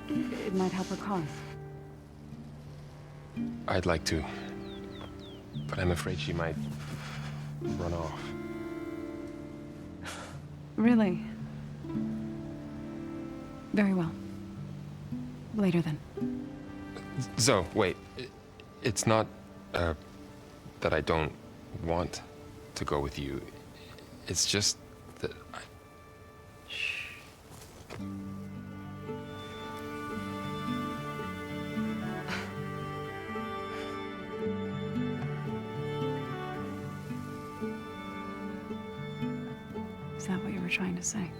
Speaker 16: It might help her cause.
Speaker 10: I'd like to. But I'm afraid she might run off.
Speaker 16: Really? Very well. Later then.
Speaker 10: Zoe, wait. It's not, that I don't want to go with you. It's just that I...
Speaker 16: Shh. Is that what you were trying to say?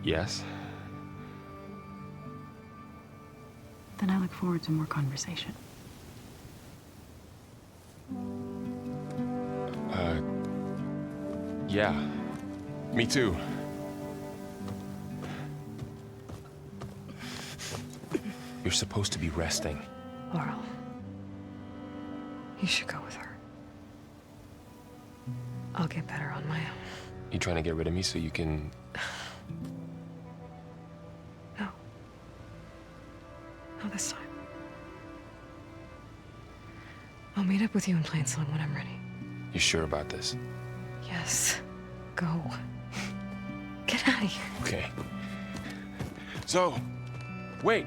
Speaker 10: Yes?
Speaker 16: Then I look forward to more conversation.
Speaker 10: Yeah. Me too. You're supposed to be resting.
Speaker 1: Laurel. You should go with her. I'll get better on my own.
Speaker 10: You trying to get rid of me so you can...
Speaker 1: No. Not this time. I'll meet up with you in Plainsong when I'm ready.
Speaker 10: You sure about this?
Speaker 1: Yes. Go. Get out of here.
Speaker 10: Okay. So, wait.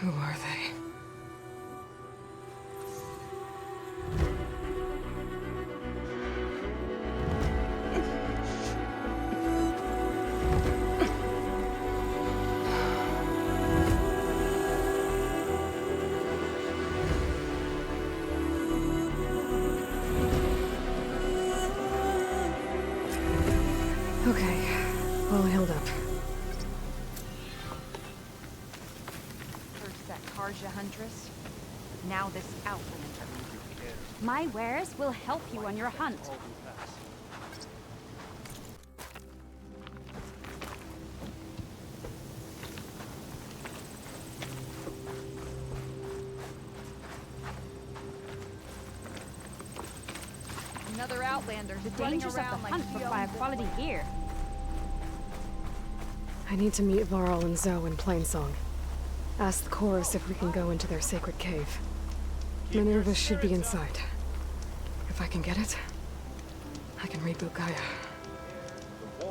Speaker 1: Who are they? Okay, all healed up.
Speaker 6: First that Karja Huntress, now this Outlander. My wares will help you on your hunt. Another Outlander.
Speaker 4: The dangers of the hunt look by quality gear.
Speaker 1: I need to meet Varl and Zoe in Plainsong. Ask the chorus if we can go into their sacred cave. Many of us should be inside. If I can get it, I can reboot Gaia.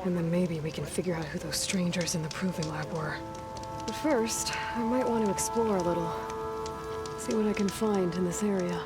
Speaker 1: And then maybe we can figure out who those strangers in the proving lab were. But first, I might want to explore a little. See what I can find in this area.